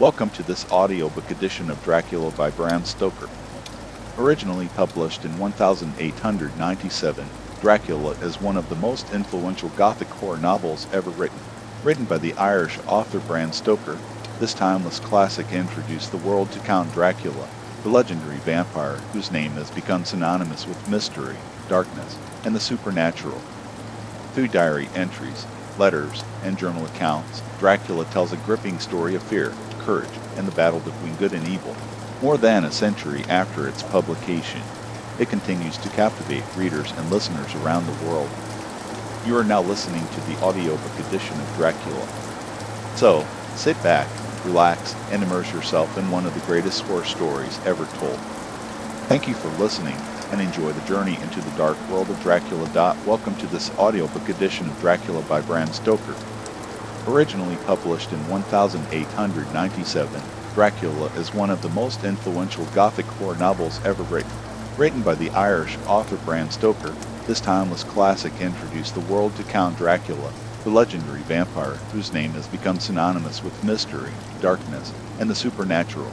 Welcome to this audiobook edition of Dracula by Bram Stoker. Originally published in 1897, Dracula is one of the most influential gothic horror novels ever written. Written by the Irish author Bram Stoker, this timeless classic introduced the world to Count Dracula, the legendary vampire whose name has become synonymous with mystery, darkness, and the supernatural. Through diary entries, letters, and journal accounts, Dracula tells a gripping story of fear, courage, and the battle between good and evil. More than a century after its publication, it continues to captivate readers and listeners around the world. You are now listening to the audiobook edition of Dracula. So, sit back, relax, and immerse yourself in one of the greatest horror stories ever told. Thank you for listening, and enjoy the journey into the dark world of Dracula. Welcome to this audiobook edition of Dracula by Bram Stoker. Originally published in 1897, Dracula is one of the most influential gothic horror novels ever written. Written by the Irish author Bram Stoker, this timeless classic introduced the world to Count Dracula, the legendary vampire whose name has become synonymous with mystery, darkness, and the supernatural.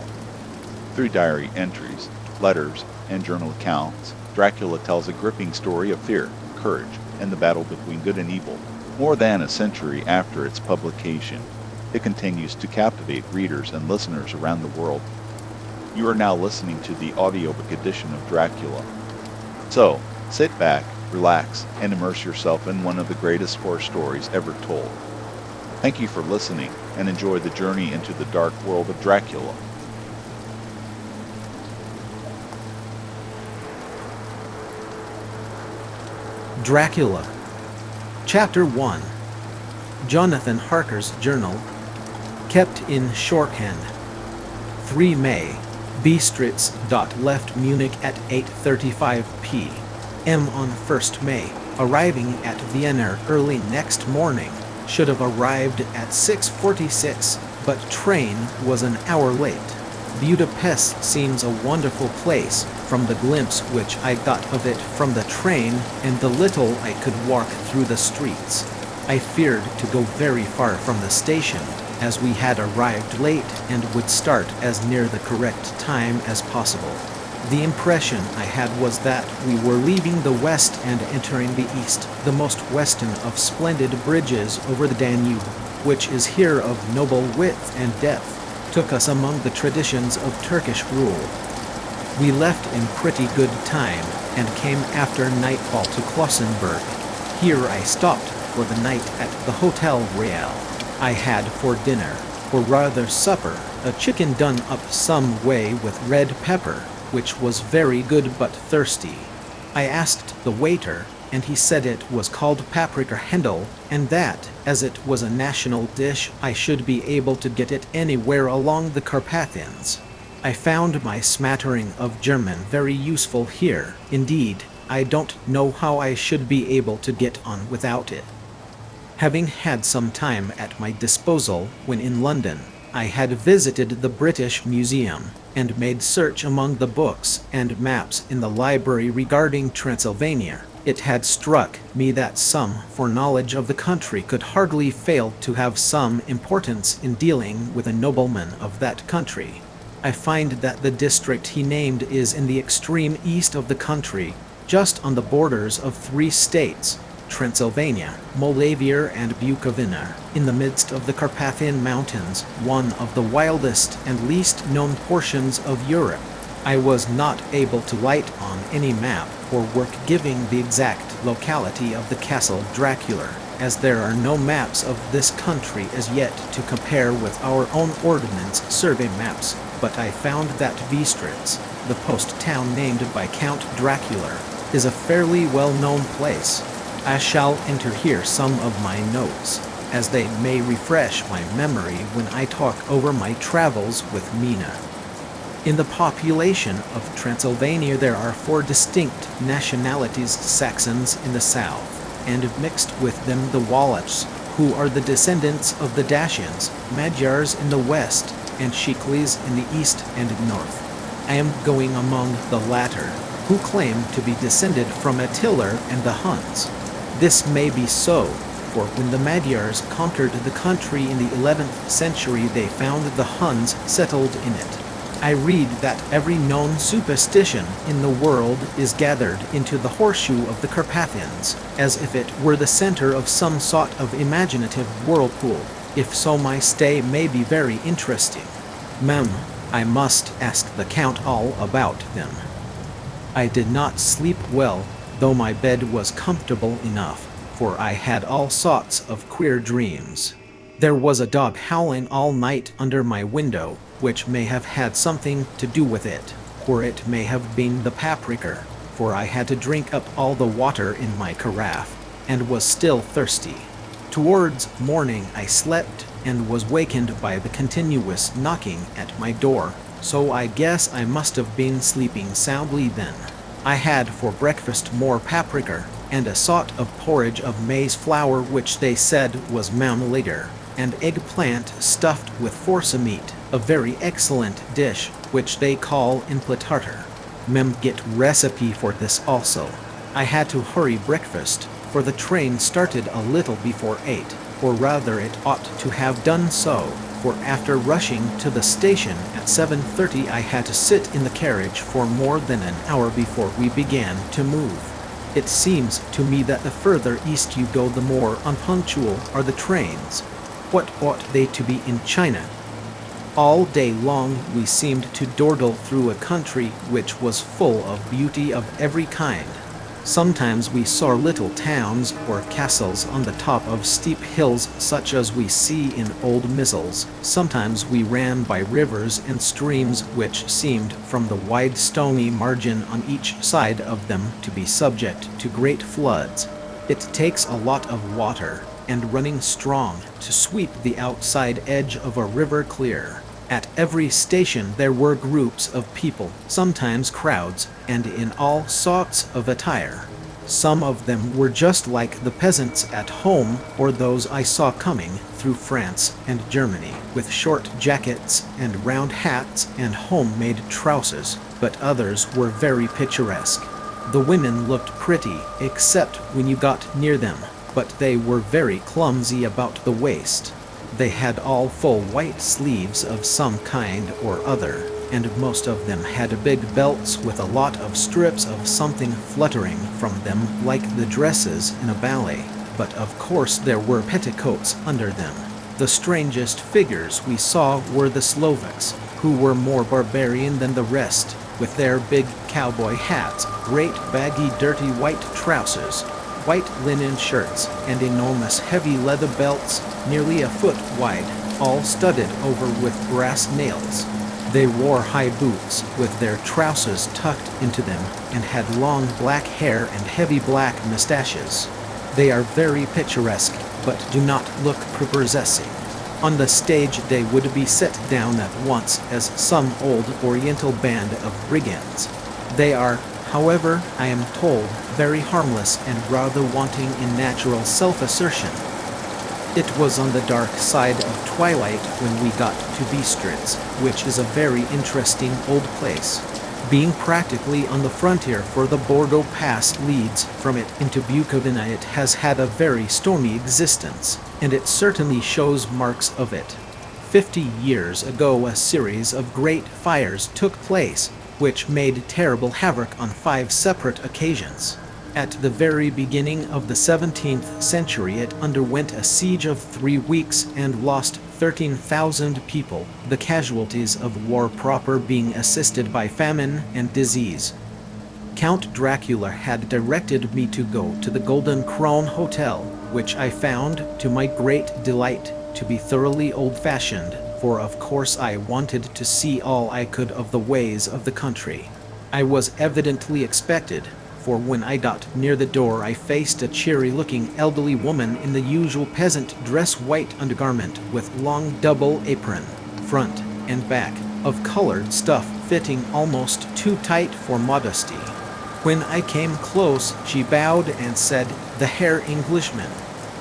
Through diary entries, letters, and journal accounts, Dracula tells a gripping story of fear, courage, and the battle between good and evil. More than a century after its publication, it continues to captivate readers and listeners around the world. You are now listening to the audiobook edition of Dracula. So, sit back, relax, and immerse yourself in one of the greatest horror stories ever told. Thank you for listening, and enjoy the journey into the dark world of Dracula. Dracula. Chapter 1. Jonathan Harker's Journal. Kept in shorthand. 3 May. Bistritz. Left Munich at 8:35 p.m. on 1st May. Arriving at Vienna early next morning. Should have arrived at 6:46, but train was an hour late. Budapest seems a wonderful place, from the glimpse which I got of it from the train and the little I could walk through the streets. I feared to go very far from the station, as we had arrived late and would start as near the correct time as possible. The impression I had was that we were leaving the west and entering the east, the most western of splendid bridges over the Danube, which is here of noble width and depth, took us among the traditions of Turkish rule. We left in pretty good time, and came after nightfall to Klausenburg. Here I stopped for the night at the Hotel Royal. I had for dinner, or rather supper, a chicken done up some way with red pepper, which was very good but thirsty. I asked the waiter, and he said it was called paprika Händel, and that, as it was a national dish, I should be able to get it anywhere along the Carpathians. I found my smattering of German very useful here. Indeed, I don't know how I should be able to get on without it. Having had some time at my disposal when in London, I had visited the British Museum, and made search among the books and maps in the library regarding Transylvania. It had struck me that some foreknowledge of the country could hardly fail to have some importance in dealing with a nobleman of that country. I find that the district he named is in the extreme east of the country, just on the borders of 3 states, Transylvania, Moldavia, and Bukovina, in the midst of the Carpathian Mountains, one of the wildest and least known portions of Europe. I was not able to light on any map or work giving the exact locality of the Castle Dracula, as there are no maps of this country as yet to compare with our own ordnance survey maps, but I found that Bistritz, the post town named by Count Dracula, is a fairly well-known place. I shall enter here some of my notes, as they may refresh my memory when I talk over my travels with Mina. In the population of Transylvania there are 4 distinct nationalities: Saxons in the south, and mixed with them the Wallachs, who are the descendants of the Dacians, Magyars in the west, and Shiklis in the east and north. I am going among the latter, who claim to be descended from Attila and the Huns. This may be so, for when the Magyars conquered the country in the 11th century they found the Huns settled in it. I read that every known superstition in the world is gathered into the horseshoe of the Carpathians, as if it were the center of some sort of imaginative whirlpool. If so, my stay may be very interesting. Ma'am, I must ask the Count all about them. I did not sleep well, though my bed was comfortable enough, for I had all sorts of queer dreams. There was a dog howling all night under my window, which may have had something to do with it, or it may have been the paprika, for I had to drink up all the water in my carafe, and was still thirsty. Towards morning I slept, and was wakened by the continuous knocking at my door, so I guess I must have been sleeping soundly then. I had for breakfast more paprika, and a sort of porridge of maize flour which they said was marmalade, and eggplant stuffed with force meat, a very excellent dish, which they call infla tartar. Mem get recipe for this also. I had to hurry breakfast, for the train started a little before 8, or rather it ought to have done so, for after rushing to the station at 7:30 I had to sit in the carriage for more than an hour before we began to move. It seems to me that the further east you go the more unpunctual are the trains. What ought they to be in China? All day long we seemed to dawdle through a country which was full of beauty of every kind. Sometimes we saw little towns or castles on the top of steep hills such as we see in old missals. Sometimes we ran by rivers and streams which seemed from the wide stony margin on each side of them to be subject to great floods. It takes a lot of water and running strong to sweep the outside edge of a river clear. At every station there were groups of people, sometimes crowds, and in all sorts of attire. Some of them were just like the peasants at home or those I saw coming through France and Germany, with short jackets and round hats and homemade trousers, but others were very picturesque. The women looked pretty, except when you got near them, but they were very clumsy about the waist. They had all full white sleeves of some kind or other, and most of them had big belts with a lot of strips of something fluttering from them like the dresses in a ballet, but of course there were petticoats under them. The strangest figures we saw were the Slovaks, who were more barbarian than the rest, with their big cowboy hats, great baggy dirty white trousers, white linen shirts, and enormous heavy leather belts, nearly a foot wide, all studded over with brass nails. They wore high boots with their trousers tucked into them, and had long black hair and heavy black mustaches. They are very picturesque, but do not look prepossessing. On the stage they would be set down at once as some old oriental band of brigands. They are, however, I am told, very harmless and rather wanting in natural self-assertion. It was on the dark side of twilight when we got to Bistritz, which is a very interesting old place. Being practically on the frontier, for the Bordeaux Pass leads from it into Bukovina, it has had a very stormy existence, and it certainly shows marks of it. 50 years ago a series of great fires took place, which made terrible havoc on 5 separate occasions. At the very beginning of the 17th century it underwent a siege of 3 weeks and lost 13,000 people, the casualties of war proper being assisted by famine and disease. Count Dracula had directed me to go to the Golden Crown Hotel, which I found, to my great delight, to be thoroughly old-fashioned, for of course I wanted to see all I could of the ways of the country. I was evidently expected, for when I got near the door I faced a cheery-looking elderly woman in the usual peasant dress, white undergarment with long double apron, front and back, of colored stuff fitting almost too tight for modesty. When I came close she bowed and said, "The Herr Englishman."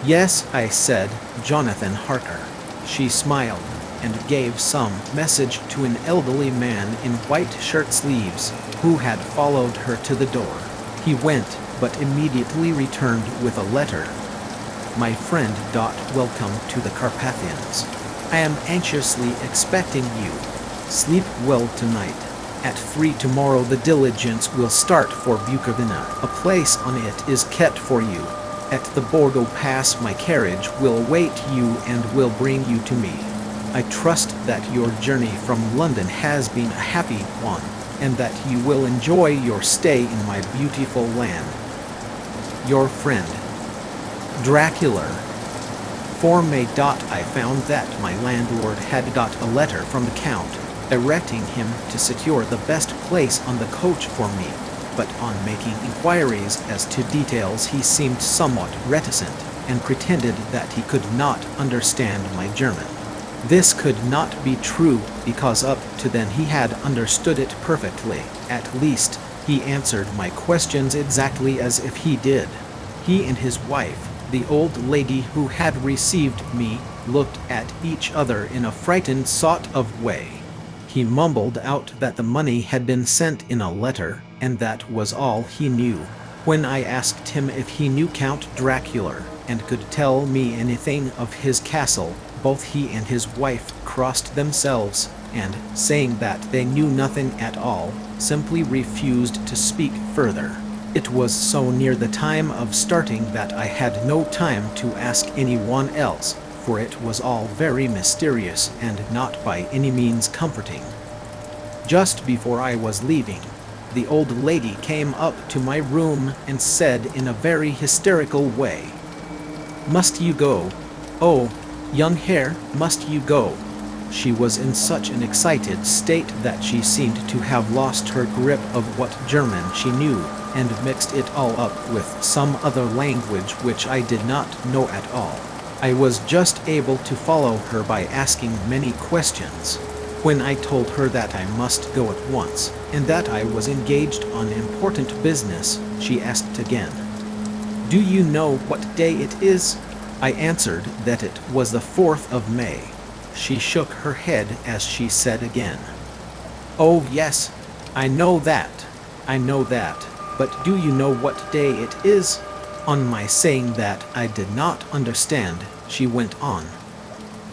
"Yes," I said, "Jonathan Harker." She smiled and gave some message to an elderly man in white shirt sleeves, who had followed her to the door. He went, but immediately returned with a letter. my friend. Welcome to the Carpathians. I am anxiously expecting you. Sleep well tonight. At 3 tomorrow the diligence will start for Bukovina. A place on it is kept for you. At the Borgo Pass my carriage will await you and will bring you to me. I trust that your journey from London has been a happy one, and that you will enjoy your stay in my beautiful land. Your friend, Dracula. For May. I found that my landlord had got a letter from the Count, directing him to secure the best place on the coach for me, but on making inquiries as to details he seemed somewhat reticent, and pretended that he could not understand my German. This could not be true, because up to then he had understood it perfectly. At least, he answered my questions exactly as if he did. He and his wife, the old lady who had received me, looked at each other in a frightened sort of way. He mumbled out that the money had been sent in a letter, and that was all he knew. When I asked him if he knew Count Dracula, and could tell me anything of his castle, both he and his wife crossed themselves, and, saying that they knew nothing at all, simply refused to speak further. It was so near the time of starting that I had no time to ask anyone else, for it was all very mysterious and not by any means comforting. Just before I was leaving, the old lady came up to my room and said in a very hysterical way, "Must you go? Oh, young Herr, must you go?" She was in such an excited state that she seemed to have lost her grip of what German she knew, and mixed it all up with some other language which I did not know at all. I was just able to follow her by asking many questions. When I told her that I must go at once, and that I was engaged on important business, she asked again, "Do you know what day it is?" I answered that it was the 4th of May. She shook her head as she said again, "Oh yes, I know that, but do you know what day it is?" On my saying that I did not understand, she went on,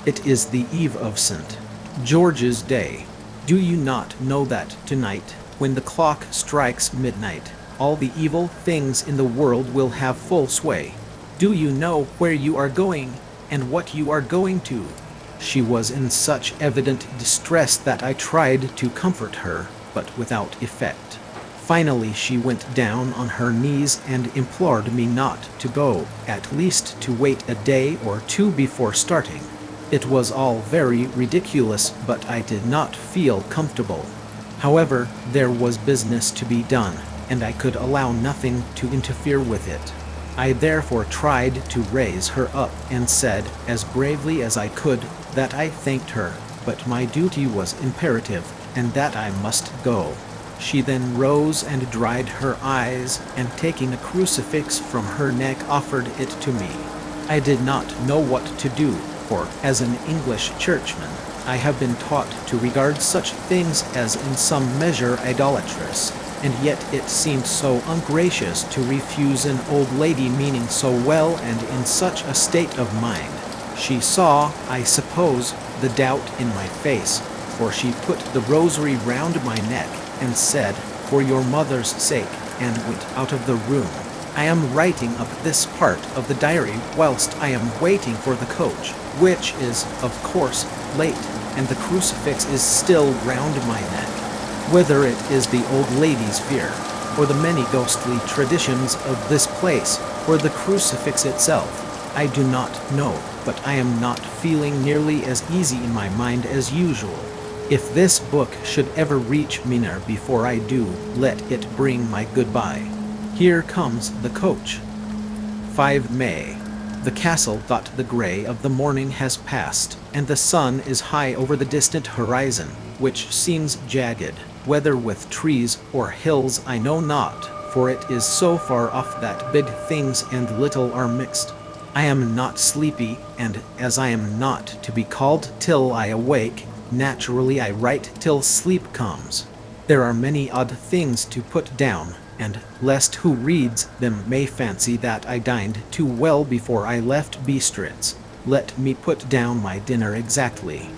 "It is the eve of St. George's Day. Do you not know that tonight, when the clock strikes midnight, all the evil things in the world will have full sway? Do you know where you are going, and what you are going to?" She was in such evident distress that I tried to comfort her, but without effect. Finally she went down on her knees and implored me not to go, at least to wait a day or two before starting. It was all very ridiculous, but I did not feel comfortable. However, there was business to be done, and I could allow nothing to interfere with it. I therefore tried to raise her up and said, as bravely as I could, that I thanked her, but my duty was imperative, and that I must go. She then rose and dried her eyes, and taking a crucifix from her neck offered it to me. I did not know what to do, for, as an English churchman, I have been taught to regard such things as in some measure idolatrous, and yet it seemed so ungracious to refuse an old lady meaning so well and in such a state of mind. She saw, I suppose, the doubt in my face, for she put the rosary round my neck, and said, "For your mother's sake," and went out of the room. I am writing up this part of the diary whilst I am waiting for the coach, which is, of course, late, and the crucifix is still round my neck. Whether it is the old lady's fear, or the many ghostly traditions of this place, or the crucifix itself, I do not know, but I am not feeling nearly as easy in my mind as usual. If this book should ever reach Mina before I do, let it bring my goodbye. Here comes the coach. 5 May. The castle. The gray of the morning has passed, and the sun is high over the distant horizon, which seems jagged, whether with trees or hills I know not, for it is so far off that big things and little are mixed. I am not sleepy, and as I am not to be called till I awake, naturally I write till sleep comes. There are many odd things to put down, and lest who reads them may fancy that I dined too well before I left Bistritz, let me put down my dinner exactly.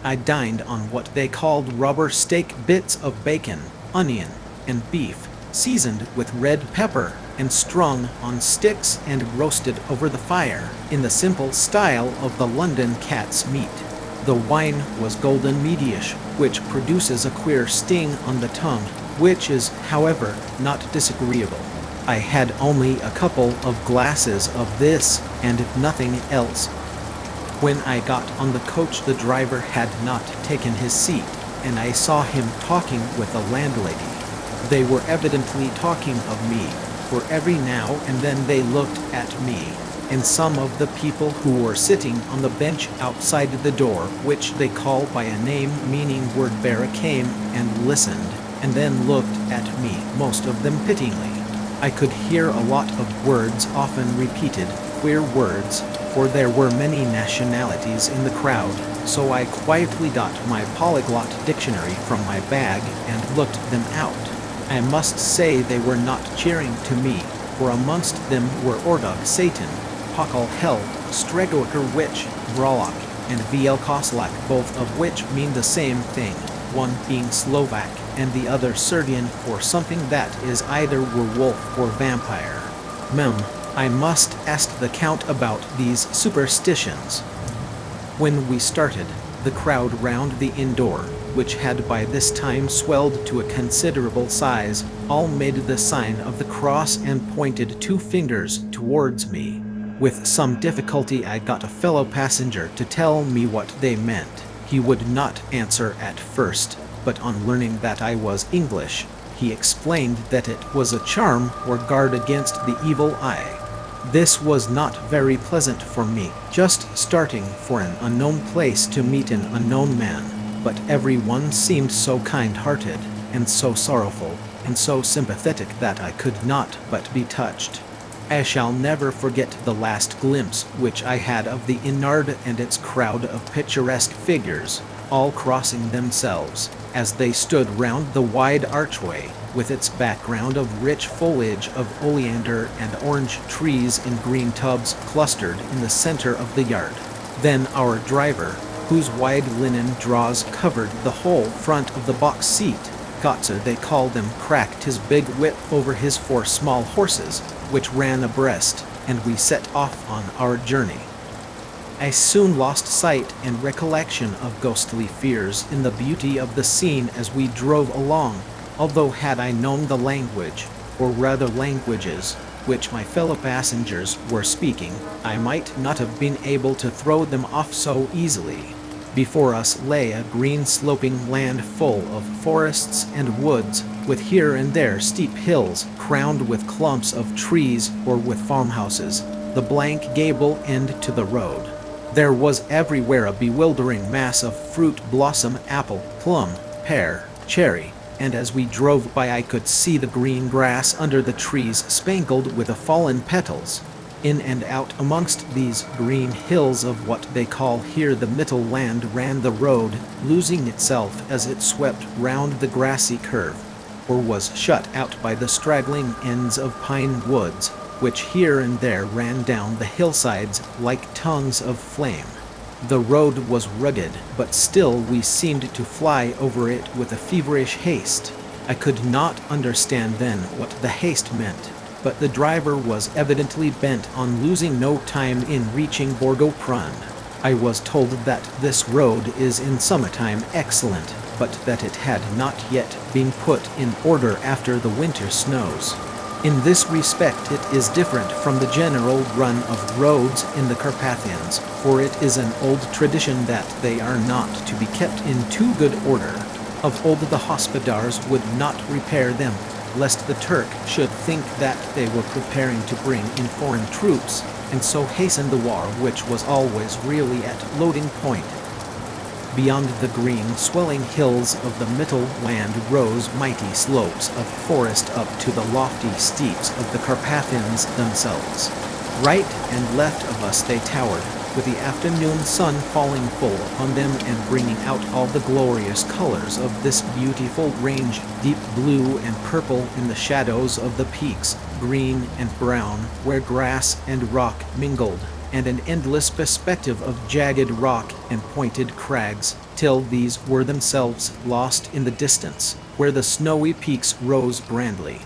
I dined on what they called rubber steak, bits of bacon, onion, and beef, seasoned with red pepper and strung on sticks and roasted over the fire in the simple style of the London cat's meat. The wine was golden mediash, which produces a queer sting on the tongue, which is, however, not disagreeable. I had only a couple of glasses of this and nothing else. When I got on the coach, the driver had not taken his seat, and I saw him talking with the landlady. They were evidently talking of me, for every now and then they looked at me, and some of the people who were sitting on the bench outside the door, which they call by a name meaning wordbearer, came and listened, and then looked at me, most of them pityingly. I could hear a lot of words, often repeated, queer words, for there were many nationalities in the crowd, so I quietly got my polyglot dictionary from my bag and looked them out. I must say they were not cheering to me, for amongst them were Ordog, Satan, Pakal, Hell, Stregoker, Witch, Vrolok, and Vielkoslak, both of which mean the same thing, one being Slovak and the other Serbian, for something that is either werewolf or vampire. I must ask the Count about these superstitions. When we started, the crowd round the inn door, which had by this time swelled to a considerable size, all made the sign of the cross and pointed two fingers towards me. With some difficulty I got a fellow passenger to tell me what they meant. He would not answer at first, but on learning that I was English, he explained that it was a charm or guard against the evil eye. This was not very pleasant for me, just starting for an unknown place to meet an unknown man, but everyone seemed so kind-hearted, and so sorrowful, and so sympathetic that I could not but be touched. I shall never forget the last glimpse which I had of the Innard and its crowd of picturesque figures, all crossing themselves, as they stood round the wide archway, with its background of rich foliage of oleander and orange trees in green tubs clustered in the center of the yard. Then our driver, whose wide linen drawers covered the whole front of the box seat, Gotze they called them, cracked his big whip over his 4 small horses, which ran abreast, and we set off on our journey. I soon lost sight and recollection of ghostly fears in the beauty of the scene as we drove along, although had I known the language, or rather languages, which my fellow passengers were speaking, I might not have been able to throw them off so easily. Before us lay a green sloping land full of forests and woods, with here and there steep hills crowned with clumps of trees or with farmhouses, the blank gable end to the road. There was everywhere a bewildering mass of fruit, blossom, apple, plum, pear, cherry, and as we drove by I could see the green grass under the trees spangled with the fallen petals. In and out amongst these green hills of what they call here the Mittel land ran the road, losing itself as it swept round the grassy curve, or was shut out by the straggling ends of pine woods, which here and there ran down the hillsides like tongues of flame. The road was rugged, but still we seemed to fly over it with a feverish haste. I could not understand then what the haste meant, but the driver was evidently bent on losing no time in reaching Bordeaux-Prund. I was told that this road is in summertime excellent, but that it had not yet been put in order after the winter snows. In this respect it is different from the general run of roads in the Carpathians, for it is an old tradition that they are not to be kept in too good order. Of old the hospodars would not repair them, lest the Turk should think that they were preparing to bring in foreign troops, and so hasten the war which was always really at loading point. Beyond the green, swelling hills of the Mittel land rose mighty slopes of forest up to the lofty steeps of the Carpathians themselves. Right and left of us they towered, with the afternoon sun falling full upon them and bringing out all the glorious colors of this beautiful range, deep blue and purple in the shadows of the peaks, green and brown where grass and rock mingled, and an endless perspective of jagged rock and pointed crags, till these were themselves lost in the distance, where the snowy peaks rose grandly.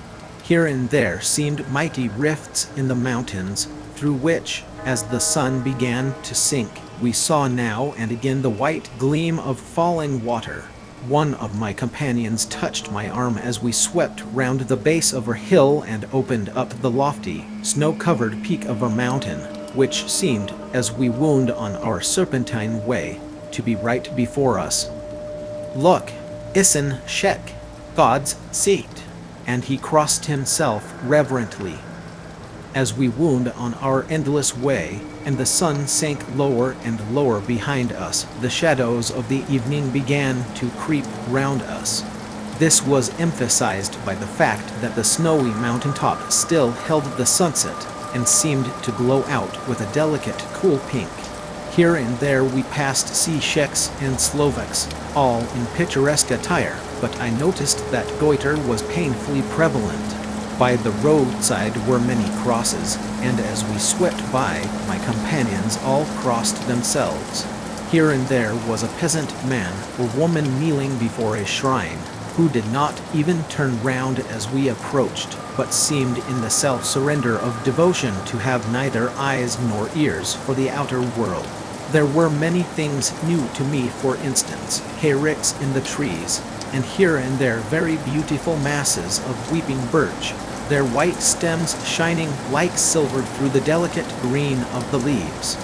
Here and there seemed mighty rifts in the mountains, through which, as the sun began to sink, we saw now and again the white gleam of falling water. One of my companions touched my arm as we swept round the base of a hill and opened up the lofty, snow-covered peak of a mountain, which seemed, as we wound on our serpentine way, to be right before us. "Look, Isin Shek, God's seat," and he crossed himself reverently. As we wound on our endless way, and the sun sank lower and lower behind us, the shadows of the evening began to creep round us. This was emphasized by the fact that the snowy mountaintop still held the sunset, and seemed to glow out with a delicate, cool pink. Here and there we passed sea Czechs and Slovaks, all in picturesque attire, but I noticed that goiter was painfully prevalent. By the roadside were many crosses, and as we swept by, my companions all crossed themselves. Here and there was a peasant man or woman kneeling before a shrine, who did not even turn round as we approached, but seemed in the self-surrender of devotion to have neither eyes nor ears for the outer world. There were many things new to me, for instance, hayricks in the trees, and here and there very beautiful masses of weeping birch, their white stems shining like silver through the delicate green of the leaves.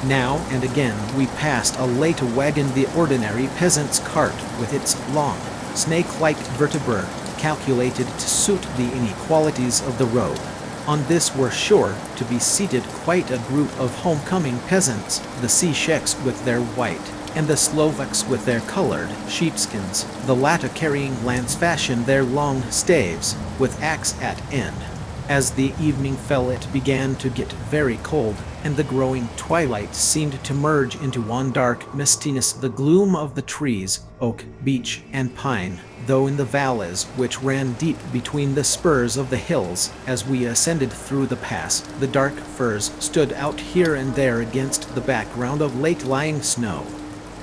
Now and again we passed a late wagon, the ordinary peasant's cart, with its long, snake-like vertebrae calculated to suit the inequalities of the road. On this were sure to be seated quite a group of homecoming peasants, the sea Czechs with their white, and the Slovaks with their colored sheepskins, the latter carrying lance fashion their long staves, with axe at end. As the evening fell it began to get very cold, and the growing twilight seemed to merge into one dark mistiness, the gloom of the trees, oak, beech, and pine, though in the valleys which ran deep between the spurs of the hills, as we ascended through the pass, the dark firs stood out here and there against the background of late-lying snow.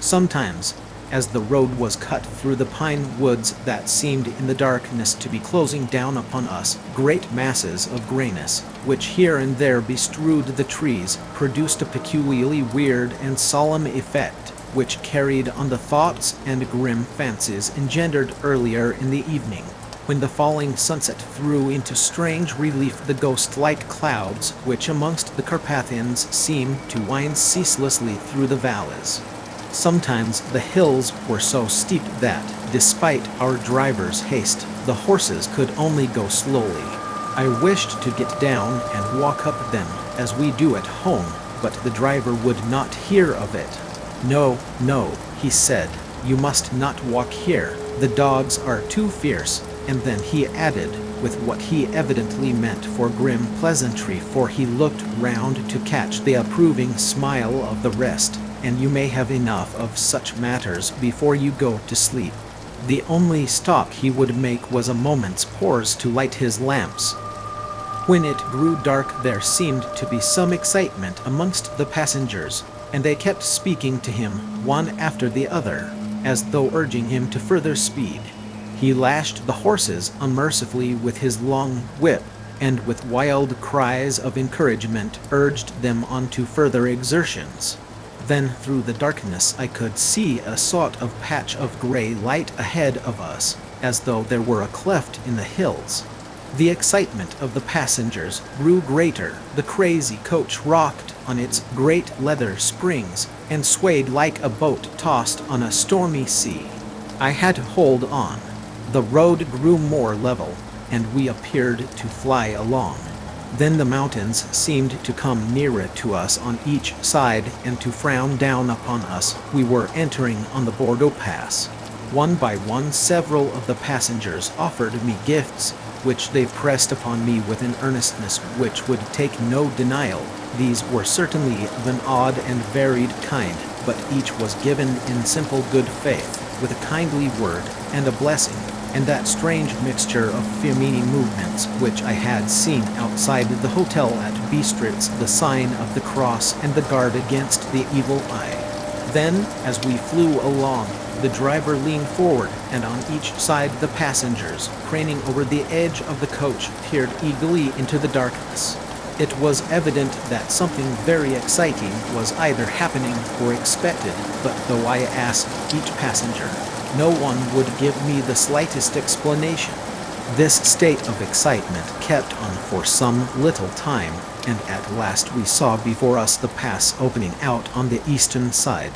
Sometimes, as the road was cut through the pine woods that seemed in the darkness to be closing down upon us, great masses of grayness, which here and there bestrewed the trees, produced a peculiarly weird and solemn effect, which carried on the thoughts and grim fancies engendered earlier in the evening, when the falling sunset threw into strange relief the ghost-like clouds which amongst the Carpathians seem to wind ceaselessly through the valleys. Sometimes the hills were so steep that, despite our driver's haste, the horses could only go slowly. I wished to get down and walk up them, as we do at home, but the driver would not hear of it. "No, no," he said, "you must not walk here. The dogs are too fierce." And then he added, with what he evidently meant for grim pleasantry, for he looked round to catch the approving smile of the rest, "And you may have enough of such matters before you go to sleep." The only stop he would make was a moment's pause to light his lamps. When it grew dark there seemed to be some excitement amongst the passengers, and they kept speaking to him, one after the other, as though urging him to further speed. He lashed the horses unmercifully with his long whip, and with wild cries of encouragement urged them on to further exertions. Then through the darkness I could see a sort of patch of gray light ahead of us, as though there were a cleft in the hills. The excitement of the passengers grew greater. The crazy coach rocked on its great leather springs, and swayed like a boat tossed on a stormy sea. I had to hold on. The road grew more level, and we appeared to fly along. Then the mountains seemed to come nearer to us on each side and to frown down upon us. We were entering on the Bordeaux Pass. One by one several of the passengers offered me gifts, which they pressed upon me with an earnestness which would take no denial. These were certainly of an odd and varied kind, but each was given in simple good faith, with a kindly word and a blessing, and that strange mixture of femini movements which I had seen outside the hotel at Bistritz, the sign of the cross and the guard against the evil eye. Then, as we flew along, the driver leaned forward, and on each side the passengers, craning over the edge of the coach, peered eagerly into the darkness. It was evident that something very exciting was either happening or expected, but though I asked each passenger, no one would give me the slightest explanation. This state of excitement kept on for some little time, and at last we saw before us the pass opening out on the eastern side.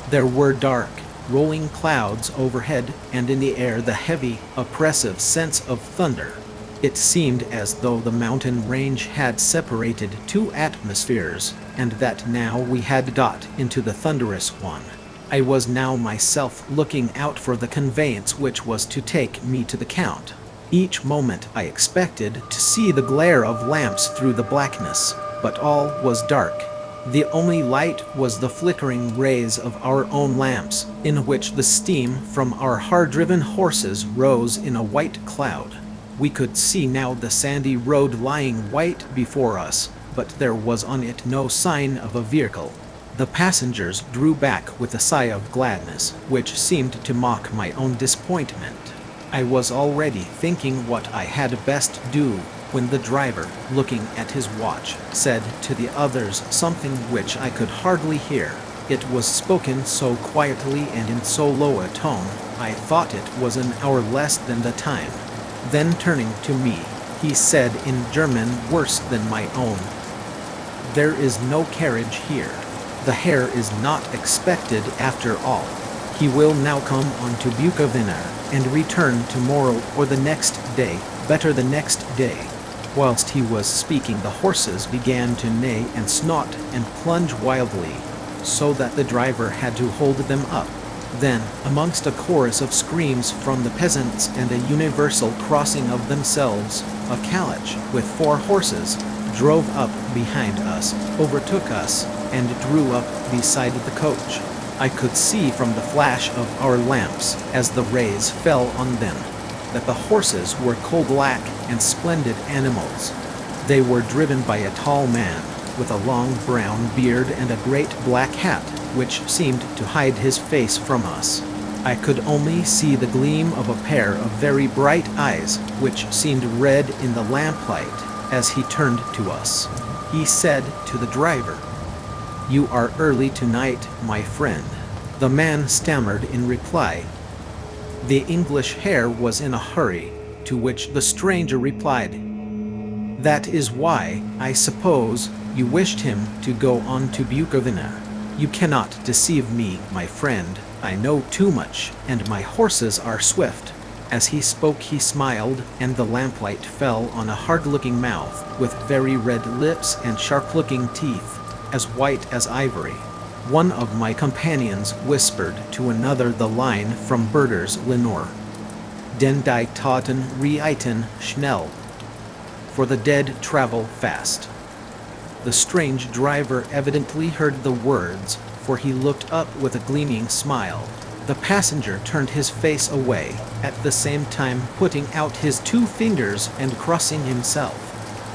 There were dark, rolling clouds overhead, and in the air the heavy, oppressive sense of thunder. It seemed as though the mountain range had separated two atmospheres, and that now we had got into the thunderous one. I was now myself looking out for the conveyance which was to take me to the Count. Each moment I expected to see the glare of lamps through the blackness, but all was dark. The only light was the flickering rays of our own lamps, in which the steam from our hard-driven horses rose in a white cloud. We could see now the sandy road lying white before us, but there was on it no sign of a vehicle. The passengers drew back with a sigh of gladness, which seemed to mock my own disappointment. I was already thinking what I had best do, when the driver, looking at his watch, said to the others something which I could hardly hear. It was spoken so quietly and in so low a tone, I thought it was an hour less than the time. Then turning to me, he said in German worse than my own, "There is no carriage here. The Herr is not expected after all. He will now come on to Bukovina and return tomorrow or the next day, better the next day." Whilst he was speaking, the horses began to neigh and snort and plunge wildly, so that the driver had to hold them up. Then, amongst a chorus of screams from the peasants and a universal crossing of themselves, a calèche with 4 horses drove up behind us, overtook us, and drew up beside the coach. I could see from the flash of our lamps, as the rays fell on them, that the horses were coal-black and splendid animals. They were driven by a tall man, with a long brown beard and a great black hat, which seemed to hide his face from us. I could only see the gleam of a pair of very bright eyes, which seemed red in the lamplight, as he turned to us. He said to the driver, "You are early tonight, my friend." The man stammered in reply. The English Herr was in a hurry, to which the stranger replied, "That is why, I suppose, you wished him to go on to Bukovina. You cannot deceive me, my friend. I know too much, and my horses are swift." As he spoke he smiled, and the lamplight fell on a hard-looking mouth, with very red lips and sharp-looking teeth, as white as ivory. One of my companions whispered to another the line from Bürger's Lenore, "Den die Toten reiten schnell," for the dead travel fast. The strange driver evidently heard the words, for he looked up with a gleaming smile. The passenger turned his face away, at the same time putting out his 2 fingers and crossing himself.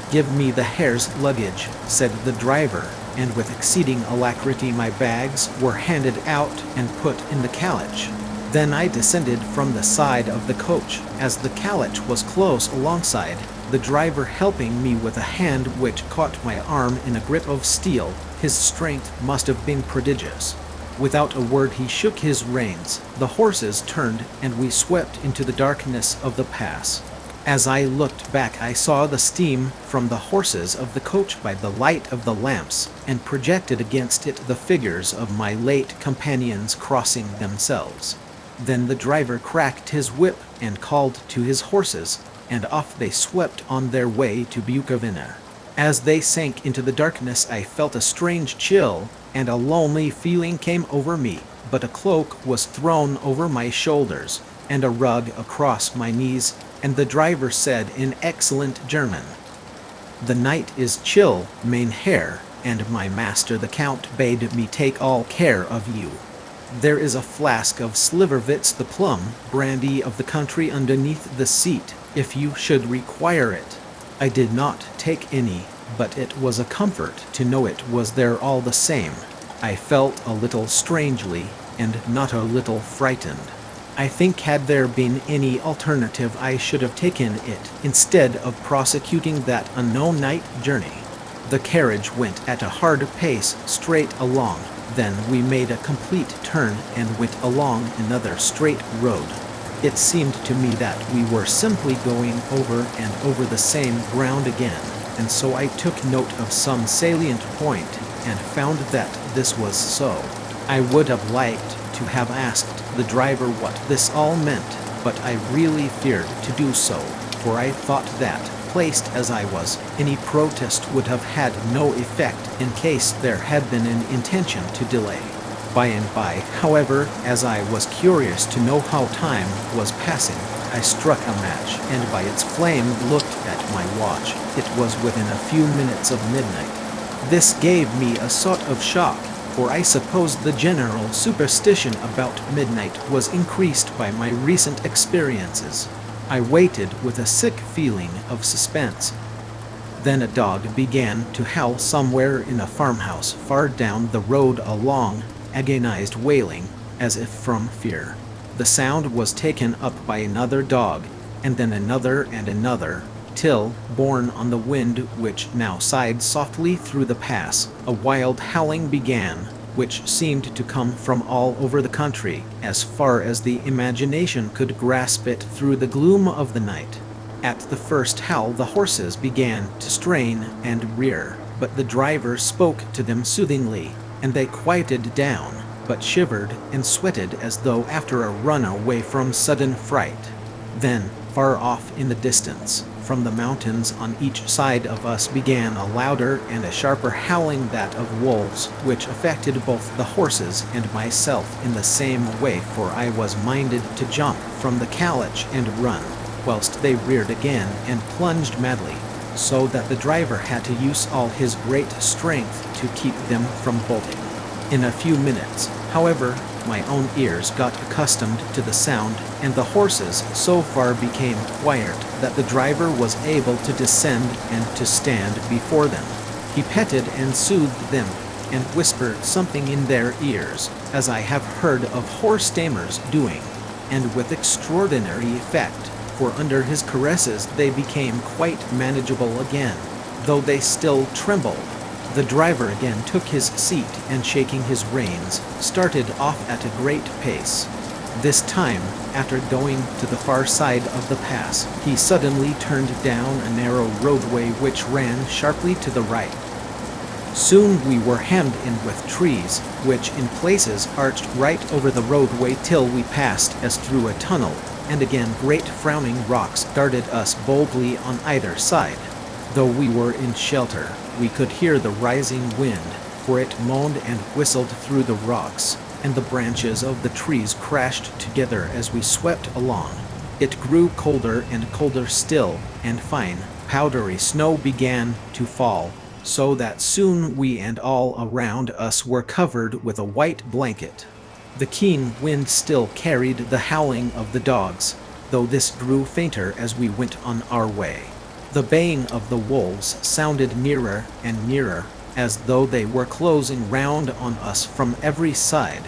"Give me the Herr's luggage," said the driver, and with exceeding alacrity my bags were handed out and put in the calèche. Then I descended from the side of the coach, as the calèche was close alongside, the driver helping me with a hand which caught my arm in a grip of steel. His strength must have been prodigious. Without a word he shook his reins, the horses turned, and we swept into the darkness of the pass. As I looked back I saw the steam from the horses of the coach by the light of the lamps, and projected against it the figures of my late companions crossing themselves. Then the driver cracked his whip and called to his horses, and off they swept on their way to Bukovina. As they sank into the darkness I felt a strange chill, and a lonely feeling came over me, but a cloak was thrown over my shoulders, and a rug across my knees, and the driver said in excellent German, "The night is chill, mein Herr, and my master the Count bade me take all care of you. There is a flask of Slivervitz the plum brandy of the country underneath the seat, if you should require it. I did not take any, but it was a comfort to know it was there all the same. I felt a little strangely, and not a little frightened. I think had there been any alternative I should have taken it, instead of prosecuting that unknown night journey. The carriage went at a hard pace straight along, then we made a complete turn and went along another straight road. It seemed to me that we were simply going over and over the same ground again, and so I took note of some salient point and found that this was so. I would have liked to have asked the driver what this all meant, but I really feared to do so, for I thought that, placed as I was, any protest would have had no effect in case there had been an intention to delay. By and by, however, as I was curious to know how time was passing, I struck a match, and by its flame looked at my watch. It was within a few minutes of midnight. This gave me a sort of shock, for I supposed the general superstition about midnight was increased by my recent experiences. I waited with a sick feeling of suspense. Then a dog began to howl somewhere in a farmhouse far down the road, a long, agonized wailing, as if from fear. The sound was taken up by another dog, and then another and another, till, borne on the wind which now sighed softly through the pass, a wild howling began, which seemed to come from all over the country, as far as the imagination could grasp it through the gloom of the night. At the first howl the horses began to strain and rear, but the driver spoke to them soothingly, and they quieted down, but shivered and sweated as though after a run away from sudden fright. Then, far off in the distance, from the mountains on each side of us began a louder and a sharper howling, that of wolves, which affected both the horses and myself in the same way, for I was minded to jump from the calèche and run, whilst they reared again and plunged madly, so that the driver had to use all his great strength to keep them from bolting. In a few minutes, however, my own ears got accustomed to the sound, and the horses so far became quiet that the driver was able to descend and to stand before them. He petted and soothed them, and whispered something in their ears, as I have heard of horse tamers doing, and with extraordinary effect, for under his caresses they became quite manageable again, though they still trembled. The driver again took his seat and, shaking his reins, started off at a great pace. This time, after going to the far side of the pass, he suddenly turned down a narrow roadway which ran sharply to the right. Soon we were hemmed in with trees, which in places arched right over the roadway till we passed as through a tunnel, and again great frowning rocks guarded us boldly on either side. Though we were in shelter, we could hear the rising wind, for it moaned and whistled through the rocks, and the branches of the trees crashed together as we swept along. It grew colder and colder still, and fine, powdery snow began to fall, so that soon we and all around us were covered with a white blanket. The keen wind still carried the howling of the dogs, though this grew fainter as we went on our way. The baying of the wolves sounded nearer and nearer, as though they were closing round on us from every side.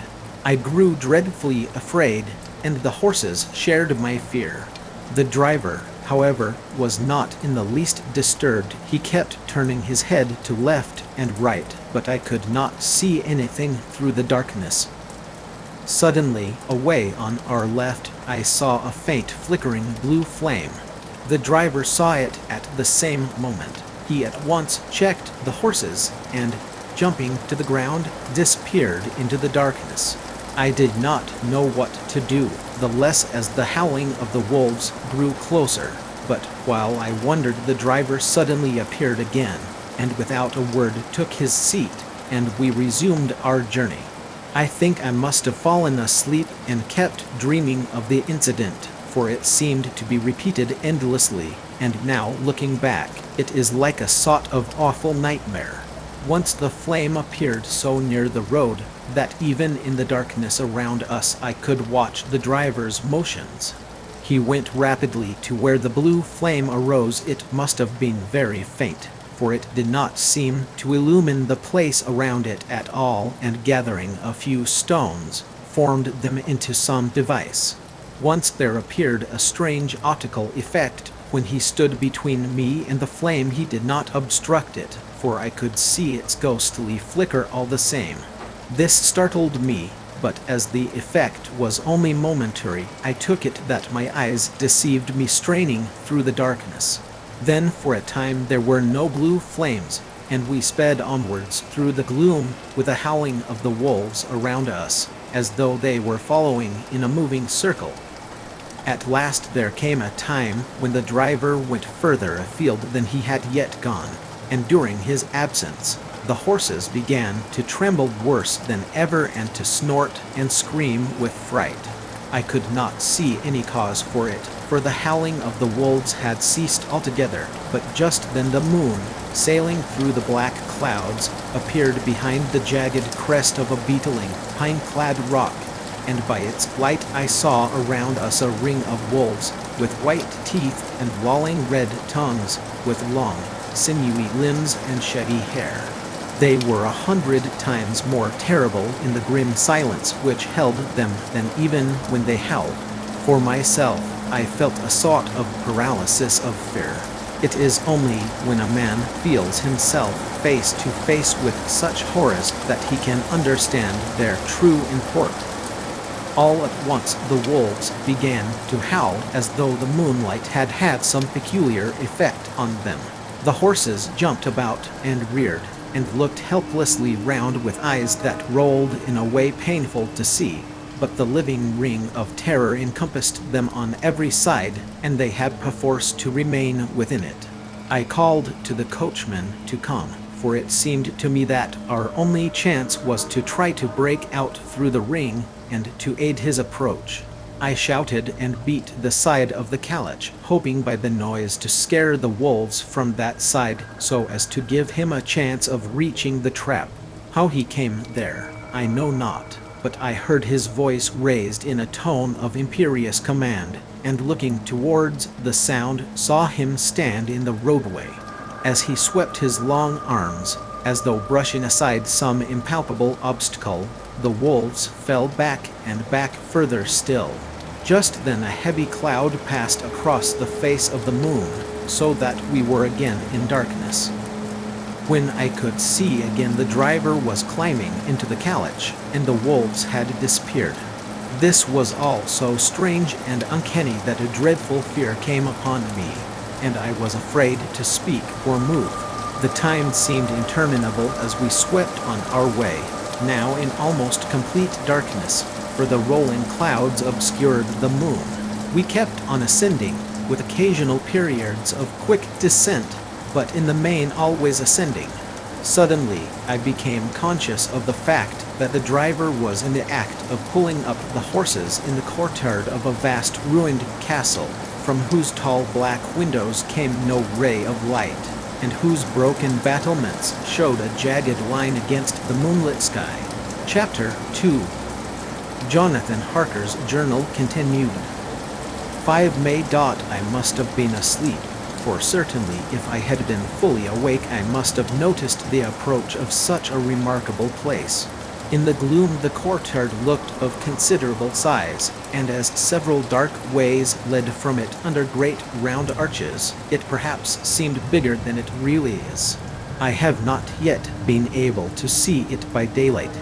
I grew dreadfully afraid, and the horses shared my fear. The driver, however, was not in the least disturbed. He kept turning his head to left and right, but I could not see anything through the darkness. Suddenly, away on our left, I saw a faint flickering blue flame. The driver saw it at the same moment. He at once checked the horses and, jumping to the ground, disappeared into the darkness. I did not know what to do, the less as the howling of the wolves grew closer, but while I wondered, the driver suddenly appeared again, and without a word took his seat, and we resumed our journey. I think I must have fallen asleep and kept dreaming of the incident, for it seemed to be repeated endlessly, and now, looking back, it is like a sort of awful nightmare. Once the flame appeared so near the road that even in the darkness around us I could watch the driver's motions. He went rapidly to where the blue flame arose. It must have been very faint, for it did not seem to illumine the place around it at all, and gathering a few stones, formed them into some device. Once there appeared a strange optical effect. When he stood between me and the flame, he did not obstruct it, for I could see its ghostly flicker all the same. This startled me, but as the effect was only momentary, I took it that my eyes deceived me, straining through the darkness. Then for a time there were no blue flames, and we sped onwards through the gloom with a howling of the wolves around us, as though they were following in a moving circle. At last there came a time when the driver went further afield than he had yet gone, and during his absence, the horses began to tremble worse than ever and to snort and scream with fright. I could not see any cause for it, for the howling of the wolves had ceased altogether, but just then the moon, sailing through the black clouds, appeared behind the jagged crest of a beetling, pine-clad rock, and by its light I saw around us a ring of wolves, with white teeth and lolling red tongues, with long, sinewy limbs and shaggy hair. They were 100 times more terrible in the grim silence which held them than even when they howled. For myself, I felt a sort of paralysis of fear. It is only when a man feels himself face to face with such horrors that he can understand their true import. All at once the wolves began to howl as though the moonlight had had some peculiar effect on them. The horses jumped about and reared, and looked helplessly round with eyes that rolled in a way painful to see, but the living ring of terror encompassed them on every side, and they had perforce to remain within it. I called to the coachman to come, for it seemed to me that our only chance was to try to break out through the ring and to aid his approach. I shouted and beat the side of the carriage, hoping by the noise to scare the wolves from that side so as to give him a chance of reaching the trap. How he came there, I know not, but I heard his voice raised in a tone of imperious command, and looking towards the sound saw him stand in the roadway. As he swept his long arms, as though brushing aside some impalpable obstacle, the wolves fell back and back further still. Just then a heavy cloud passed across the face of the moon, so that we were again in darkness. When I could see again, the driver was climbing into the carriage, and the wolves had disappeared. This was all so strange and uncanny that a dreadful fear came upon me, and I was afraid to speak or move. The time seemed interminable as we swept on our way, now in almost complete darkness, for the rolling clouds obscured the moon. We kept on ascending, with occasional periods of quick descent, but in the main always ascending. Suddenly, I became conscious of the fact that the driver was in the act of pulling up the horses in the courtyard of a vast ruined castle, from whose tall black windows came no ray of light, and whose broken battlements showed a jagged line against the moonlit sky. Chapter 2. Jonathan Harker's journal continued. 5 May. I must have been asleep, for certainly if I had been fully awake I must have noticed the approach of such a remarkable place. In the gloom the courtyard looked of considerable size, and as several dark ways led from it under great round arches, it perhaps seemed bigger than it really is. I have not yet been able to see it by daylight.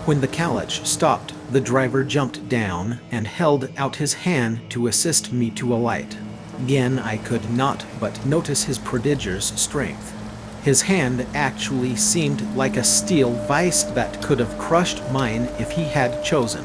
When the carriage stopped, the driver jumped down and held out his hand to assist me to alight. Again I could not but notice his prodigious strength. His hand actually seemed like a steel vice that could have crushed mine if he had chosen.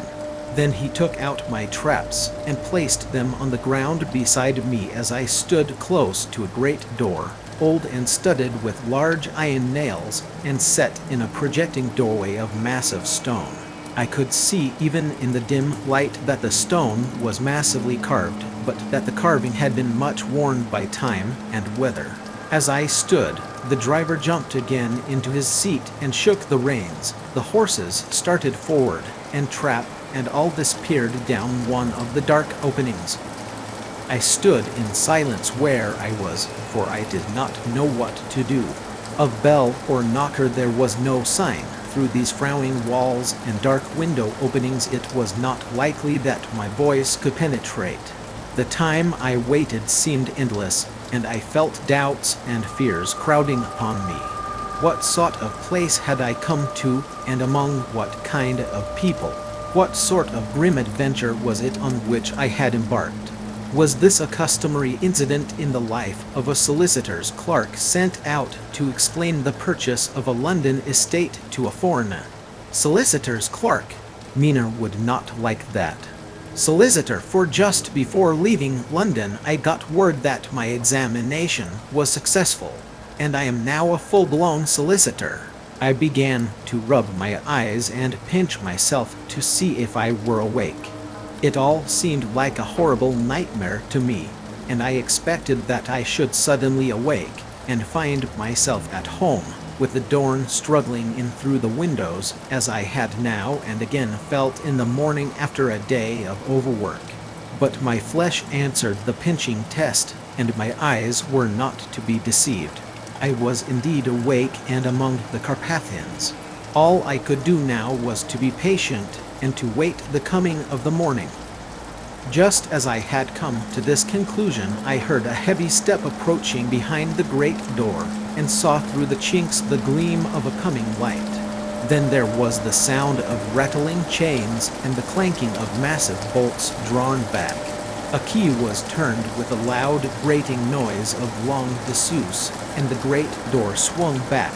Then he took out my traps and placed them on the ground beside me as I stood close to a great door, old and studded with large iron nails, and set in a projecting doorway of massive stone. I could see even in the dim light that the stone was massively carved, but that the carving had been much worn by time and weather. As I stood, the driver jumped again into his seat and shook the reins. The horses started forward, and trap and all disappeared down one of the dark openings. I stood in silence where I was, for I did not know what to do. Of bell or knocker there was no sign. Through these frowning walls and dark window openings it was not likely that my voice could penetrate. The time I waited seemed endless, and I felt doubts and fears crowding upon me. What sort of place had I come to, and among what kind of people? What sort of grim adventure was it on which I had embarked? Was this a customary incident in the life of a solicitor's clerk sent out to explain the purchase of a London estate to a foreigner? Solicitor's clerk? Mina would not like that. Solicitor, for just before leaving London I got word that my examination was successful, and I am now a full-blown solicitor. I began to rub my eyes and pinch myself to see if I were awake. It all seemed like a horrible nightmare to me, and I expected that I should suddenly awake and find myself at home, with the dawn struggling in through the windows, as I had now and again felt in the morning after a day of overwork. But my flesh answered the pinching test, and my eyes were not to be deceived. I was indeed awake and among the Carpathians. All I could do now was to be patient and to wait the coming of the morning. Just as I had come to this conclusion, I heard a heavy step approaching behind the great door, and saw through the chinks the gleam of a coming light. Then there was the sound of rattling chains and the clanking of massive bolts drawn back. A key was turned with a loud grating noise of long dessous, and the great door swung back.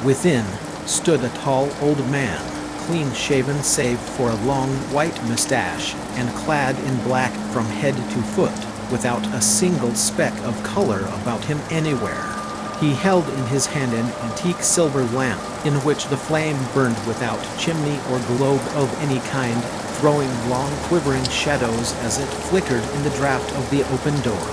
Within stood a tall old man, clean-shaven save for a long white mustache, and clad in black from head to foot, without a single speck of color about him anywhere. He held in his hand an antique silver lamp, in which the flame burned without chimney or globe of any kind, throwing long quivering shadows as it flickered in the draught of the open door.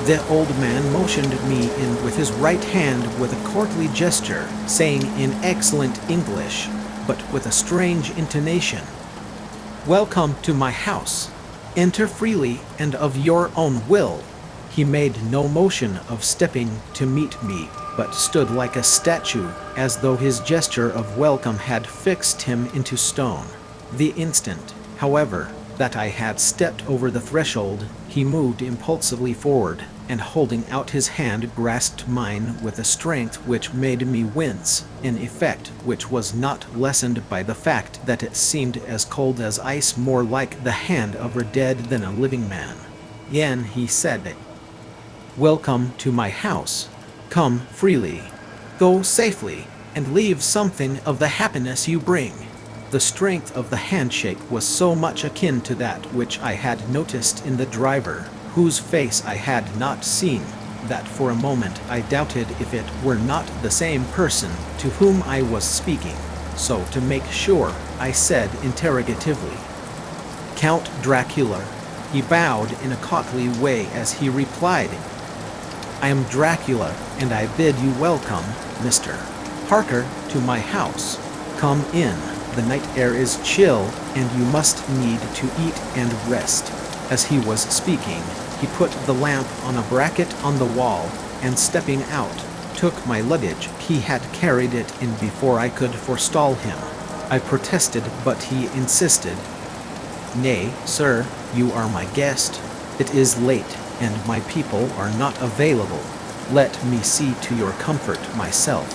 The old man motioned me in with his right hand with a courtly gesture, saying in excellent English, but with a strange intonation, "Welcome to my house. Enter freely and of your own will." He made no motion of stepping to meet me, but stood like a statue, as though his gesture of welcome had fixed him into stone. The instant, however, that I had stepped over the threshold, he moved impulsively forward, and holding out his hand grasped mine with a strength which made me wince, an effect which was not lessened by the fact that it seemed as cold as ice, more like the hand of a dead than a living man. "Yen," he said, "welcome to my house. Come freely. Go safely, and leave something of the happiness you bring." The strength of the handshake was so much akin to that which I had noticed in the driver, whose face I had not seen, that for a moment I doubted if it were not the same person to whom I was speaking. So to make sure, I said interrogatively, "Count Dracula." He bowed in a courtly way as he replied, "I am Dracula, and I bid you welcome, Mr. Harker, to my house. Come in. The night air is chill, and you must need to eat and rest." As he was speaking, he put the lamp on a bracket on the wall, and stepping out, took my luggage. He had carried it in before I could forestall him. I protested, but he insisted. "Nay, sir, you are my guest. It is late, and my people are not available. Let me see to your comfort myself."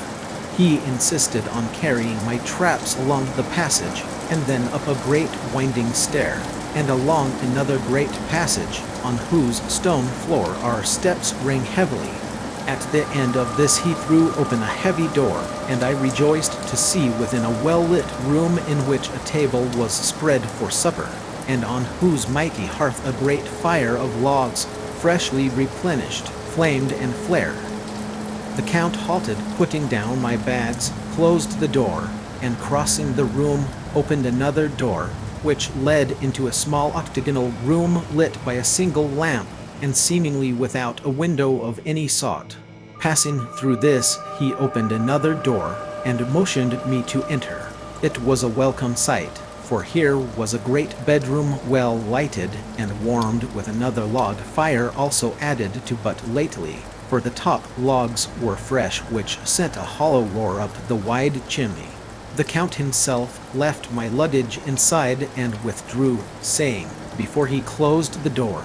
He insisted on carrying my traps along the passage, and then up a great winding stair, and along another great passage, on whose stone floor our steps rang heavily. At the end of this he threw open a heavy door, and I rejoiced to see within a well-lit room in which a table was spread for supper, and on whose mighty hearth a great fire of logs, freshly replenished, flamed and flared. The Count halted, putting down my bags, closed the door, and crossing the room, opened another door, which led into a small octagonal room lit by a single lamp, and seemingly without a window of any sort. Passing through this, he opened another door and motioned me to enter. It was a welcome sight, for here was a great bedroom well lighted and warmed with another log fire also added to but lately, for the top logs were fresh which sent a hollow roar up the wide chimney. The Count himself left my luggage inside and withdrew, saying, before he closed the door,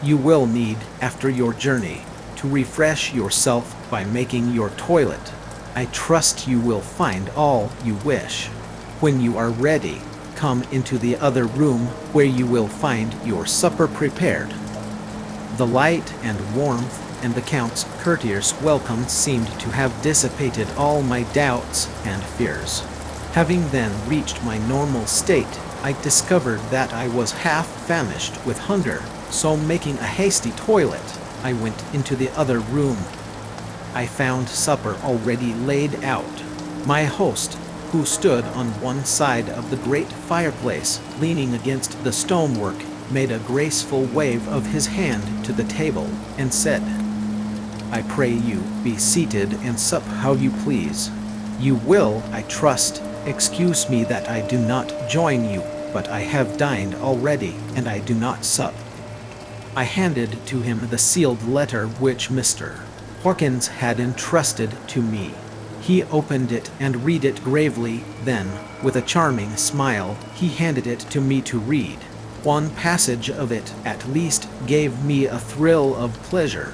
"You will need, after your journey, to refresh yourself by making your toilet. I trust you will find all you wish. When you are ready, come into the other room where you will find your supper prepared." The light and warmth and the Count's courteous welcome seemed to have dissipated all my doubts and fears. Having then reached my normal state, I discovered that I was half famished with hunger, so making a hasty toilet, I went into the other room. I found supper already laid out. My host, who stood on one side of the great fireplace, leaning against the stonework, made a graceful wave of his hand to the table, and said, "I pray you, be seated and sup how you please. You will, I trust, excuse me that I do not join you, but I have dined already, and I do not sup." I handed to him the sealed letter which Mr. Hawkins had entrusted to me. He opened it and read it gravely, then, with a charming smile, he handed it to me to read. One passage of it, at least, gave me a thrill of pleasure.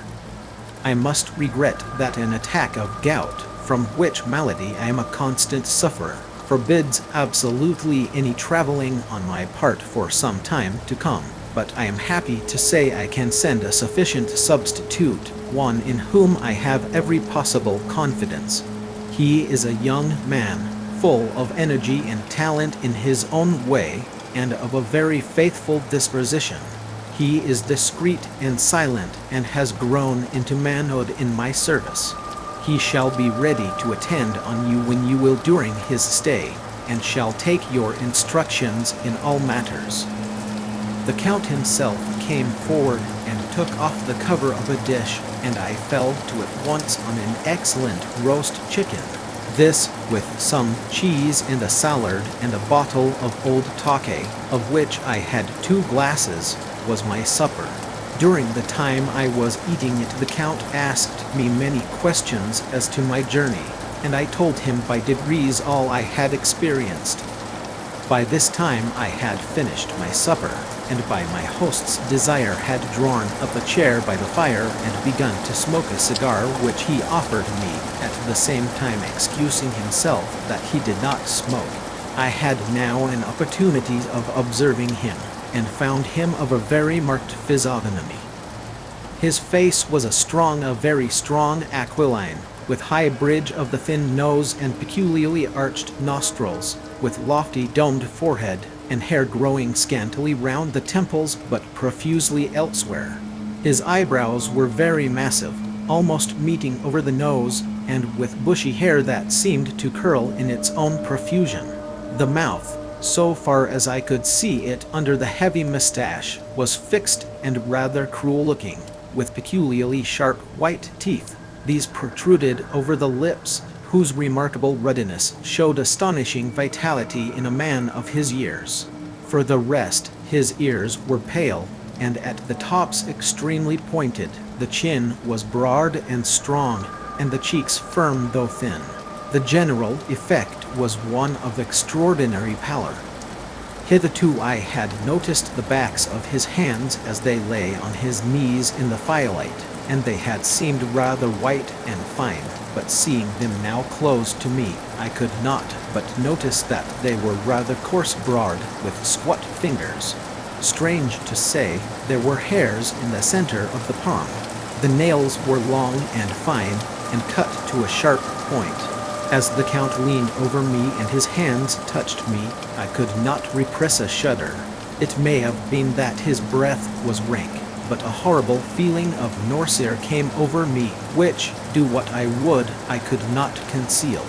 "I must regret that an attack of gout, from which malady I am a constant sufferer, forbids absolutely any traveling on my part for some time to come. But I am happy to say I can send a sufficient substitute, one in whom I have every possible confidence. He is a young man, full of energy and talent in his own way, and of a very faithful disposition. He is discreet and silent, and has grown into manhood in my service. He shall be ready to attend on you when you will during his stay, and shall take your instructions in all matters." The Count himself came forward and took off the cover of a dish, and I fell to at once on an excellent roast chicken. This, with some cheese and a salad and a bottle of old Tokay, of which I had 2 glasses, was my supper. During the time I was eating it, the Count asked me many questions as to my journey, and I told him by degrees all I had experienced. By this time I had finished my supper, and by my host's desire had drawn up a chair by the fire and begun to smoke a cigar which he offered me, at the same time excusing himself that he did not smoke. I had now an opportunity of observing him, and found him of a very marked physiognomy. His face was a very strong aquiline, with high bridge of the thin nose and peculiarly arched nostrils, with lofty domed forehead, and hair growing scantily round the temples but profusely elsewhere. His eyebrows were very massive, almost meeting over the nose, and with bushy hair that seemed to curl in its own profusion. The mouth, so far as I could see it under the heavy mustache, was fixed and rather cruel-looking, with peculiarly sharp white teeth. These protruded over the lips, whose remarkable ruddiness showed astonishing vitality in a man of his years. For the rest, his ears were pale, and at the tops extremely pointed. The chin was broad and strong, and the cheeks firm though thin. The general effect was one of extraordinary pallor. Hitherto I had noticed the backs of his hands as they lay on his knees in the firelight, and they had seemed rather white and fine, but seeing them now close to me, I could not but notice that they were rather coarse-browed, with squat fingers. Strange to say, there were hairs in the center of the palm. The nails were long and fine, and cut to a sharp point. As the Count leaned over me and his hands touched me, I could not repress a shudder. It may have been that his breath was rank, but a horrible feeling of nausea came over me, which, do what I would, I could not conceal.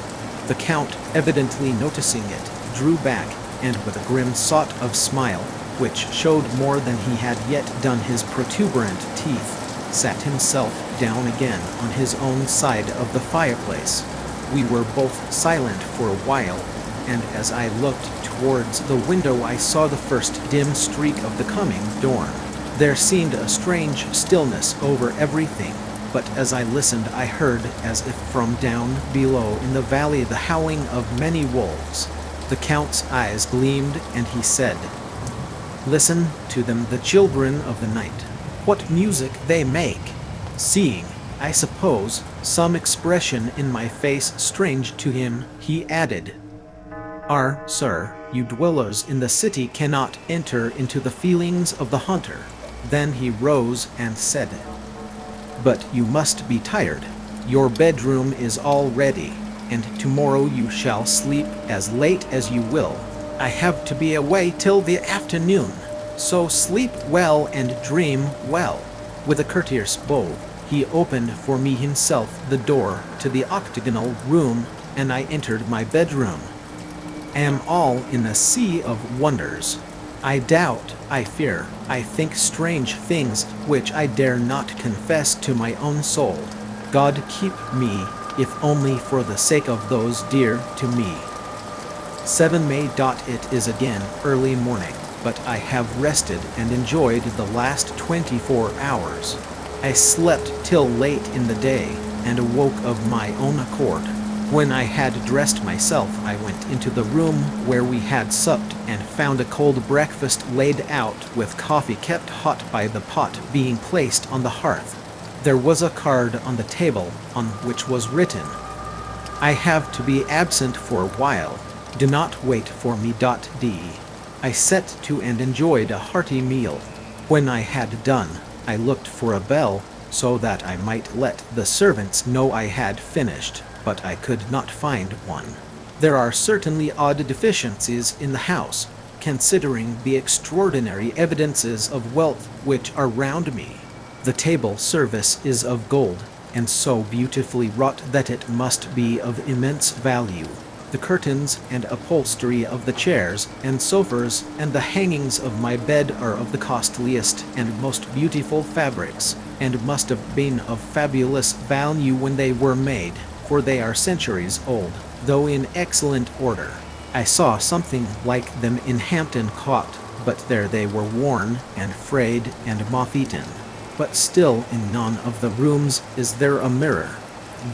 The Count, evidently noticing it, drew back, and with a grim sort of smile, which showed more than he had yet done his protuberant teeth, sat himself down again on his own side of the fireplace. We were both silent for a while, and as I looked towards the window I saw the first dim streak of the coming dawn. There seemed a strange stillness over everything, but as I listened I heard, as if from down below in the valley, the howling of many wolves. The Count's eyes gleamed, and he said, "Listen to them, the children of the night. What music they make!" Seeing, I suppose, some expression in my face strange to him, he added, "Sir, you dwellers in the city cannot enter into the feelings of the hunter." Then he rose and said, "But you must be tired. Your bedroom is all ready, and tomorrow you shall sleep as late as you will. I have to be away till the afternoon, so sleep well and dream well." With a courteous bow, he opened for me himself the door to the octagonal room, and I entered my bedroom. Am all in a sea of wonders. I doubt, I fear, I think strange things which I dare not confess to my own soul. God keep me, if only for the sake of those dear to me. 7 May. It is again early morning, but I have rested and enjoyed the last 24 hours. I slept till late in the day, and awoke of my own accord. When I had dressed myself, I went into the room where we had supped, and found a cold breakfast laid out, with coffee kept hot by the pot being placed on the hearth. There was a card on the table, on which was written, "I have to be absent for a while. Do not wait for me. D." I set to and enjoyed a hearty meal. When I had done, I looked for a bell, so that I might let the servants know I had finished, but I could not find one. There are certainly odd deficiencies in the house, considering the extraordinary evidences of wealth which are round me. The table service is of gold, and so beautifully wrought that it must be of immense value. The curtains and upholstery of the chairs and sofas and the hangings of my bed are of the costliest and most beautiful fabrics, and must have been of fabulous value when they were made, for they are centuries old, though in excellent order. I saw something like them in Hampton Court, but there they were worn and frayed and moth-eaten. But still in none of the rooms is there a mirror.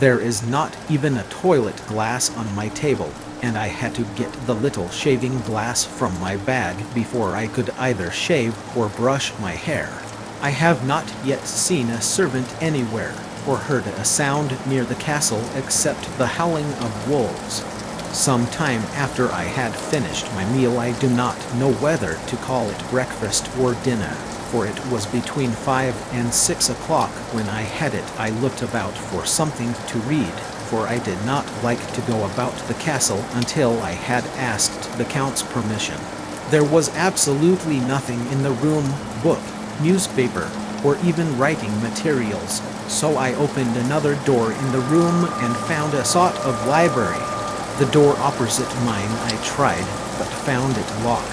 There is not even a toilet glass on my table, and I had to get the little shaving glass from my bag before I could either shave or brush my hair. I have not yet seen a servant anywhere, or heard a sound near the castle except the howling of wolves. Some time after I had finished my meal, I do not know whether to call it breakfast or dinner, for it was between 5 and 6 o'clock when I had it. I looked about for something to read, for I did not like to go about the castle until I had asked the Count's permission. There was absolutely nothing in the room, book, newspaper, or even writing materials, so I opened another door in the room and found a sort of library. The door opposite mine I tried, but found it locked.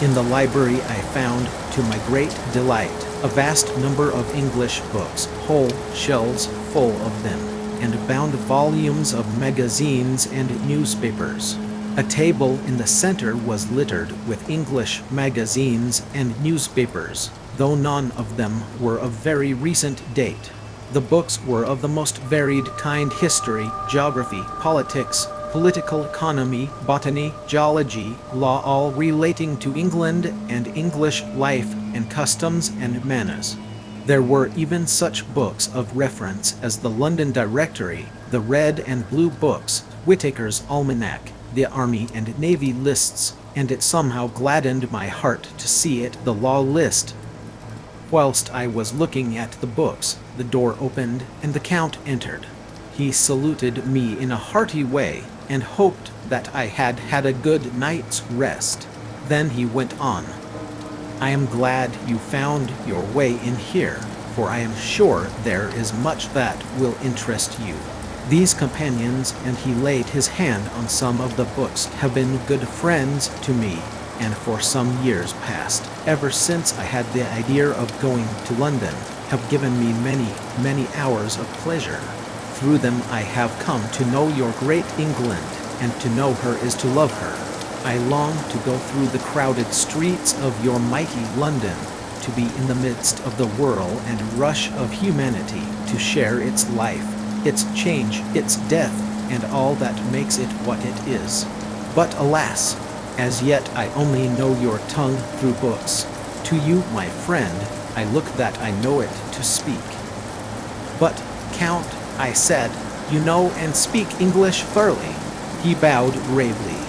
In the library I found, to my great delight, a vast number of English books, whole shelves full of them, and bound volumes of magazines and newspapers. A table in the center was littered with English magazines and newspapers, though none of them were of very recent date. The books were of the most varied kind: history, geography, politics, political economy, botany, geology, law, all relating to England and English life and customs and manners. There were even such books of reference as the London Directory, the Red and Blue Books, Whitaker's Almanac, the Army and Navy lists, and it somehow gladdened my heart to see it the law list. Whilst I was looking at the books, the door opened, and the Count entered. He saluted me in a hearty way, and hoped that I had had a good night's rest. Then he went on, "I am glad you found your way in here, for I am sure there is much that will interest you. These companions," and he laid his hand on some of the books, "have been good friends to me, and for some years past, ever since I had the idea of going to London, have given me many, many hours of pleasure. Through them I have come to know your great England, and to know her is to love her. I long to go through the crowded streets of your mighty London, to be in the midst of the whirl and rush of humanity, to share its life, its change, its death, and all that makes it what it is. But alas, as yet I only know your tongue through books. To you, my friend, I look that I know it to speak. But, Count, I said, you know and speak English thoroughly. He bowed gravely.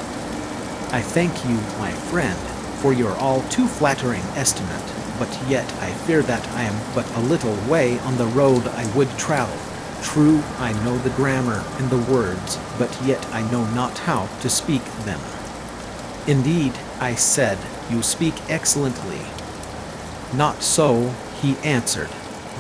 I thank you, my friend, for your all too flattering estimate, but yet I fear that I am but a little way on the road I would travel. True, I know the grammar and the words, but yet I know not how to speak them. Indeed, I said, you speak excellently. Not so, he answered.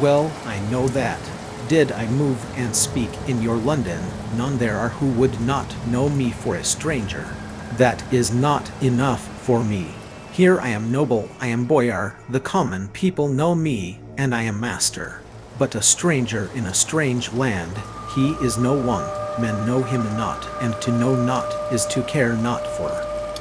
Well, I know that. Did I move and speak in your London, none there are who would not know me for a stranger. That is not enough for me. Here I am noble, I am boyar, the common people know me, and I am master. But a stranger in a strange land, he is no one, men know him not, and to know not is to care not for.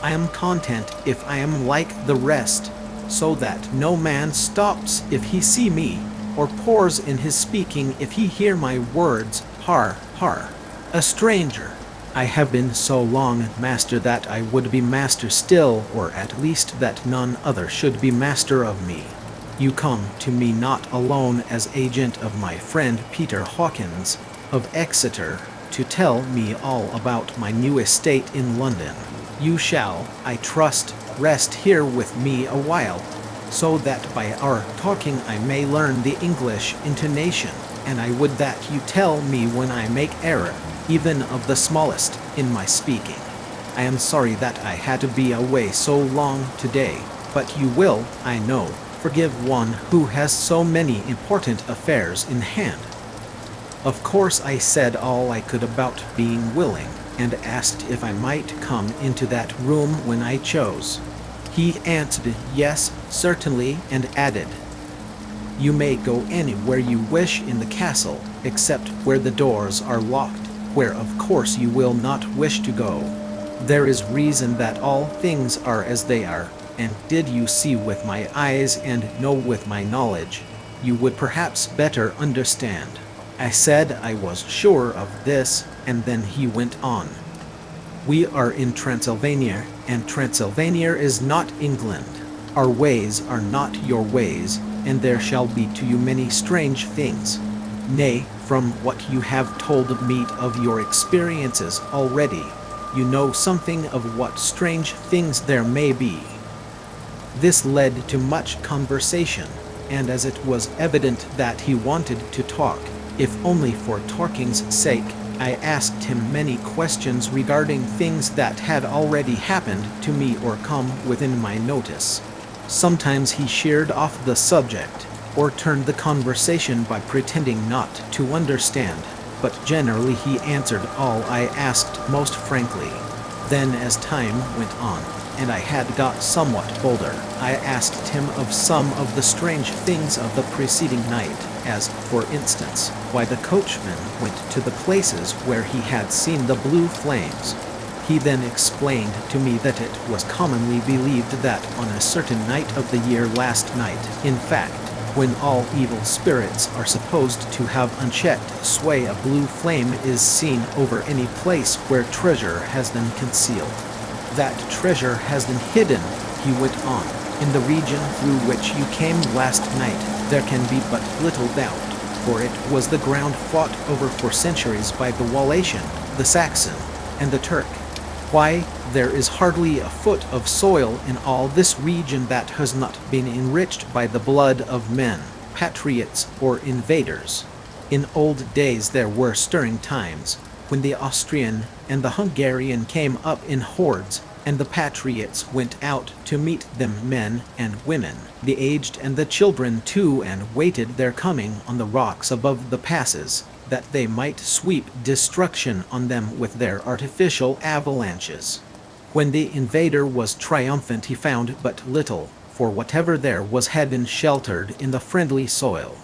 I am content if I am like the rest, so that no man stops if he see me, or pause in his speaking if he hear my words. Har, har. A stranger. I have been so long master that I would be master still, or at least that none other should be master of me. You come to me not alone as agent of my friend Peter Hawkins, of Exeter, to tell me all about my new estate in London. You shall, I trust, rest here with me a while, so that by our talking I may learn the English intonation, and I would that you tell me when I make error, even of the smallest, in my speaking. I am sorry that I had to be away so long today, but you will, I know, forgive one who has so many important affairs in hand. Of course I said all I could about being willing, and asked if I might come into that room when I chose. He answered yes, certainly, and added, you may go anywhere you wish in the castle, except where the doors are locked, where of course you will not wish to go. There is reason that all things are as they are, and did you see with my eyes and know with my knowledge, you would perhaps better understand. I said I was sure of this, and then he went on. We are in Transylvania, and Transylvania is not England. Our ways are not your ways, and there shall be to you many strange things. Nay, from what you have told me of your experiences already, you know something of what strange things there may be. This led to much conversation, and as it was evident that he wanted to talk, if only for talking's sake, I asked him many questions regarding things that had already happened to me or come within my notice. Sometimes he sheered off the subject, or turned the conversation by pretending not to understand, but generally he answered all I asked most frankly. Then as time went on, and I had got somewhat bolder, I asked him of some of the strange things of the preceding night, as, for instance, why the coachman went to the places where he had seen the blue flames. He then explained to me that it was commonly believed that on a certain night of the year last night, in fact, when all evil spirits are supposed to have unchecked sway, a blue flame is seen over any place where treasure has been concealed. That treasure has been hidden, he went on, in the region through which you came last night. There can be but little doubt, for it was the ground fought over for centuries by the Wallasian, the Saxon, and the Turk. Why, there is hardly a foot of soil in all this region that has not been enriched by the blood of men, patriots or invaders. In old days there were stirring times, when the Austrian and the Hungarian came up in hordes, and the patriots went out to meet them, men and women, the aged and the children too, and waited their coming on the rocks above the passes, that they might sweep destruction on them with their artificial avalanches. When the invader was triumphant he found but little, for whatever there was had been sheltered in the friendly soil.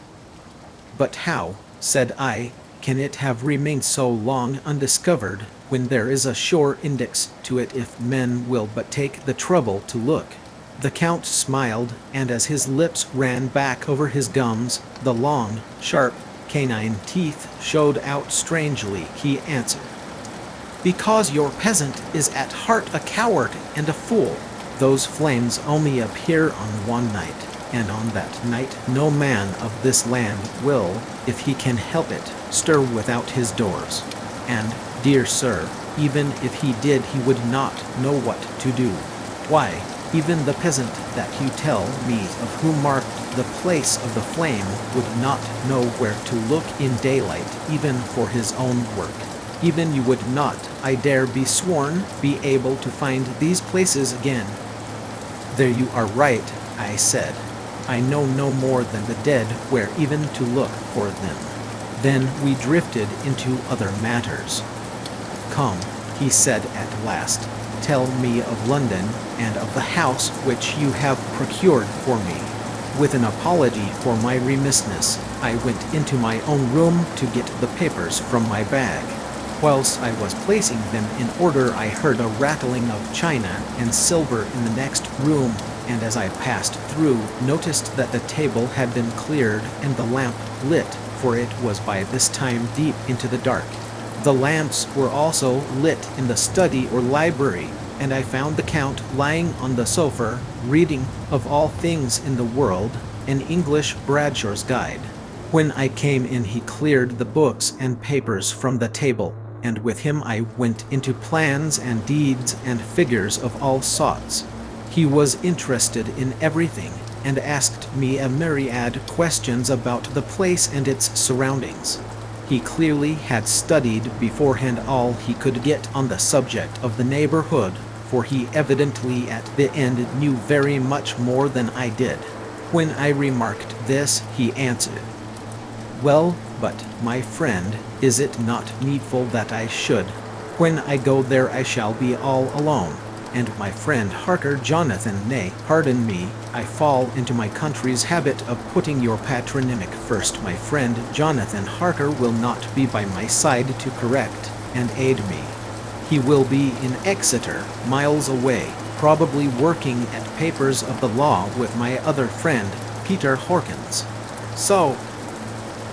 "But how," said I, "can it have remained so long undiscovered, when there is a sure index to it if men will but take the trouble to look?" The Count smiled, and as his lips ran back over his gums, the long, sharp, canine teeth showed out strangely, he answered, "Because your peasant is at heart a coward and a fool. Those flames only appear on one night, and on that night no man of this land will, if he can help it, stir without his doors. And, dear sir, even if he did, he would not know what to do. Why, even the peasant that you tell me of who marked the place of the flame would not know where to look in daylight, even for his own work. Even you would not, I dare be sworn, be able to find these places again." "There you are right," I said. "I know no more than the dead where even to look for them." Then we drifted into other matters. "Come," he said at last, "tell me of London, and of the house which you have procured for me." With an apology for my remissness, I went into my own room to get the papers from my bag. Whilst I was placing them in order, I heard a rattling of china and silver in the next room, and as I passed through, noticed that the table had been cleared and the lamp lit, for it was by this time deep into the dark. The lamps were also lit in the study or library, and I found the Count lying on the sofa, reading, of all things in the world, an English Bradshaw's Guide. When I came in, he cleared the books and papers from the table, and with him I went into plans and deeds and figures of all sorts. He was interested in everything, and asked me a myriad questions about the place and its surroundings. He clearly had studied beforehand all he could get on the subject of the neighborhood, for he evidently at the end knew very much more than I did. When I remarked this, he answered, "Well, but, my friend, is it not needful that I should? When I go there I shall be all alone, and my friend Harker Jonathan, nay, pardon me, I fall into my country's habit of putting your patronymic first. My friend Jonathan Harker will not be by my side to correct and aid me. He will be in Exeter, miles away, probably working at papers of the law with my other friend, Peter Hawkins. So,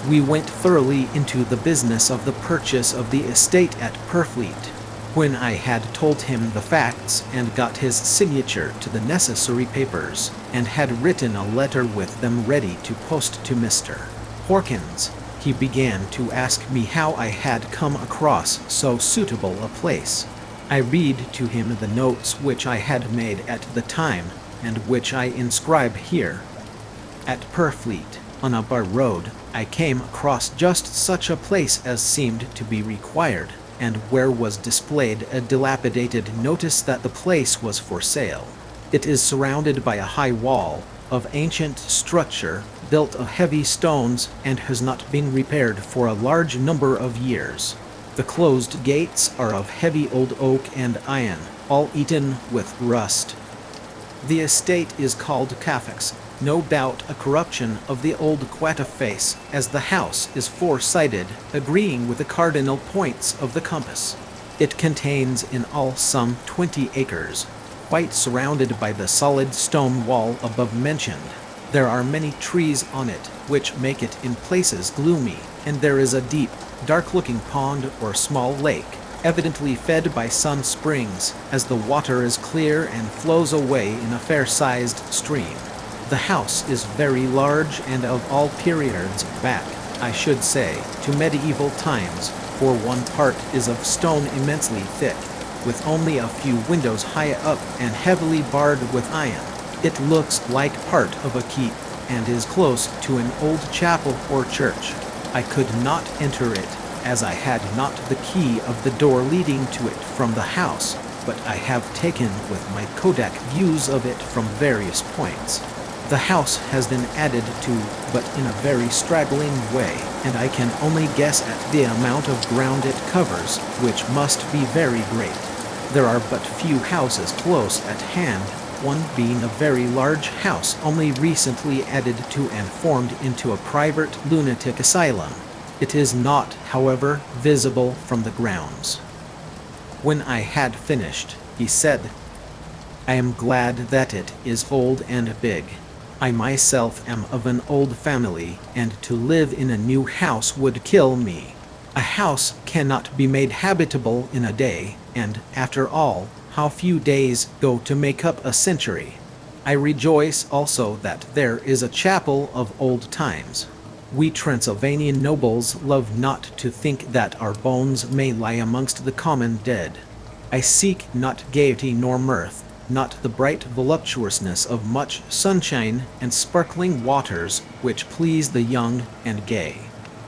we went thoroughly into the business of the purchase of the estate at Purfleet. When I had told him the facts and got his signature to the necessary papers, and had written a letter with them ready to post to Mr. Hawkins, he began to ask me how I had come across so suitable a place. I read to him the notes which I had made at the time, and which I inscribe here. At Purfleet, on a bar road, I came across just such a place as seemed to be required, and where was displayed a dilapidated notice that the place was for sale. It is surrounded by a high wall, of ancient structure, built of heavy stones, and has not been repaired for a large number of years. The closed gates are of heavy old oak and iron, all eaten with rust. The estate is called Cafax, no doubt a corruption of the old Quataface, as the house is four-sided, agreeing with the cardinal points of the compass. It contains in all some 20 acres, quite surrounded by the solid stone wall above mentioned. There are many trees on it, which make it in places gloomy, and there is a deep, dark-looking pond or small lake, evidently fed by some springs, as the water is clear and flows away in a fair-sized stream. The house is very large and of all periods back, I should say, to medieval times, for one part is of stone immensely thick, with only a few windows high up and heavily barred with iron. It looks like part of a keep, and is close to an old chapel or church. I could not enter it, as I had not the key of the door leading to it from the house, but I have taken with my Kodak views of it from various points. The house has been added to, but in a very straggling way, and I can only guess at the amount of ground it covers, which must be very great. There are but few houses close at hand, one being a very large house only recently added to and formed into a private lunatic asylum. It is not, however, visible from the grounds. When I had finished, he said, "I am glad that it is old and big. I myself am of an old family, and to live in a new house would kill me. A house cannot be made habitable in a day, and, after all, how few days go to make up a century. I rejoice also that there is a chapel of old times. We Transylvanian nobles love not to think that our bones may lie amongst the common dead. I seek not gaiety nor mirth, not the bright voluptuousness of much sunshine and sparkling waters which please the young and gay.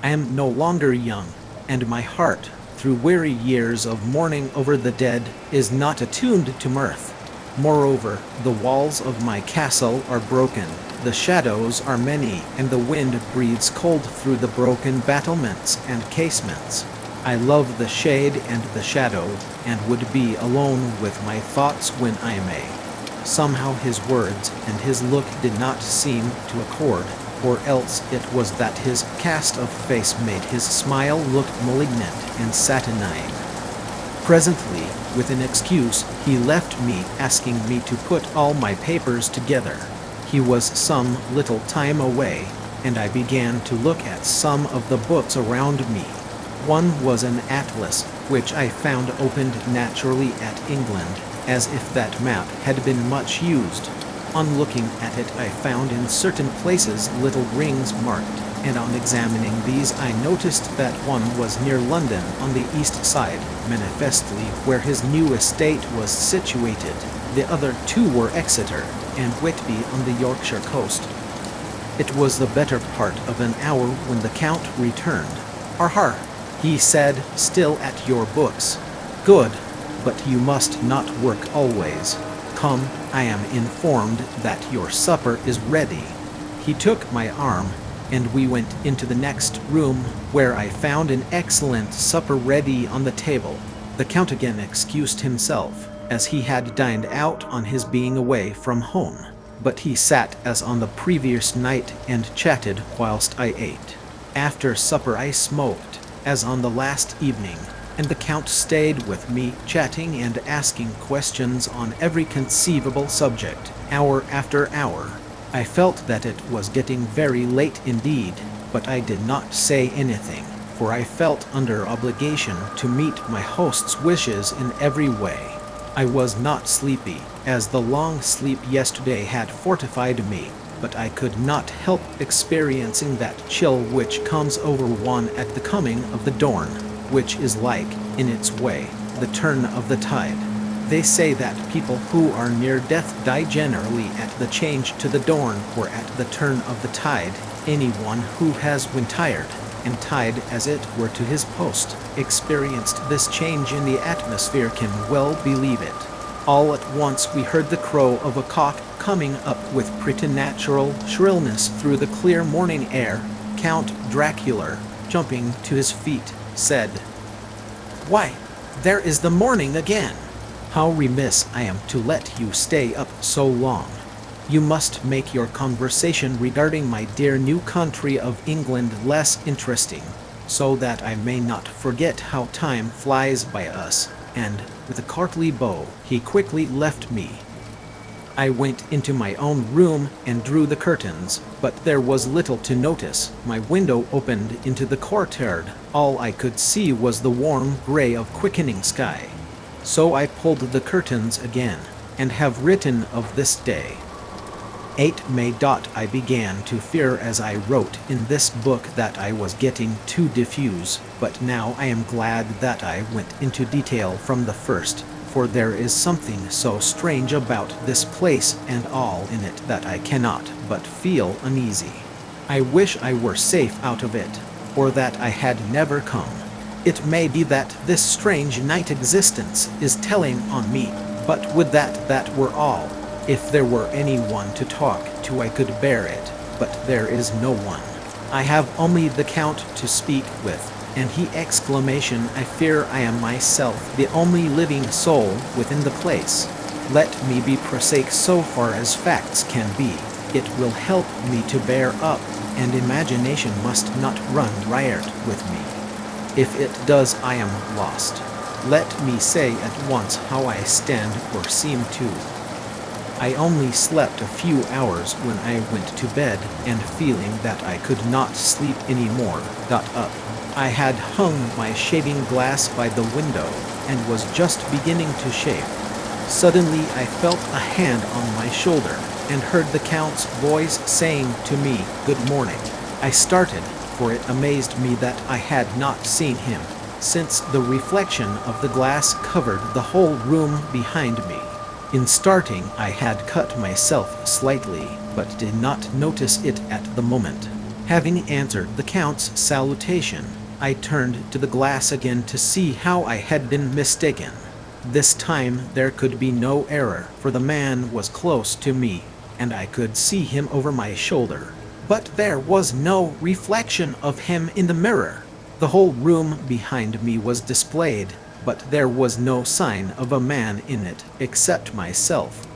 I am no longer young, and my heart, through weary years of mourning over the dead, is not attuned to mirth. Moreover, the walls of my castle are broken, the shadows are many, and the wind breathes cold through the broken battlements and casements. I love the shade and the shadow, and would be alone with my thoughts when I may." Somehow his words and his look did not seem to accord, or else it was that his cast of face made his smile look malignant and saturnine. Presently, with an excuse, he left me, asking me to put all my papers together. He was some little time away, and I began to look at some of the books around me. One was an atlas, which I found opened naturally at England, as if that map had been much used. On looking at it, I found in certain places little rings marked, and on examining these I noticed that one was near London on the east side, manifestly where his new estate was situated. The other two were Exeter and Whitby on the Yorkshire coast. It was the better part of an hour when the Count returned. "Har, he said, still at your books. Good, but you must not work always. Come, I am informed that your supper is ready." He took my arm, and we went into the next room, where I found an excellent supper ready on the table. The Count again excused himself, as he had dined out on his being away from home, but he sat as on the previous night and chatted whilst I ate. After supper I smoked, as on the last evening, and the Count stayed with me, chatting and asking questions on every conceivable subject, hour after hour. I felt that it was getting very late indeed, but I did not say anything, for I felt under obligation to meet my host's wishes in every way. I was not sleepy, as the long sleep yesterday had fortified me, but I could not help experiencing that chill which comes over one at the coming of the dawn, which is like, in its way, the turn of the tide. They say that people who are near death die generally at the change to the dawn or at the turn of the tide. Anyone who has, when tired, and tied as it were to his post, experienced this change in the atmosphere can well believe it. All at once we heard the crow of a cock coming up with preternatural shrillness through the clear morning air. Count Dracula, jumping to his feet, said, "Why, there is the morning again! How remiss I am to let you stay up so long. You must make your conversation regarding my dear new country of England less interesting, so that I may not forget how time flies by us," and, with a courtly bow, he quickly left me. I went into my own room and drew the curtains, but there was little to notice. My window opened into the courtyard. All I could see was the warm gray of quickening sky. So I pulled the curtains again, and have written of this day. 8 May. I began to fear as I wrote in this book that I was getting too diffuse, but now I am glad that I went into detail from the first, for there is something so strange about this place and all in it that I cannot but feel uneasy. I wish I were safe out of it, or that I had never come. It may be that this strange night existence is telling on me, but would that were all. If there were anyone to talk to I could bear it, but there is no one. I have only the Count to speak with, and he exclamation, I fear I am myself the only living soul within the place. Let me be prosaic so far as facts can be. It will help me to bear up, and imagination must not run riot with me. If it does, I am lost. Let me say at once how I stand or seem to. I only slept a few hours when I went to bed, and feeling that I could not sleep anymore, got up. I had hung my shaving glass by the window, and was just beginning to shave. Suddenly I felt a hand on my shoulder, and heard the Count's voice saying to me, "Good morning." I started, for it amazed me that I had not seen him, since the reflection of the glass covered the whole room behind me. In starting, I had cut myself slightly, but did not notice it at the moment. Having answered the Count's salutation, I turned to the glass again to see how I had been mistaken. This time there could be no error, for the man was close to me, and I could see him over my shoulder. But there was no reflection of him in the mirror. The whole room behind me was displayed, but there was no sign of a man in it except myself.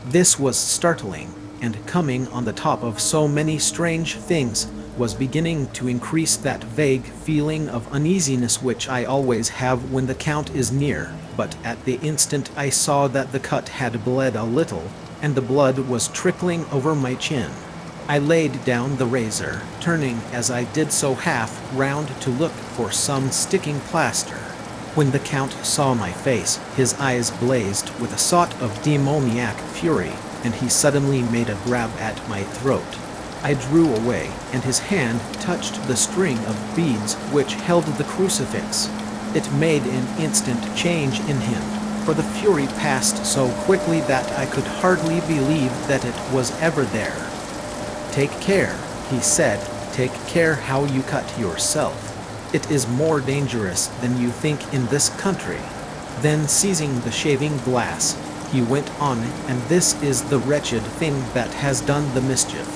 This was startling, and coming on the top of so many strange things, was beginning to increase that vague feeling of uneasiness which I always have when the Count is near. But at the instant I saw that the cut had bled a little, and the blood was trickling over my chin. I laid down the razor, turning as I did so half round to look for some sticking plaster. When the Count saw my face, his eyes blazed with a sort of demoniac fury, and he suddenly made a grab at my throat. I drew away, and his hand touched the string of beads which held the crucifix. It made an instant change in him, for the fury passed so quickly that I could hardly believe that it was ever there. "Take care," he said, "take care how you cut yourself. It is more dangerous than you think in this country." Then seizing the shaving glass, he went on, "And this is the wretched thing that has done the mischief.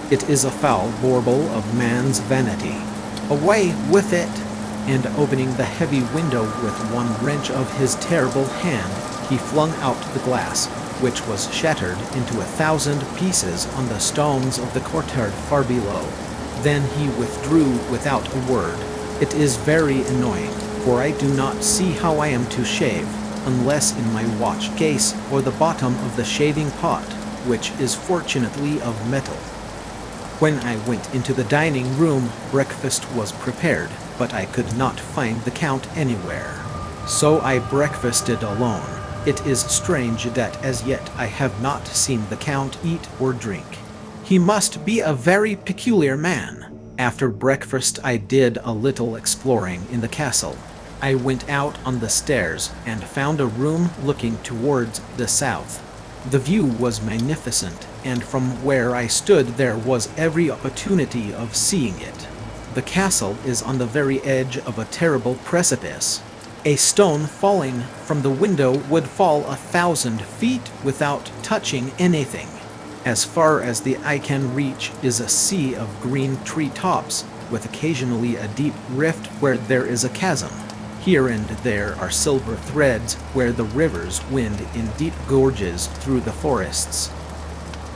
It is a foul bauble of man's vanity. Away with it!" And opening the heavy window with one wrench of his terrible hand, he flung out the glass, which was shattered into 1,000 pieces on the stones of the courtyard far below. Then he withdrew without a word. It is very annoying, for I do not see how I am to shave, unless in my watch case or the bottom of the shaving pot, which is fortunately of metal. When I went into the dining room, breakfast was prepared, but I could not find the Count anywhere. So I breakfasted alone. It is strange that as yet I have not seen the Count eat or drink. He must be a very peculiar man. After breakfast I did a little exploring in the castle. I went out on the stairs and found a room looking towards the south. The view was magnificent, and from where I stood there was every opportunity of seeing it. The castle is on the very edge of a terrible precipice. A stone falling from the window would fall 1,000 feet without touching anything. As far as the eye can reach is a sea of green tree tops, with occasionally a deep rift where there is a chasm. Here and there are silver threads where the rivers wind in deep gorges through the forests.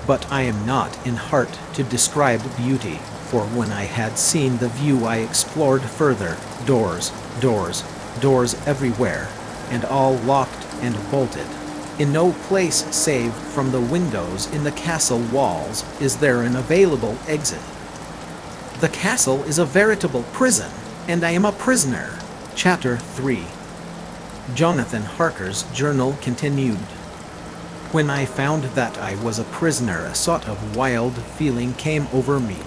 But I am not in heart to describe beauty, for when I had seen the view I explored further. Doors, doors, doors everywhere, and all locked and bolted. In no place save from the windows in the castle walls is there an available exit. The castle is a veritable prison, and I am a prisoner. Chapter 3. Jonathan Harker's journal continued. When I found that I was a prisoner, a sort of wild feeling came over me.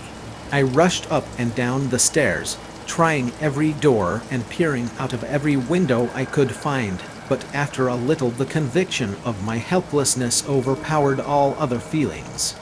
I rushed up and down the stairs, trying every door and peering out of every window I could find, but after a little the conviction of my helplessness overpowered all other feelings.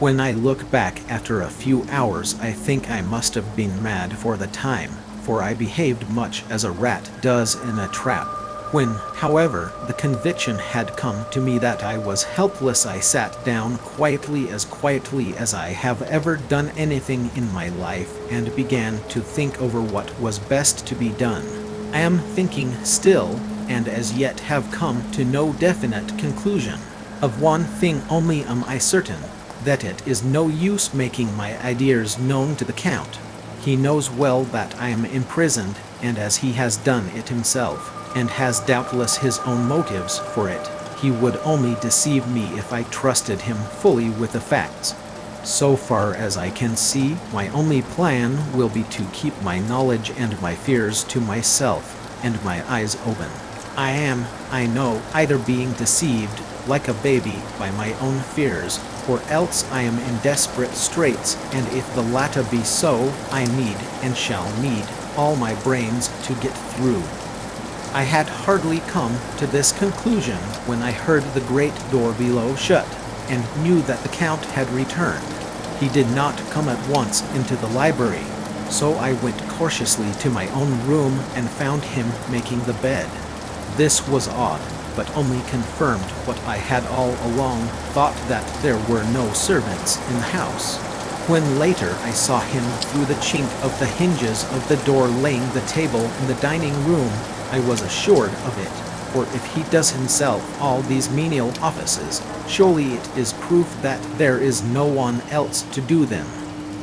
When I look back after a few hours, I think I must have been mad for the time, for I behaved much as a rat does in a trap. When, however, the conviction had come to me that I was helpless, I sat down quietly as I have ever done anything in my life, and began to think over what was best to be done. I am thinking still, and as yet have come to no definite conclusion. Of one thing only am I certain, that it is no use making my ideas known to the Count. He knows well that I am imprisoned, and as he has done it himself, and has doubtless his own motives for it, he would only deceive me if I trusted him fully with the facts. So far as I can see, my only plan will be to keep my knowledge and my fears to myself, and my eyes open. I am, I know, either being deceived, like a baby, by my own fears, or else I am in desperate straits, and if the latter be so, I need, and shall need, all my brains to get through. I had hardly come to this conclusion when I heard the great door below shut, and knew that the Count had returned. He did not come at once into the library, so I went cautiously to my own room and found him making the bed. This was odd, but only confirmed what I had all along thought, that there were no servants in the house. When later I saw him through the chink of the hinges of the door laying the table in the dining room, I was assured of it, for if he does himself all these menial offices, surely it is proof that there is no one else to do them.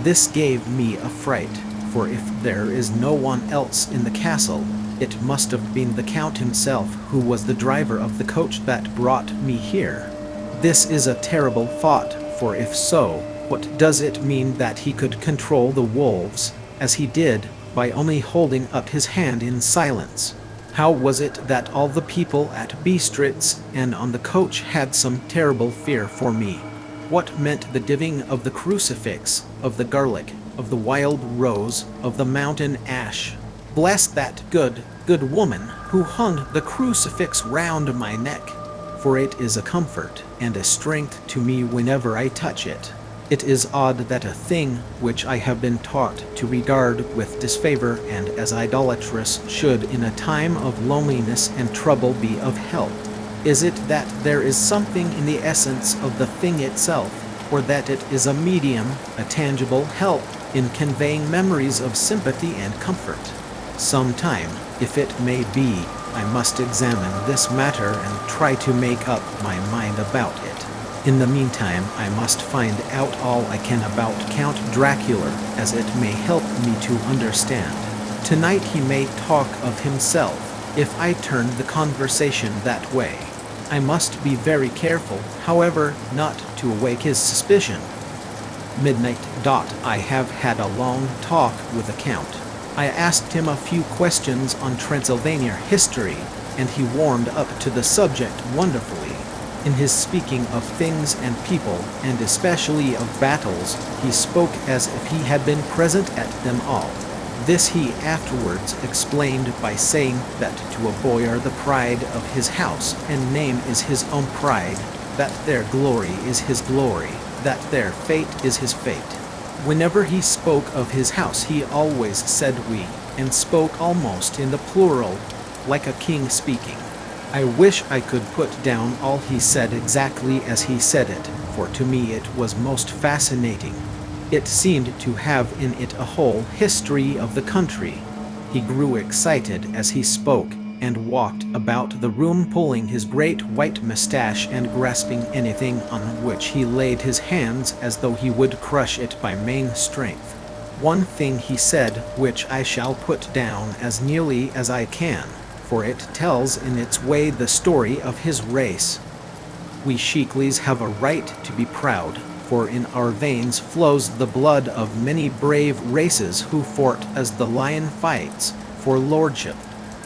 This gave me a fright, for if there is no one else in the castle, it must have been the Count himself who was the driver of the coach that brought me here. This is a terrible thought, for if so, what does it mean that he could control the wolves, as he did, by only holding up his hand in silence? How was it that all the people at Bistritz and on the coach had some terrible fear for me? What meant the diving of the crucifix, of the garlic, of the wild rose, of the mountain ash? Bless that good woman who hung the crucifix round my neck, for it is a comfort and a strength to me whenever I touch it. It is odd that a thing which I have been taught to regard with disfavor and as idolatrous should in a time of loneliness and trouble be of help. Is it that there is something in the essence of the thing itself, or that it is a medium, a tangible help in conveying memories of sympathy and comfort? Sometime, if it may be, I must examine this matter and try to make up my mind about it. In the meantime, I must find out all I can about Count Dracula, as it may help me to understand. Tonight he may talk of himself, if I turn the conversation that way. I must be very careful, however, not to awake his suspicion. Midnight. I have had a long talk with the Count. I asked him a few questions on Transylvania history, and he warmed up to the subject wonderfully. In his speaking of things and people, and especially of battles, he spoke as if he had been present at them all. This he afterwards explained by saying that to a boyar the pride of his house and name is his own pride, that their glory is his glory, that their fate is his fate. Whenever he spoke of his house he always said we, and spoke almost in the plural, like a king speaking. I wish I could put down all he said exactly as he said it, for to me it was most fascinating. It seemed to have in it a whole history of the country. He grew excited as he spoke, and walked about the room pulling his great white mustache and grasping anything on which he laid his hands as though he would crush it by main strength. One thing he said which I shall put down as nearly as I can, for it tells in its way the story of his race. We Sheikleys have a right to be proud, for in our veins flows the blood of many brave races who fought as the lion fights for lordship.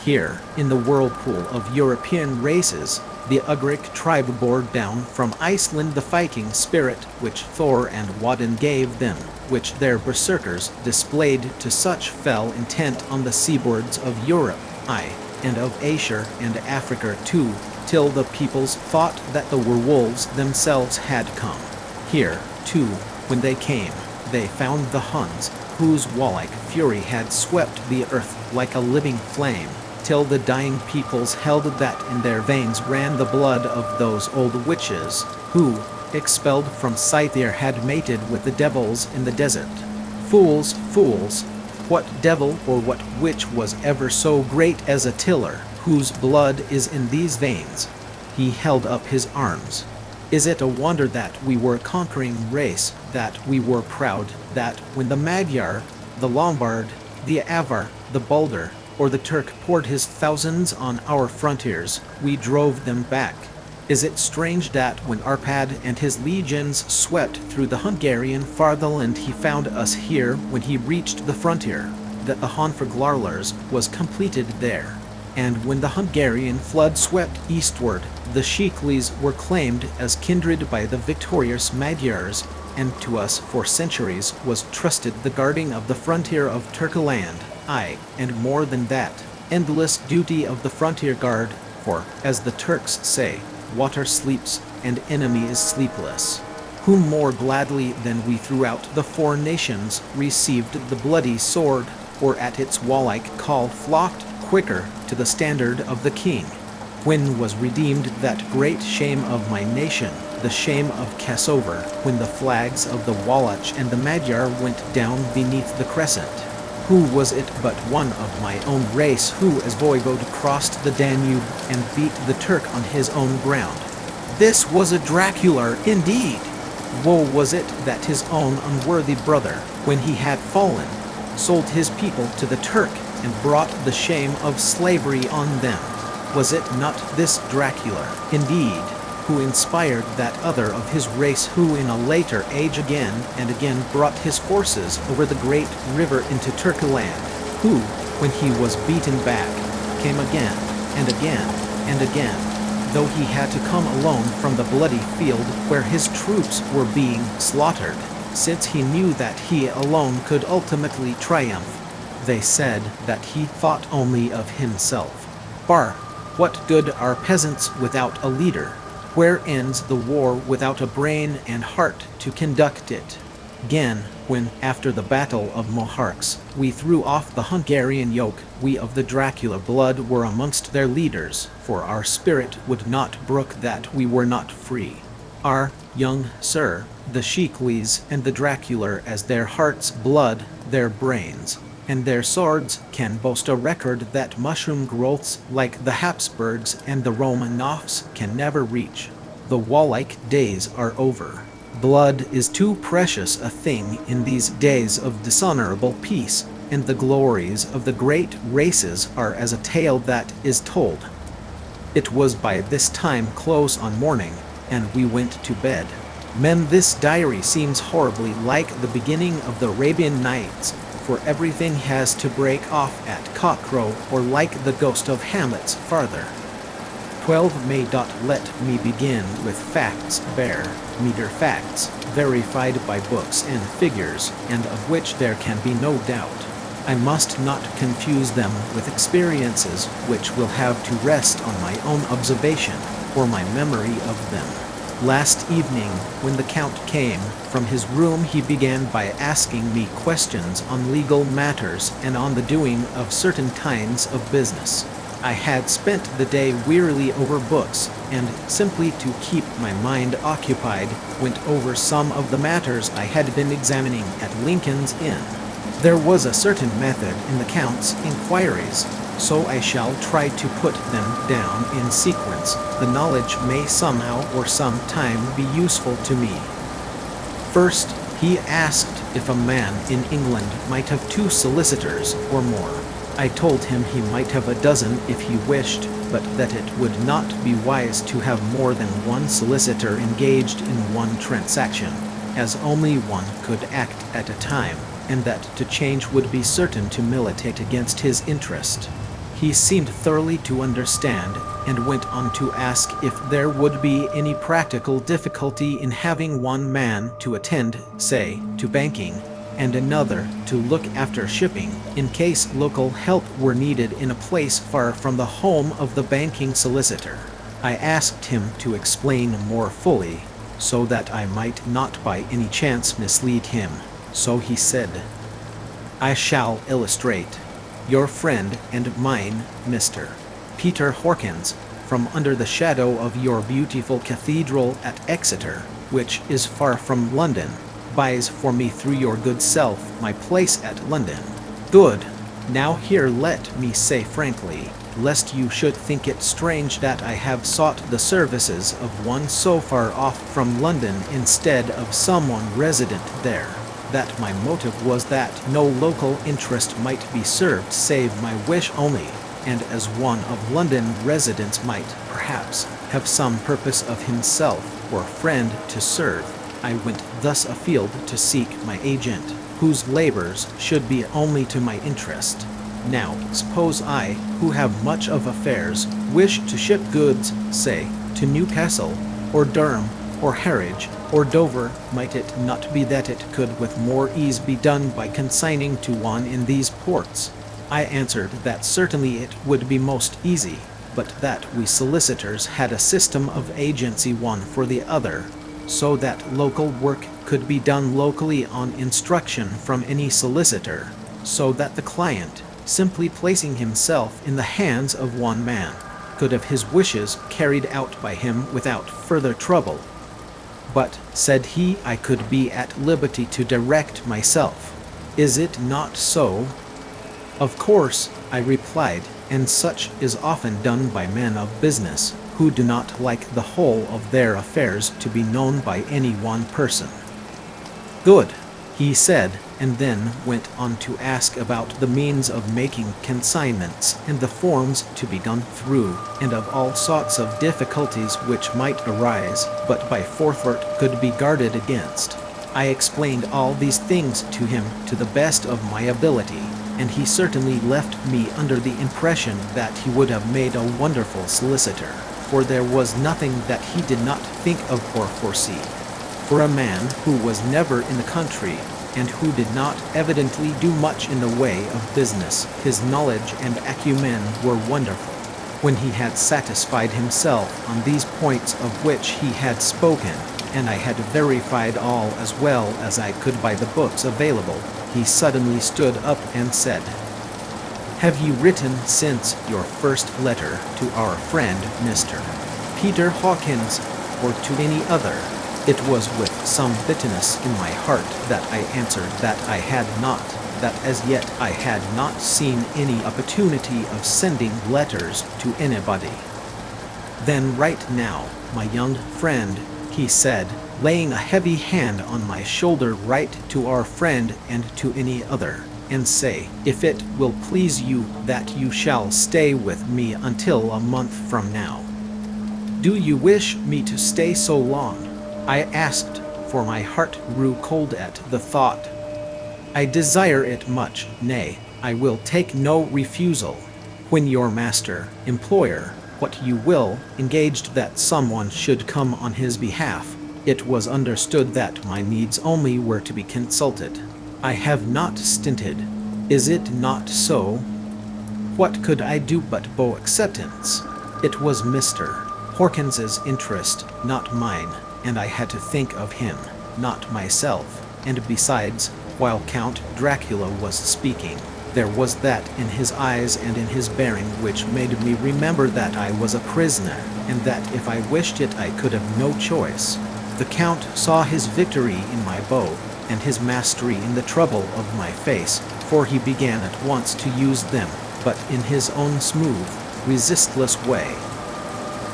Here, in the whirlpool of European races, the Ugric tribe bore down from Iceland the Viking spirit which Thor and Woden gave them, which their berserkers displayed to such fell intent on the seaboards of Europe, aye, and of Asia and Africa too, till the peoples thought that the werewolves themselves had come. Here, too, when they came, they found the Huns, whose warlike fury had swept the earth like a living flame, till the dying peoples held that in their veins ran the blood of those old witches, who, expelled from Scythia, had mated with the devils in the desert. Fools, fools! What devil or what witch was ever so great as Attila, whose blood is in these veins? He held up his arms. Is it a wonder that we were a conquering race, that we were proud, that when the Magyar, the Lombard, the Avar, the Bulgar, or the Turk poured his thousands on our frontiers, we drove them back? Is it strange that when Arpad and his legions swept through the Hungarian fatherland he found us here when he reached the frontier, that the Honfoglarlers was completed there? And when the Hungarian flood swept eastward, the Shiklis were claimed as kindred by the victorious Magyars, and to us for centuries was trusted the guarding of the frontier of Turkeyland, aye, and more than that, endless duty of the frontier guard, for, as the Turks say, water sleeps, and enemy is sleepless. Whom more gladly than we throughout the four nations received the bloody sword, or at its warlike call flocked quicker to the standard of the king? When was redeemed that great shame of my nation, the shame of Kassover, when the flags of the Wallach and the Magyar went down beneath the crescent? Who was it but one of my own race who as voivode crossed the Danube and beat the Turk on his own ground? This was a Dracula indeed! Woe was it that his own unworthy brother, when he had fallen, sold his people to the Turk and brought the shame of slavery on them. Was it not this Dracula, indeed, who inspired that other of his race who in a later age again and again brought his forces over the great river into Turkeyland, who, when he was beaten back, came again and again and again, though he had to come alone from the bloody field where his troops were being slaughtered, since he knew that he alone could ultimately triumph? They said that he thought only of himself. Bar, what good are peasants without a leader? Where ends the war without a brain and heart to conduct it? Again, when, after the Battle of Moharks, we threw off the Hungarian yoke, we of the Dracula blood were amongst their leaders, for our spirit would not brook that we were not free. Our, young sir, the Shiklis and the Dracula as their heart's blood, their brains, and their swords can boast a record that mushroom growths like the Habsburgs and the Romanovs can never reach. The warlike days are over. Blood is too precious a thing in these days of dishonorable peace, and the glories of the great races are as a tale that is told. It was by this time close on morning, and we went to bed. Men, this diary seems horribly like the beginning of the Arabian Nights, for everything has to break off at cockcrow, or like the ghost of Hamlet's farther. 12 May. Let me begin with facts, bare, meager facts, verified by books and figures, and of which there can be no doubt. I must not confuse them with experiences which will have to rest on my own observation, or my memory of them. Last evening, when the Count came from his room, he began by asking me questions on legal matters and on the doing of certain kinds of business. I had spent the day wearily over books, and simply to keep my mind occupied, went over some of the matters I had been examining at Lincoln's Inn. There was a certain method in the Count's inquiries, so I shall try to put them down in sequence. The knowledge may somehow or some time be useful to me. First, he asked if a man in England might have 2 solicitors or more. I told him he might have a dozen if he wished, but that it would not be wise to have more than 1 solicitor engaged in one transaction, as only one could act at a time, and that to change would be certain to militate against his interest. He seemed thoroughly to understand, and went on to ask if there would be any practical difficulty in having one man to attend, say, to banking, and another to look after shipping, in case local help were needed in a place far from the home of the banking solicitor. I asked him to explain more fully, so that I might not by any chance mislead him. So he said, "I shall illustrate. Your friend and mine, Mr. Peter Hawkins, from under the shadow of your beautiful cathedral at Exeter, which is far from London, buys for me through your good self my place at London. Good. Now here let me say frankly, lest you should think it strange that I have sought the services of one so far off from London instead of someone resident there, that my motive was that no local interest might be served save my wish only, and as one of London residents might, perhaps, have some purpose of himself or friend to serve, I went thus afield to seek my agent, whose labors should be only to my interest. Now, suppose I, who have much of affairs, wish to ship goods, say, to Newcastle, or Durham, or Harwich, or Dover, might it not be that it could with more ease be done by consigning to one in these ports? I answered that certainly it would be most easy, but that we solicitors had a system of agency one for the other, so that local work could be done locally on instruction from any solicitor, so that the client, simply placing himself in the hands of one man, could have his wishes carried out by him without further trouble. But, said he, I could be at liberty to direct myself. Is it not so? Of course, I replied, and such is often done by men of business, who do not like the whole of their affairs to be known by any one person. Good, he said, and then went on to ask about the means of making consignments and the forms to be gone through, and of all sorts of difficulties which might arise, but by forethought could be guarded against. I explained all these things to him to the best of my ability, and he certainly left me under the impression that he would have made a wonderful solicitor, for there was nothing that he did not think of or foresee. For a man who was never in the country, and who did not evidently do much in the way of business, his knowledge and acumen were wonderful. When he had satisfied himself on these points of which he had spoken, and I had verified all as well as I could by the books available, he suddenly stood up and said, "Have you written since your first letter to our friend Mr. Peter Hawkins, or to any other?" It was with some bitterness in my heart that I answered that I had not, that as yet I had not seen any opportunity of sending letters to anybody. "Then write now, my young friend," he said, laying a heavy hand on my shoulder, "write to our friend and to any other, and say, if it will please you, that you shall stay with me until a month from now." "Do you wish me to stay so long?" I asked, for my heart grew cold at the thought. "I desire it much, nay, I will take no refusal. When your master, employer, what you will, engaged that someone should come on his behalf, it was understood that my needs only were to be consulted. I have not stinted. Is it not so? What could I do but bow acceptance? It was Mr. Hawkins's interest, not mine, and I had to think of him, not myself, and besides, while Count Dracula was speaking, there was that in his eyes and in his bearing which made me remember that I was a prisoner, and that if I wished it I could have no choice. The Count saw his victory in my bow, and his mastery in the trouble of my face, for he began at once to use them, but in his own smooth, resistless way.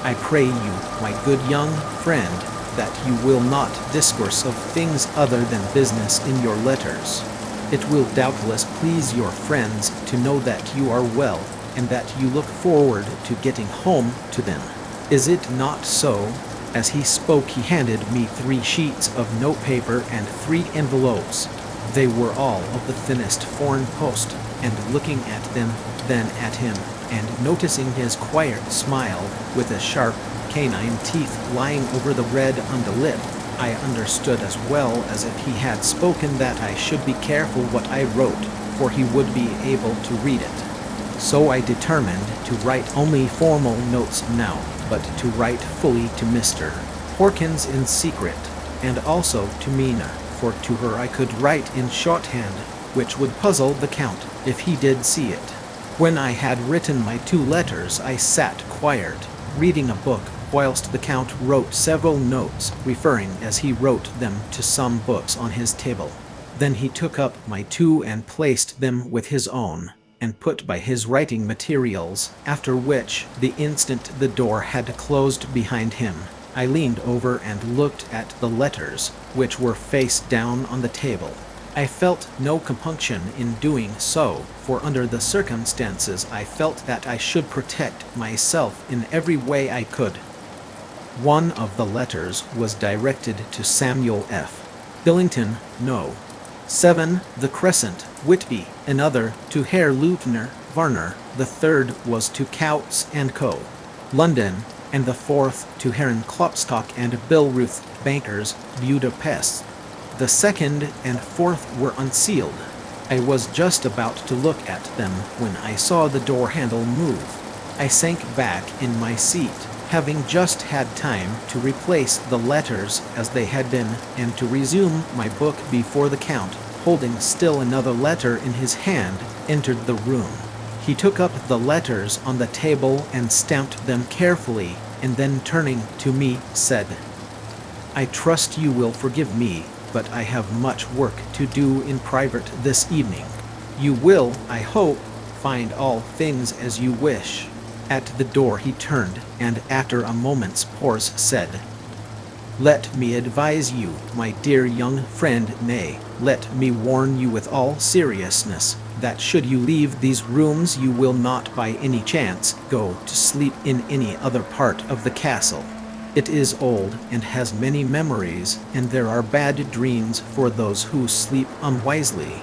I pray you, my good young friend, that you will not discourse of things other than business in your letters. It will doubtless please your friends to know that you are well, and that you look forward to getting home to them. Is it not so?" As he spoke he handed me 3 sheets of notepaper and 3 envelopes. They were all of the thinnest foreign post, and looking at them, then at him, and noticing his quiet smile, with a sharp canine teeth lying over the red underlip, I understood as well as if he had spoken that I should be careful what I wrote, for he would be able to read it. So I determined to write only formal notes now, but to write fully to Mr. Hawkins in secret, and also to Mina, for to her I could write in shorthand, which would puzzle the Count if he did see it. When I had written my 2 letters I sat quiet, reading a book, whilst the Count wrote several notes, referring as he wrote them to some books on his table. Then he took up my 2 and placed them with his own. and put by his writing materials, after which, the instant the door had closed behind him, I leaned over and looked at the letters, which were face down on the table. I felt no compunction in doing so, for under the circumstances I felt that I should protect myself in every way I could. One of the letters was directed to Samuel F. Billington, No. 7, The Crescent, Whitby. Another to Herr Lieutenant Varner. The third was to Coutts and Co., London, and the fourth to Herren Klopstock and Billruth, bankers, Budapest. The second and fourth were unsealed. I was just about to look at them when I saw the door handle move. I sank back in my seat, having just had time to replace the letters as they had been, and to resume my book before the Count, holding still another letter in his hand, entered the room. He took up the letters on the table and stamped them carefully, and then turning to me, said, "I trust you will forgive me, but I have much work to do in private this evening. You will, I hope, find all things as you wish." At the door he turned, and after a moment's pause said, "Let me advise you, my dear young friend, nay, let me warn you with all seriousness, that should you leave these rooms you will not by any chance go to sleep in any other part of the castle. It is old and has many memories, and there are bad dreams for those who sleep unwisely.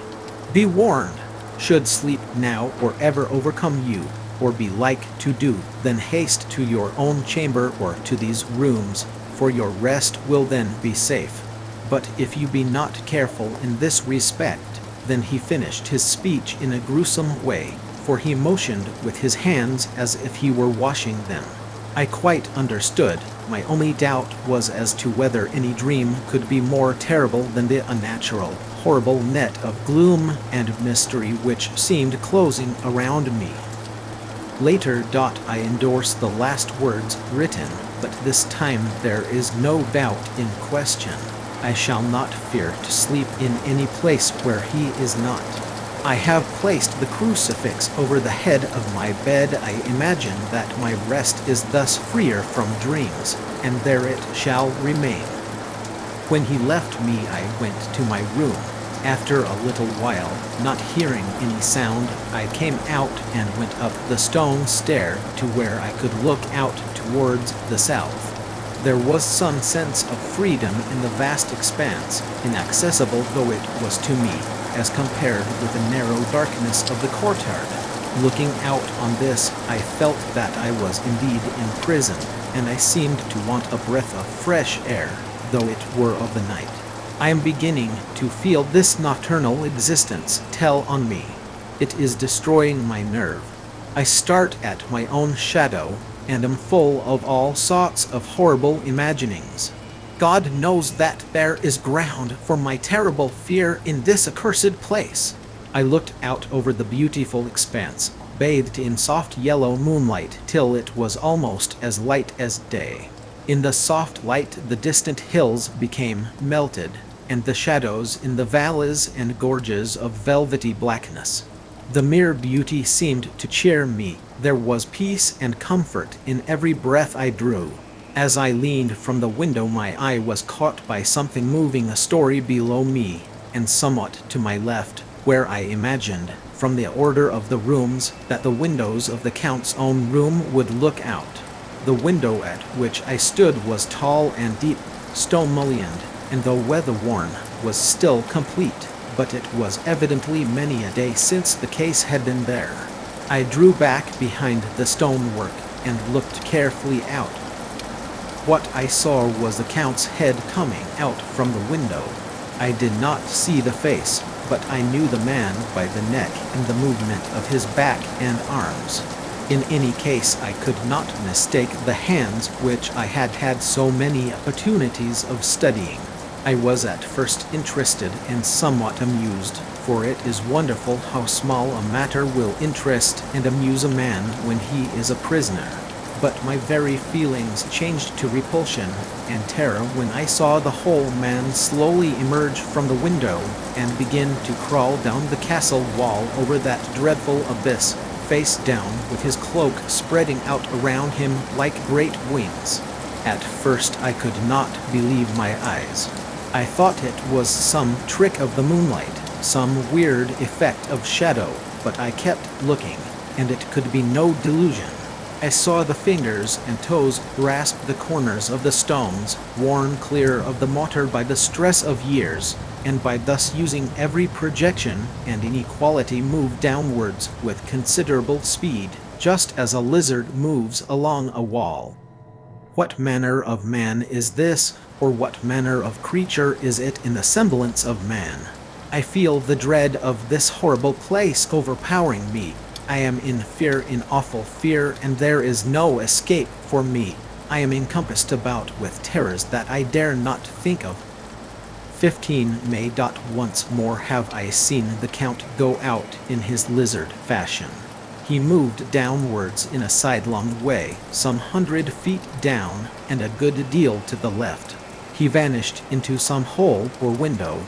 Be warned, should sleep now or ever overcome you, or be like to do, then haste to your own chamber or to these rooms, for your rest will then be safe. But if you be not careful in this respect," then he finished his speech in a gruesome way, for he motioned with his hands as if he were washing them. I quite understood. My only doubt was as to whether any dream could be more terrible than the unnatural, horrible net of gloom and mystery which seemed closing around me. Later, I endorsed the last words written, but this time there is no doubt in question. I shall not fear to sleep in any place where he is not. I have placed the crucifix over the head of my bed. I imagine that my rest is thus freer from dreams, and there it shall remain. When he left me, I went to my room. After a little while, not hearing any sound, I came out and went up the stone stair to where I could look out towards the south. There was some sense of freedom in the vast expanse, inaccessible though it was to me, as compared with the narrow darkness of the courtyard. Looking out on this, I felt that I was indeed in prison, and I seemed to want a breath of fresh air, though it were of the night. I am beginning to feel this nocturnal existence tell on me. It is destroying my nerve. I start at my own shadow, and am full of all sorts of horrible imaginings. God knows that there is ground for my terrible fear in this accursed place. I looked out over the beautiful expanse, bathed in soft yellow moonlight, till it was almost as light as day. In the soft light the distant hills became melted, and the shadows in the valleys and gorges of velvety blackness. The mere beauty seemed to cheer me. There was peace and comfort in every breath I drew. As I leaned from the window, my eye was caught by something moving a story below me, and somewhat to my left, where I imagined, from the order of the rooms, that the windows of the Count's own room would look out. The window at which I stood was tall and deep, stone-mullioned, and though weather-worn, was still complete, but it was evidently many a day since the case had been there. I drew back behind the stonework and looked carefully out. What I saw was the Count's head coming out from the window. I did not see the face, but I knew the man by the neck and the movement of his back and arms. In any case, I could not mistake the hands which I had had so many opportunities of studying. I was at first interested and somewhat amused, for it is wonderful how small a matter will interest and amuse a man when he is a prisoner. but my very feelings changed to repulsion and terror when I saw the whole man slowly emerge from the window and begin to crawl down the castle wall over that dreadful abyss, face down with his cloak spreading out around him like great wings. At first I could not believe my eyes. I thought it was some trick of the moonlight, some weird effect of shadow, but I kept looking, and it could be no delusion. I saw the fingers and toes grasp the corners of the stones, worn clear of the mortar by the stress of years, and by thus using every projection and inequality move downwards with considerable speed, just as a lizard moves along a wall. What manner of man is this, or what manner of creature is it in the semblance of man? I feel the dread of this horrible place overpowering me. I am in fear, in awful fear, and there is no escape for me. I am encompassed about with terrors that I dare not think of. 15 May. Once more have I seen the Count go out in his lizard fashion. He moved downwards in a sidelong way, some 100 feet down, and a good deal to the left. He vanished into some hole or window.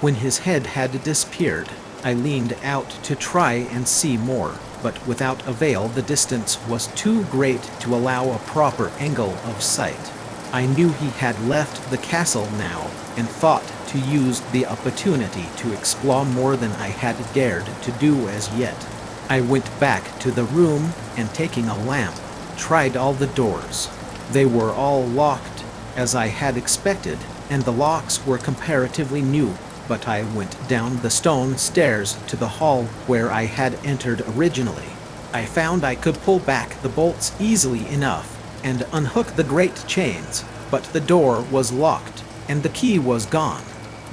When his head had disappeared, I leaned out to try and see more, but without avail. The distance was too great to allow a proper angle of sight. I knew he had left the castle now, and thought to use the opportunity to explore more than I had dared to do as yet. I went back to the room, and taking a lamp, tried all the doors. They were all locked, as I had expected, and the locks were comparatively new, but I went down the stone stairs to the hall where I had entered originally. I found I could pull back the bolts easily enough, and unhook the great chains, but the door was locked, and the key was gone.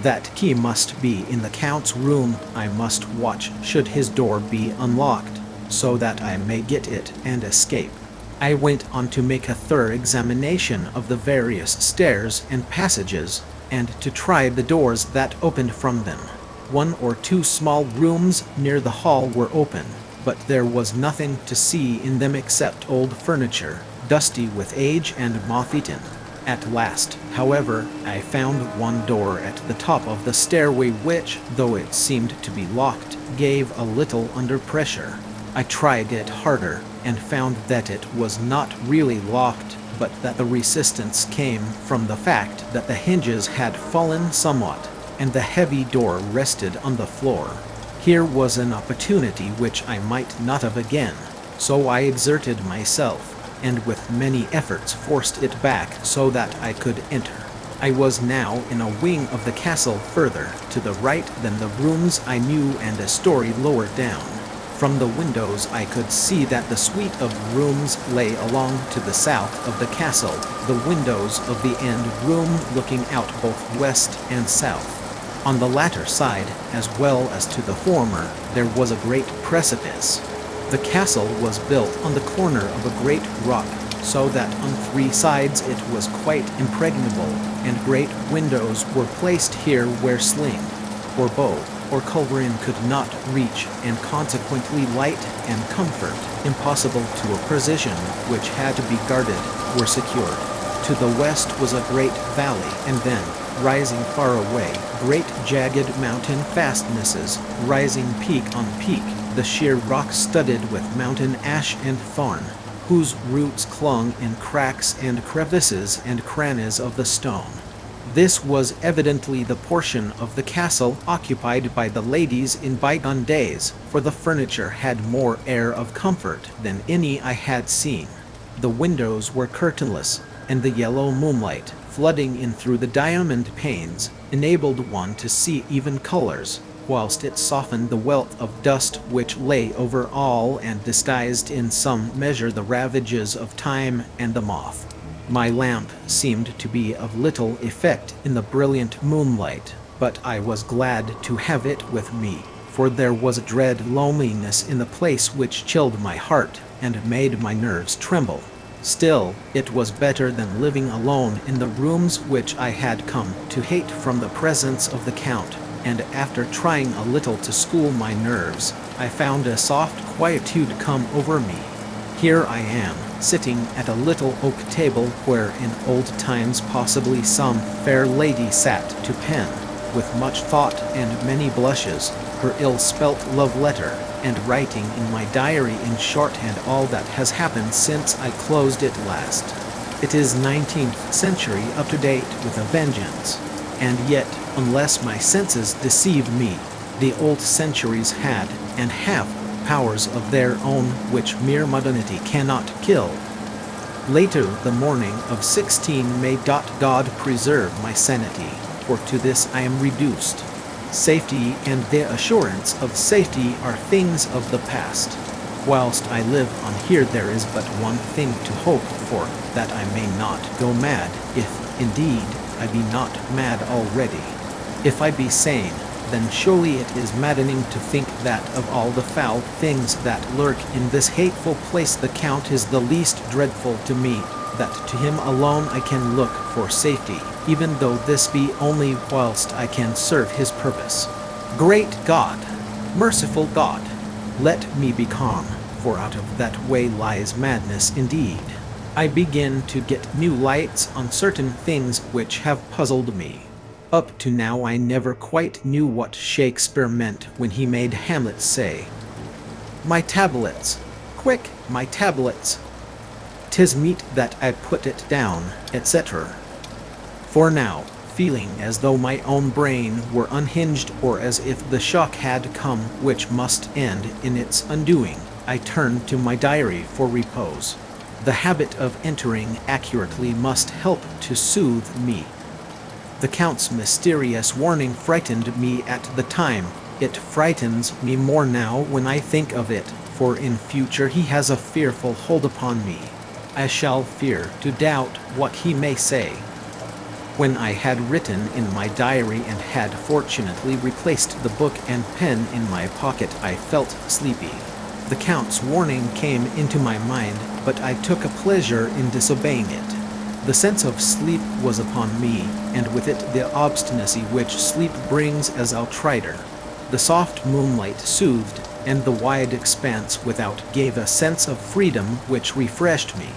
That key must be in the Count's room. I must watch should his door be unlocked, so that I may get it and escape. I went on to make a thorough examination of the various stairs and passages, and to try the doors that opened from them. 1 or 2 small rooms near the hall were open, but there was nothing to see in them except old furniture, dusty with age and moth-eaten. At last, however, I found one door at the top of the stairway which, though it seemed to be locked, gave a little under pressure. I tried it harder, and found that it was not really locked, but that the resistance came from the fact that the hinges had fallen somewhat, and the heavy door rested on the floor. Here was an opportunity which I might not have again, so I exerted myself, and with many efforts forced it back so that I could enter. I was now in a wing of the castle further to the right than the rooms I knew and a story lower down. From the windows I could see that the suite of rooms lay along to the south of the castle, the windows of the end room looking out both west and south. On the latter side, as well as to the former, there was a great precipice. The castle was built on the corner of a great rock, so that on 3 sides it was quite impregnable, and great windows were placed here where sling, or bow, or culverin could not reach, and consequently light and comfort, impossible to a position which had to be guarded, were secured. To the west was a great valley, and then, rising far away, great jagged mountain fastnesses, rising peak on peak, the sheer rock studded with mountain ash and thorn, whose roots clung in cracks and crevices and crannies of the stone. This was evidently the portion of the castle occupied by the ladies in bygone days, for the furniture had more air of comfort than any I had seen. The windows were curtainless, and the yellow moonlight, flooding in through the diamond panes, enabled one to see even colors, whilst it softened the wealth of dust which lay over all and disguised in some measure the ravages of time and the moth. My lamp seemed to be of little effect in the brilliant moonlight, but I was glad to have it with me, for there was a dread loneliness in the place which chilled my heart and made my nerves tremble. Still, it was better than living alone in the rooms which I had come to hate from the presence of the Count, and after trying a little to school my nerves, I found a soft quietude come over me. Here I am, sitting at a little oak table where in old times possibly some fair lady sat to pen, with much thought and many blushes, her ill-spelt love letter, and writing in my diary in shorthand all that has happened since I closed it last. It is 19th century, up to date with a vengeance. And yet, unless my senses deceive me, the old centuries had, and have, powers of their own which mere modernity cannot kill. Later the morning of 16 May. God preserve my sanity, for to this I am reduced. Safety and the assurance of safety are things of the past. Whilst I live on here there is but one thing to hope for, that I may not go mad, if, indeed, I be not mad already. If I be sane, then surely it is maddening to think that of all the foul things that lurk in this hateful place the Count is the least dreadful to me, that to him alone I can look for safety, even though this be only whilst I can serve his purpose. Great God, merciful God, let me be calm, for out of that way lies madness indeed. I begin to get new lights on certain things which have puzzled me. Up to now I never quite knew what Shakespeare meant when he made Hamlet say, "My tablets, quick, my tablets, 'tis meet that I put it down," etc. For now, feeling as though my own brain were unhinged or as if the shock had come which must end in its undoing, I turned to my diary for repose. The habit of entering accurately must help to soothe me. The Count's mysterious warning frightened me at the time. It frightens me more now when I think of it, for in future he has a fearful hold upon me. I shall fear to doubt what he may say. When I had written in my diary and had fortunately replaced the book and pen in my pocket, I felt sleepy. The Count's warning came into my mind, but I took a pleasure in disobeying it. The sense of sleep was upon me, and with it the obstinacy which sleep brings as outrider. The soft moonlight soothed, and the wide expanse without gave a sense of freedom which refreshed me.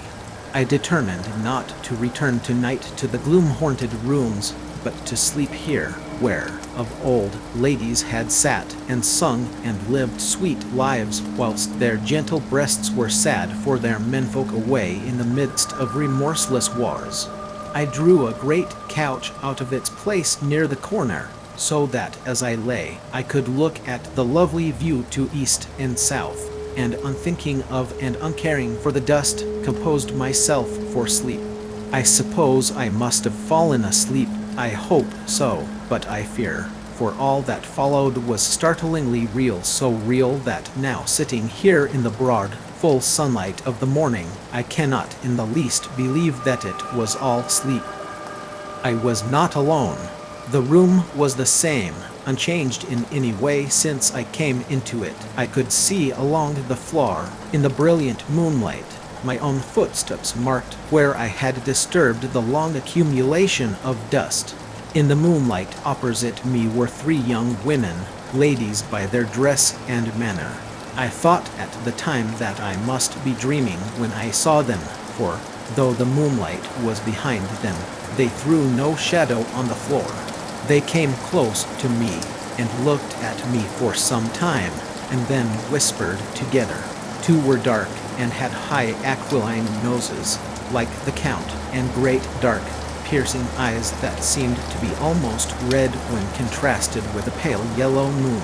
I determined not to return tonight to the gloom-haunted rooms, but to sleep here, where, of old, ladies had sat and sung and lived sweet lives, whilst their gentle breasts were sad for their menfolk away in the midst of remorseless wars. I drew a great couch out of its place near the corner, so that as I lay, I could look at the lovely view to east and south, and unthinking of and uncaring for the dust, composed myself for sleep. I suppose I must have fallen asleep. I hope so, but I fear, for all that followed was startlingly real, so real that now sitting here in the broad, full sunlight of the morning, I cannot in the least believe that it was all sleep. I was not alone. The room was the same, unchanged in any way since I came into it. I could see along the floor, in the brilliant moonlight, my own footsteps marked where I had disturbed the long accumulation of dust. In the moonlight opposite me were three young women, ladies by their dress and manner. I thought at the time that I must be dreaming when I saw them, for, though the moonlight was behind them, they threw no shadow on the floor. They came close to me and looked at me for some time, and then whispered together. Two were dark and had high aquiline noses, like the Count, and great dark, piercing eyes that seemed to be almost red when contrasted with a pale yellow moon.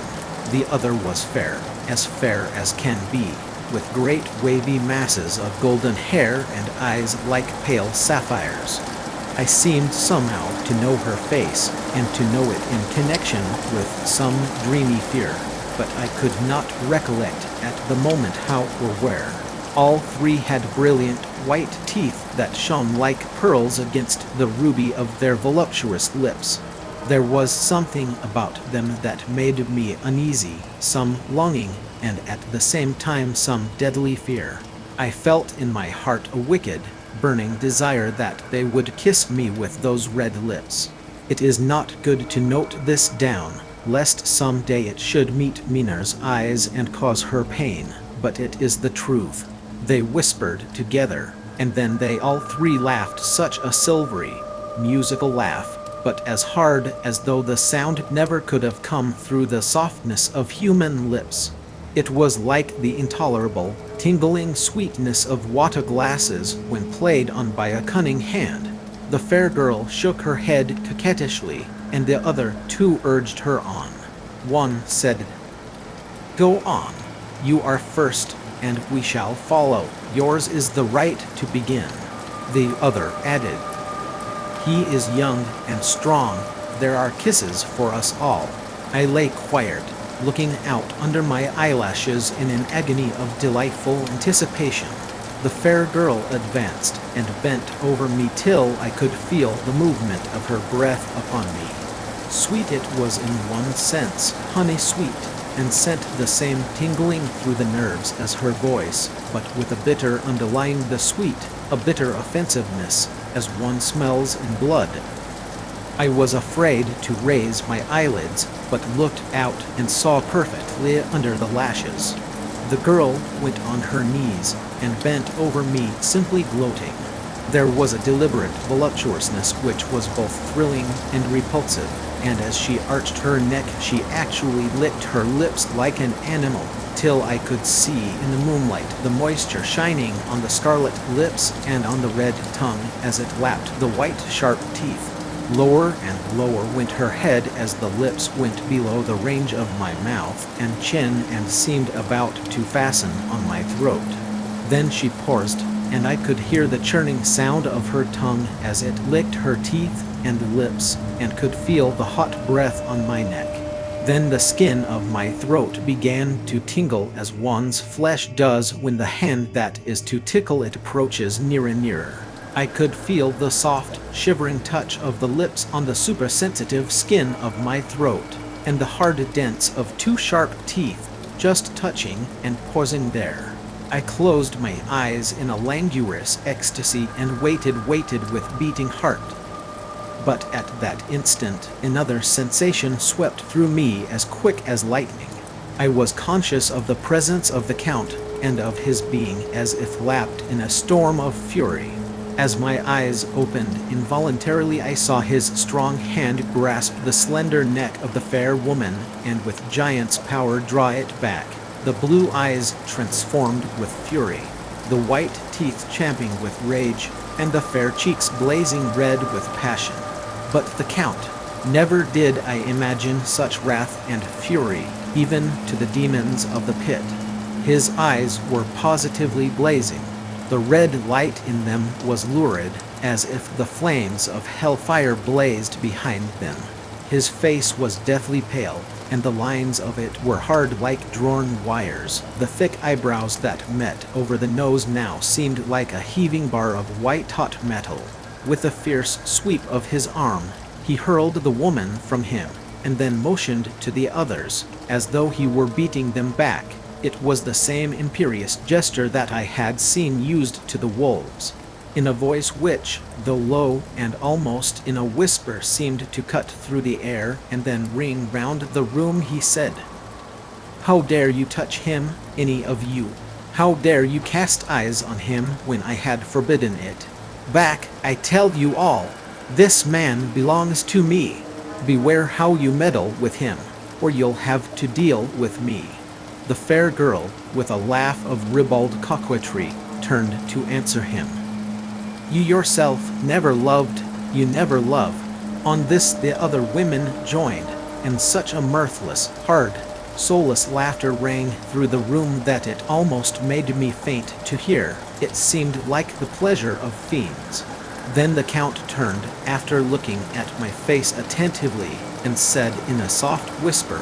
The other was fair as can be, with great wavy masses of golden hair and eyes like pale sapphires. I seemed somehow to know her face, and to know it in connection with some dreamy fear, but I could not recollect at the moment how or where. All three had brilliant white teeth that shone like pearls against the ruby of their voluptuous lips. There was something about them that made me uneasy, some longing, and at the same time some deadly fear. I felt in my heart a wicked, burning desire that they would kiss me with those red lips. It is not good to note this down, lest some day it should meet Minna's eyes and cause her pain, but it is the truth. They whispered together, and then they all three laughed, such a silvery, musical laugh, but as hard as though the sound never could have come through the softness of human lips. It was like the intolerable, tingling sweetness of water glasses when played on by a cunning hand. The fair girl shook her head coquettishly, and the other two urged her on. One said, "Go on. You are first, and we shall follow. Yours is the right to begin." The other added, "He is young and strong. There are kisses for us all." I lay quiet, looking out under my eyelashes in an agony of delightful anticipation. The fair girl advanced and bent over me till I could feel the movement of her breath upon me. Sweet it was in one sense, honey sweet, and sent the same tingling through the nerves as her voice, but with a bitter underlying the sweet, a bitter offensiveness, as one smells in blood. I was afraid to raise my eyelids, but looked out and saw perfectly under the lashes. The girl went on her knees and bent over me, simply gloating. There was a deliberate voluptuousness which was both thrilling and repulsive, and as she arched her neck she actually licked her lips like an animal, till I could see in the moonlight the moisture shining on the scarlet lips and on the red tongue as it lapped the white sharp teeth. Lower and lower went her head as the lips went below the range of my mouth and chin and seemed about to fasten on my throat. Then she paused, and I could hear the churning sound of her tongue as it licked her teeth and lips, and could feel the hot breath on my neck. Then the skin of my throat began to tingle as one's flesh does when the hand that is to tickle it approaches nearer and nearer. I could feel the soft, shivering touch of the lips on the supersensitive skin of my throat, and the hard dents of two sharp teeth just touching and pausing there. I closed my eyes in a languorous ecstasy and waited with beating heart. But at that instant, another sensation swept through me as quick as lightning. I was conscious of the presence of the Count and of his being as if lapped in a storm of fury. As my eyes opened, involuntarily I saw his strong hand grasp the slender neck of the fair woman and with giant's power draw it back, the blue eyes transformed with fury, the white teeth champing with rage, and the fair cheeks blazing red with passion. But the Count, never did I imagine such wrath and fury, even to the demons of the pit. His eyes were positively blazing. The red light in them was lurid, as if the flames of hellfire blazed behind them. His face was deathly pale, and the lines of it were hard like drawn wires. The thick eyebrows that met over the nose now seemed like a heaving bar of white-hot metal. With a fierce sweep of his arm, he hurled the woman from him, and then motioned to the others, as though he were beating them back. It was the same imperious gesture that I had seen used to the wolves. In a voice which, though low and almost in a whisper, seemed to cut through the air and then ring round the room, he said, "How dare you touch him, any of you? How dare you cast eyes on him when I had forbidden it? Back, I tell you all! This man belongs to me. Beware how you meddle with him, or you'll have to deal with me." The fair girl, with a laugh of ribald coquetry, turned to answer him. "You yourself never loved, you never love." On this the other women joined, and such a mirthless, hard, soulless laughter rang through the room that it almost made me faint to hear. It seemed like the pleasure of fiends. Then the Count turned, after looking at my face attentively, and said in a soft whisper,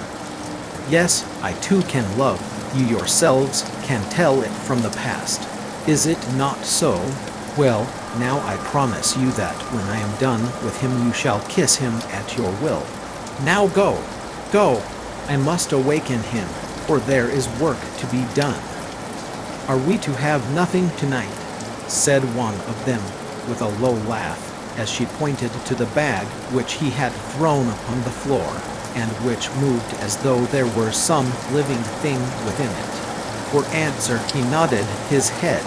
"Yes, I too can love. You yourselves can tell it from the past. Is it not so? Well, now I promise you that when I am done with him you shall kiss him at your will. Now go, go! I must awaken him, for there is work to be done." "Are we to have nothing tonight?" said one of them with a low laugh, as she pointed to the bag which he had thrown upon the floor, and which moved as though there were some living thing within it. For answer he nodded his head.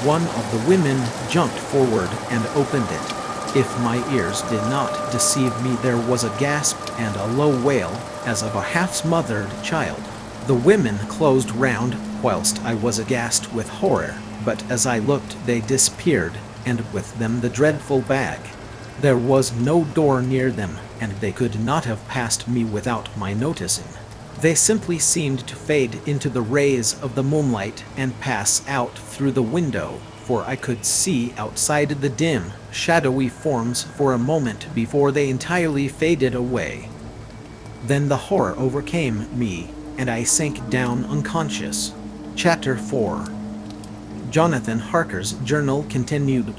One of the women jumped forward and opened it. If my ears did not deceive me, there was a gasp and a low wail, as of a half-smothered child. The women closed round, whilst I was aghast with horror, but as I looked they disappeared, and with them the dreadful bag. There was no door near them, and they could not have passed me without my noticing. They simply seemed to fade into the rays of the moonlight and pass out through the window, for I could see outside the dim, shadowy forms for a moment before they entirely faded away. Then the horror overcame me, and I sank down unconscious. Chapter 4. Jonathan Harker's journal continued.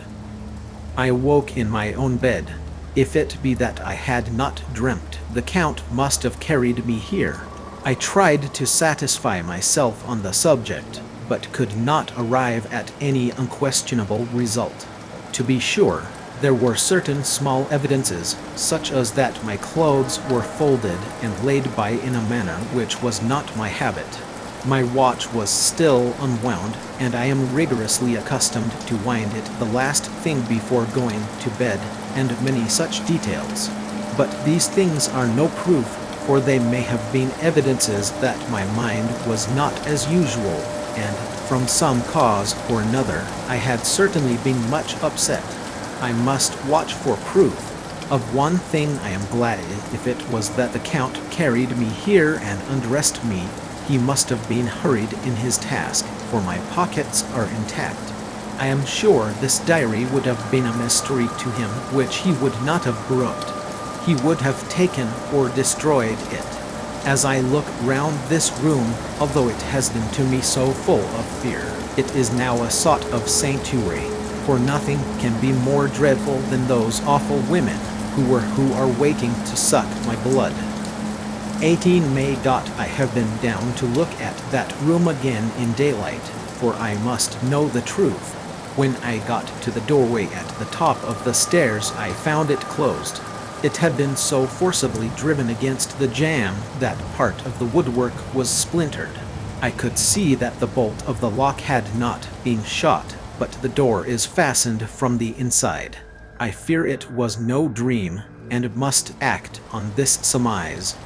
I awoke in my own bed. If it be that I had not dreamt, the Count must have carried me here. I tried to satisfy myself on the subject, but could not arrive at any unquestionable result. To be sure, there were certain small evidences, such as that my clothes were folded and laid by in a manner which was not my habit. My watch was still unwound, and I am rigorously accustomed to wind it the last thing before going to bed, and many such details. But these things are no proof, for they may have been evidences that my mind was not as usual, and, from some cause or another, I had certainly been much upset. I must watch for proof. Of one thing I am glad, if it was that the Count carried me here and undressed me, he must have been hurried in his task, for my pockets are intact. I am sure this diary would have been a mystery to him which he would not have brooked. He would have taken or destroyed it. As I look round this room, although it has been to me so full of fear, it is now a sort of sanctuary, for nothing can be more dreadful than those awful women who are waiting to suck my blood. 18 May. I have been down to look at that room again in daylight, for I must know the truth. When I got to the doorway at the top of the stairs, I found it closed. It had been so forcibly driven against the jamb that part of the woodwork was splintered. I could see that the bolt of the lock had not been shot, but the door is fastened from the inside. I fear it was no dream, and must act on this surmise.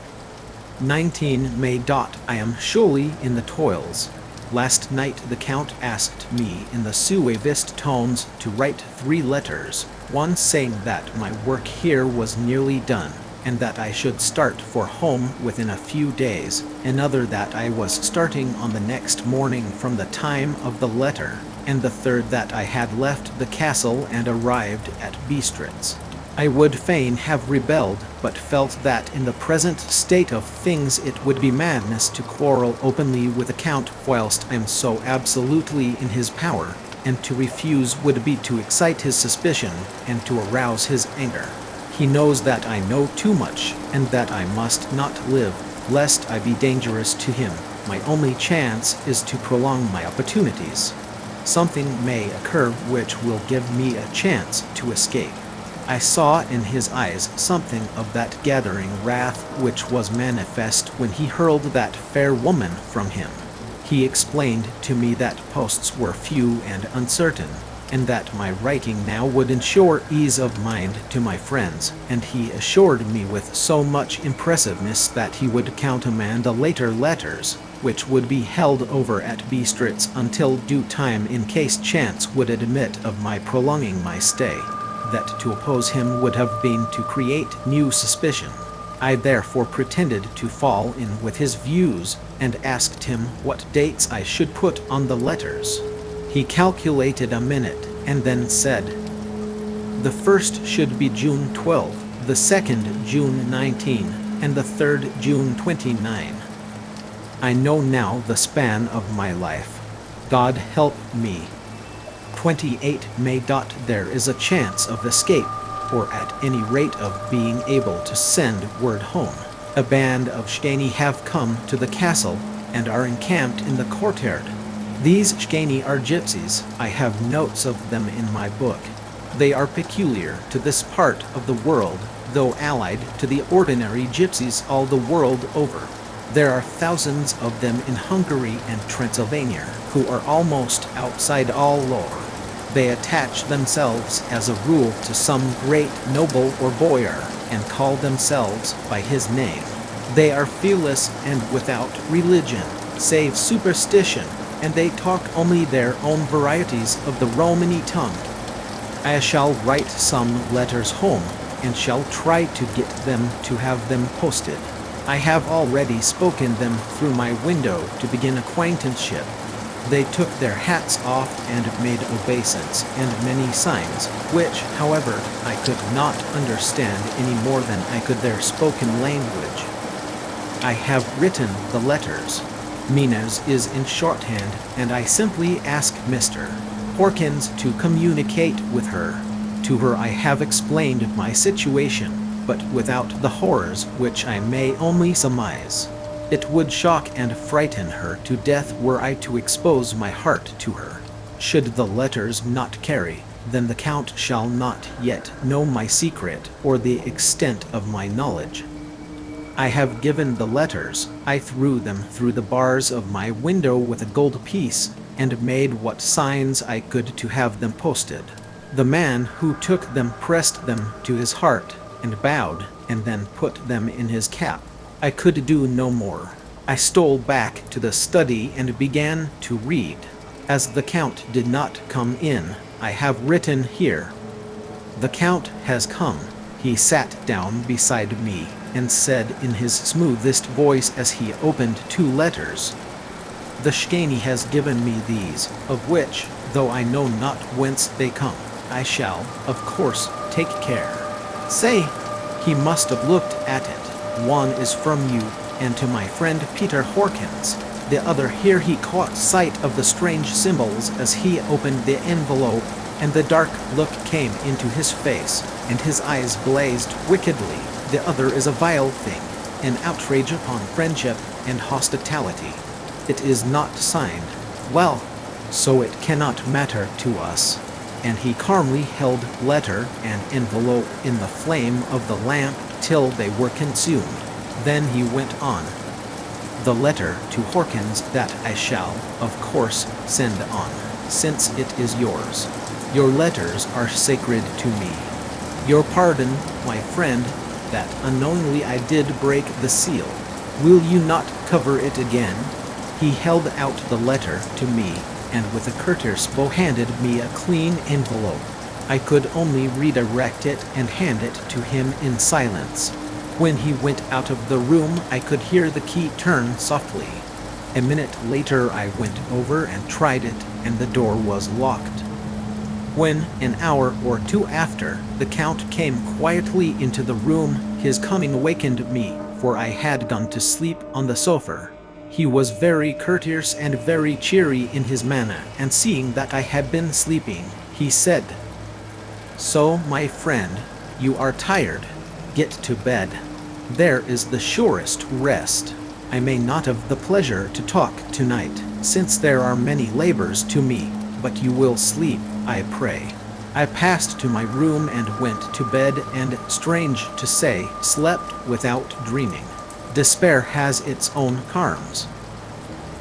19 May. I am surely in the toils. Last night the Count asked me in the suavest tones to write 3 letters, one saying that my work here was nearly done, and that I should start for home within a few days, another that I was starting on the next morning from the time of the letter, and the third that I had left the castle and arrived at Bistritz. I would fain have rebelled, but felt that in the present state of things it would be madness to quarrel openly with the Count whilst I am so absolutely in his power, and to refuse would be to excite his suspicion and to arouse his anger. He knows that I know too much, and that I must not live, lest I be dangerous to him. My only chance is to prolong my opportunities. Something may occur which will give me a chance to escape. I saw in his eyes something of that gathering wrath which was manifest when he hurled that fair woman from him. He explained to me that posts were few and uncertain, and that my writing now would ensure ease of mind to my friends, and he assured me with so much impressiveness that he would countermand the later letters, which would be held over at Bistritz until due time in case chance would admit of my prolonging my stay. That to oppose him would have been to create new suspicion. I therefore pretended to fall in with his views, and asked him what dates I should put on the letters. He calculated a minute, and then said, "The first should be June 12, the second June 19, and the third June 29. I know now the span of my life. God help me. 28 May. There is a chance of escape, or at any rate of being able to send word home. A band of Shani have come to the castle, and are encamped in the courtyard. These Shani are gypsies. I have notes of them in my book. They are peculiar to this part of the world, though allied to the ordinary gypsies all the world over. There are thousands of them in Hungary and Transylvania who are almost outside all law. They attach themselves as a rule to some great noble or boyar and call themselves by his name. They are fearless and without religion, save superstition, and they talk only their own varieties of the Romany tongue. I shall write some letters home, and shall try to get them to have them posted. I have already spoken them through my window to begin acquaintanceship. They took their hats off and made obeisance and many signs, which, however, I could not understand any more than I could their spoken language. I have written the letters. Mina's is in shorthand, and I simply ask Mr. Horkins to communicate with her. To her I have explained my situation, but without the horrors which I may only surmise. It would shock and frighten her to death were I to expose my heart to her. Should the letters not carry, then the Count shall not yet know my secret or the extent of my knowledge. I have given the letters. I threw them through the bars of my window with a gold piece, and made what signs I could to have them posted. The man who took them pressed them to his heart, and bowed, and then put them in his cap. I could do no more. I stole back to the study and began to read. As the Count did not come in, I have written here. The Count has come. He sat down beside me and said in his smoothest voice as he opened 2 letters, "The Shkani has given me these, of which, though I know not whence they come, I shall, of course, take care. Say, he must have looked at it. One is from you, and to my friend Peter Horkins. The other." Here he caught sight of the strange symbols as he opened the envelope, and the dark look came into his face, and his eyes blazed wickedly. "The other is a vile thing, an outrage upon friendship and hospitality. It is not signed. Well, so it cannot matter to us." And he calmly held letter and envelope in the flame of the lamp till they were consumed. Then he went on. "The letter to Horkins that I shall, of course, send on, since it is yours. Your letters are sacred to me. Your pardon, my friend, that unknowingly I did break the seal. Will you not cover it again?" He held out the letter to me, and with a courteous bow handed me a clean envelope. I could only redirect it and hand it to him in silence. When he went out of the room, I could hear the key turn softly. A minute later I went over and tried it, and the door was locked. When, an hour or 2 after, the Count came quietly into the room, his coming awakened me, for I had gone to sleep on the sofa. He was very courteous and very cheery in his manner, and seeing that I had been sleeping, he said, "So, my friend, you are tired. Get to bed. There is the surest rest. I may not have the pleasure to talk tonight, since there are many labors to me, but you will sleep, I pray." I passed to my room and went to bed, and, strange to say, slept without dreaming. Despair has its own charms.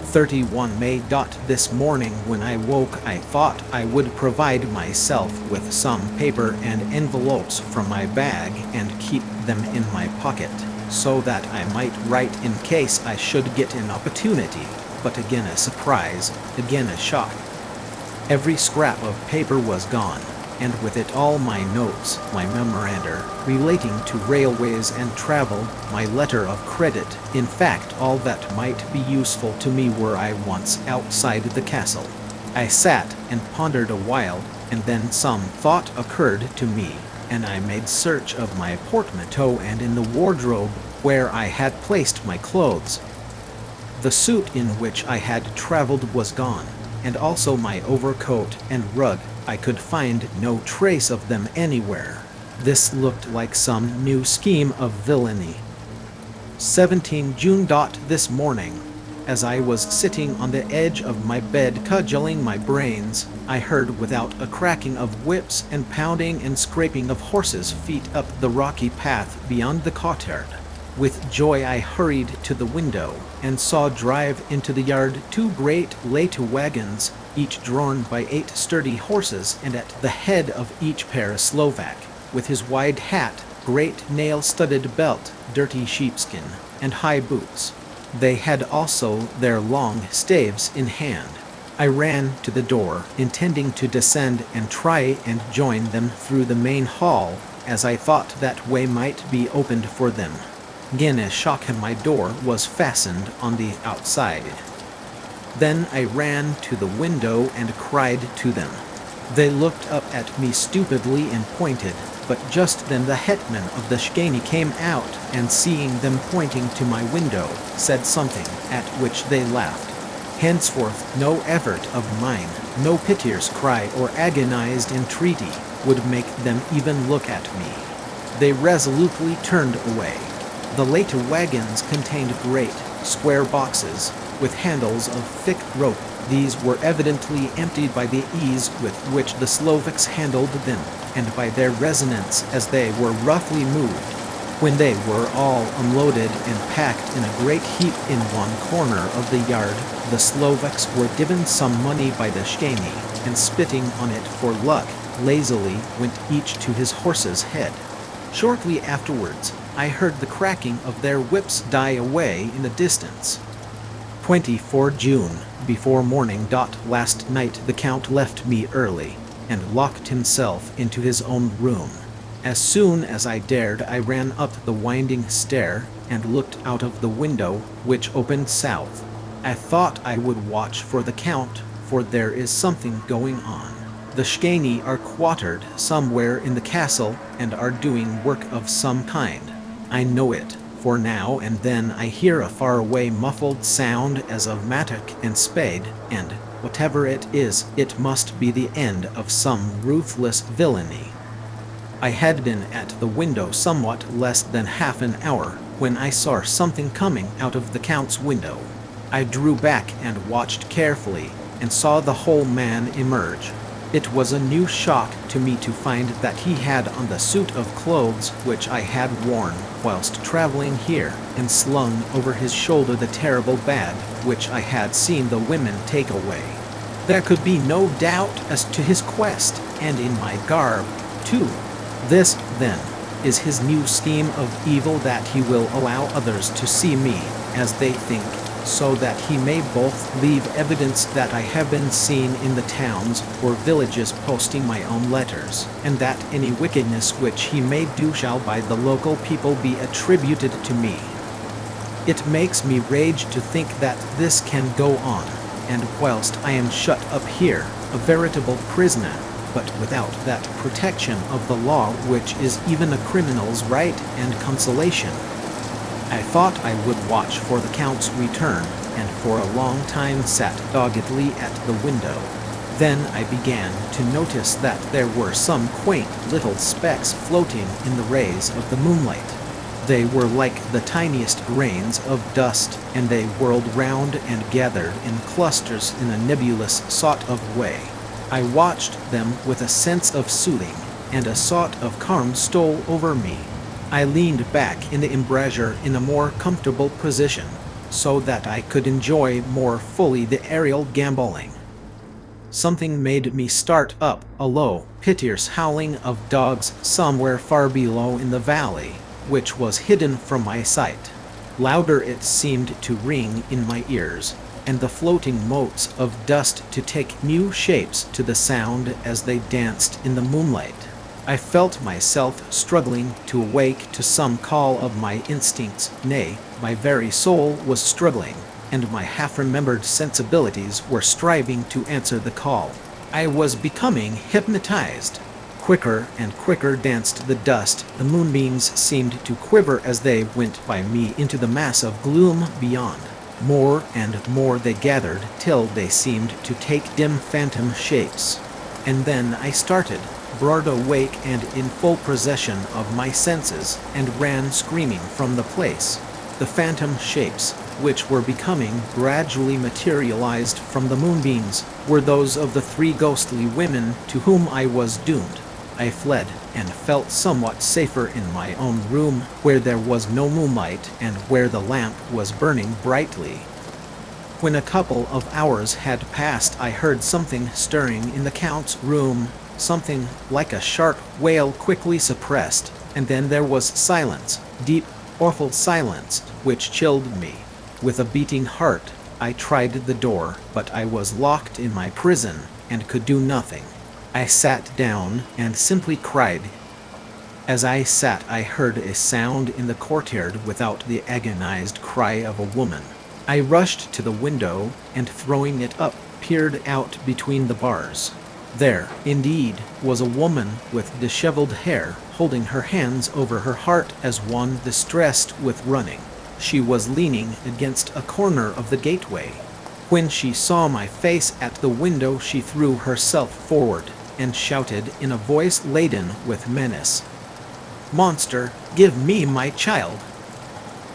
31 May. This morning when I woke I thought I would provide myself with some paper and envelopes from my bag and keep them in my pocket, so that I might write in case I should get an opportunity, but again a surprise, again a shock. Every scrap of paper was gone, and with it all my notes, my memoranda relating to railways and travel, my letter of credit, in fact all that might be useful to me were I once outside the castle. I sat and pondered a while, and then some thought occurred to me, and I made search of my portmanteau and in the wardrobe where I had placed my clothes. The suit in which I had traveled was gone, and also my overcoat and rug. I could find no trace of them anywhere. This looked like some new scheme of villainy. 17 June. This morning, as I was sitting on the edge of my bed cudgeling my brains, I heard without a cracking of whips and pounding and scraping of horses' feet up the rocky path beyond the courtyard. With joy I hurried to the window and saw drive into the yard 2 great Leta wagons, each drawn by 8 sturdy horses, and at the head of each pair a Slovak, with his wide hat, great nail-studded belt, dirty sheepskin, and high boots. They had also their long staves in hand. I ran to the door, intending to descend and try and join them through the main hall, as I thought that way might be opened for them. Again a shock, and my door was fastened on the outside. Then I ran to the window and cried to them. They looked up at me stupidly and pointed, but just then the hetman of the Shkani came out, and seeing them pointing to my window, said something, at which they laughed. Henceforth no effort of mine, no piteous cry or agonized entreaty, would make them even look at me. They resolutely turned away. The Leta wagons contained great, square boxes, with handles of thick rope. These were evidently emptied by the ease with which the Slovaks handled them, and by their resonance as they were roughly moved. When they were all unloaded and packed in a great heap in one corner of the yard, the Slovaks were given some money by the Shkani, and spitting on it for luck, lazily went each to his horse's head. Shortly afterwards, I heard the cracking of their whips die away in the distance. 24 June, before morning. Last night the Count left me early, and locked himself into his own room. As soon as I dared, I ran up the winding stair, and looked out of the window, which opened south. I thought I would watch for the Count, for there is something going on. The Shkani are quartered somewhere in the castle, and are doing work of some kind. I know it, for now and then I hear a faraway muffled sound as of mattock and spade, and, whatever it is, it must be the end of some ruthless villainy. I had been at the window somewhat less than half an hour, when I saw something coming out of the Count's window. I drew back and watched carefully, and saw the whole man emerge. It was a new shock to me to find that he had on the suit of clothes which I had worn whilst traveling here, and slung over his shoulder the terrible bag which I had seen the women take away. There could be no doubt as to his quest, and in my garb, too. This, then, is his new scheme of evil, that he will allow others to see me as they think, so that he may both leave evidence that I have been seen in the towns or villages posting my own letters, and that any wickedness which he may do shall by the local people be attributed to me. It makes me rage to think that this can go on, and whilst I am shut up here, a veritable prisoner, but without that protection of the law which is even a criminal's right and consolation. I thought I would watch for the Count's return, and for a long time sat doggedly at the window. Then I began to notice that there were some quaint little specks floating in the rays of the moonlight. They were like the tiniest grains of dust, and they whirled round and gathered in clusters in a nebulous sort of way. I watched them with a sense of soothing, and a sort of calm stole over me. I leaned back in the embrasure in a more comfortable position, so that I could enjoy more fully the aerial gambolling. Something made me start up, a low, piteous howling of dogs somewhere far below in the valley, which was hidden from my sight. Louder it seemed to ring in my ears, and the floating motes of dust to take new shapes to the sound as they danced in the moonlight. I felt myself struggling to awake to some call of my instincts, nay, my very soul was struggling, and my half-remembered sensibilities were striving to answer the call. I was becoming hypnotized. Quicker and quicker danced the dust. The moonbeams seemed to quiver as they went by me into the mass of gloom beyond. More and more they gathered, till they seemed to take dim phantom shapes. And then I started, broad awake and in full possession of my senses, and ran screaming from the place. The phantom shapes, which were becoming gradually materialized from the moonbeams, were those of the 3 ghostly women to whom I was doomed. I fled, and felt somewhat safer in my own room, where there was no moonlight and where the lamp was burning brightly. When a couple of hours had passed, I heard something stirring in the Count's room, something like a sharp wail quickly suppressed, and then there was silence, deep, awful silence, which chilled me. With a beating heart, I tried the door, but I was locked in my prison and could do nothing. I sat down and simply cried. As I sat, I heard a sound in the courtyard without the agonized cry of a woman. I rushed to the window and, throwing it up, peered out between the bars. There, indeed, was a woman with disheveled hair, holding her hands over her heart as one distressed with running. She was leaning against a corner of the gateway. When she saw my face at the window, she threw herself forward and shouted in a voice laden with menace, "Monster, give me my child!"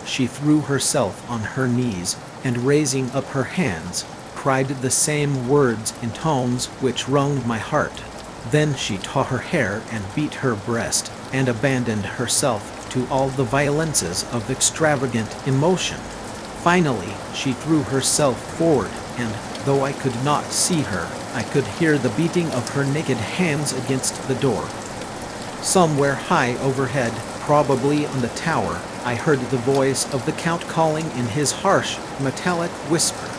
She threw herself on her knees and, raising up her hands, cried the same words in tones which wrung my heart. Then she tore her hair and beat her breast, and abandoned herself to all the violences of extravagant emotion. Finally, she threw herself forward, and, though I could not see her, I could hear the beating of her naked hands against the door. Somewhere high overhead, probably on the tower, I heard the voice of the Count calling in his harsh, metallic whisper.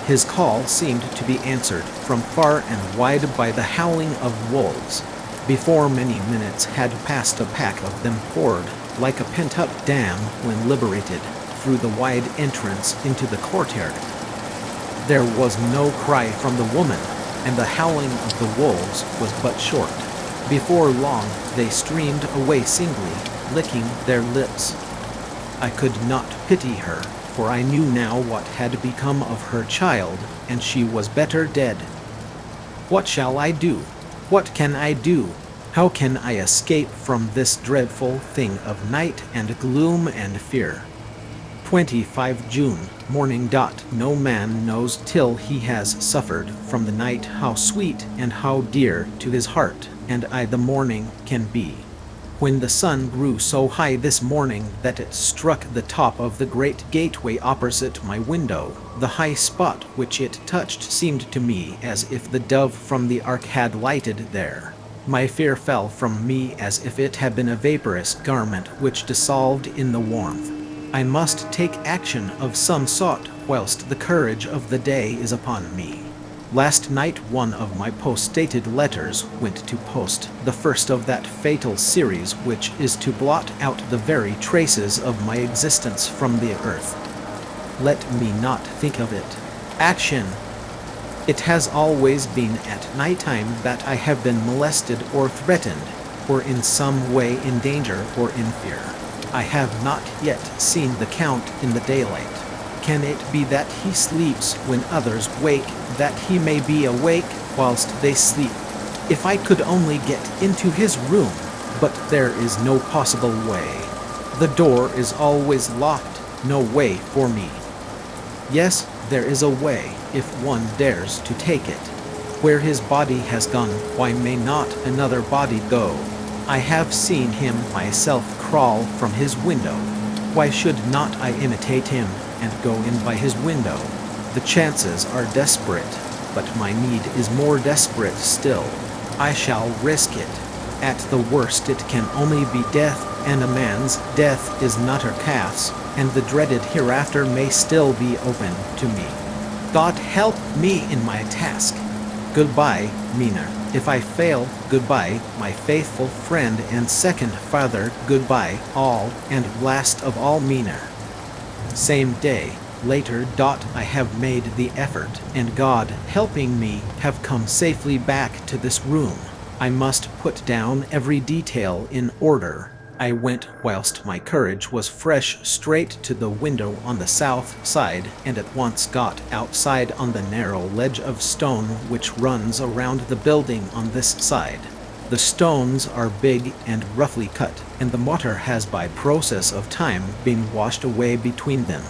His call seemed to be answered from far and wide by the howling of wolves. Before many minutes had passed, a pack of them poured, like a pent-up dam when liberated, through the wide entrance into the courtyard. There was no cry from the woman, and the howling of the wolves was but short. Before long, they streamed away singly, licking their lips. I could not pity her, for I knew now what had become of her child, and she was better dead. What shall I do? What can I do? How can I escape from this dreadful thing of night and gloom and fear? 25 June, morning. No man knows till he has suffered from the night how sweet and how dear to his heart and I the morning can be. When the sun grew so high this morning that it struck the top of the great gateway opposite my window, the high spot which it touched seemed to me as if the dove from the ark had lighted there. My fear fell from me as if it had been a vaporous garment which dissolved in the warmth. I must take action of some sort whilst the courage of the day is upon me. Last night one of my post-dated letters went to post, the first of that fatal series which is to blot out the very traces of my existence from the earth. Let me not think of it. Action! It has always been at nighttime that I have been molested or threatened, or in some way in danger or in fear. I have not yet seen the Count in the daylight. Can it be that he sleeps when others wake, that he may be awake whilst they sleep? If I could only get into his room, but there is no possible way. The door is always locked, no way for me. Yes, there is a way, if one dares to take it. Where his body has gone, why may not another body go? I have seen him myself crawl from his window. Why should not I imitate him and go in by his window? The chances are desperate, but my need is more desperate still. I shall risk it. At the worst it can only be death, and a man's death is not a calf's, and the dreaded hereafter may still be open to me. God help me in my task. Goodbye, Mina. If I fail, goodbye, my faithful friend and second father, goodbye, all, and last of all, Mina. Same day, later. I have made the effort, and God, helping me, have come safely back to this room. I must put down every detail in order. I went whilst my courage was fresh straight to the window on the south side, and at once got outside on the narrow ledge of stone which runs around the building on this side. The stones are big and roughly cut, and the mortar has by process of time been washed away between them.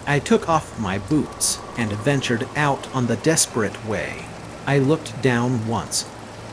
I took off my boots and ventured out on the desperate way. I looked down once.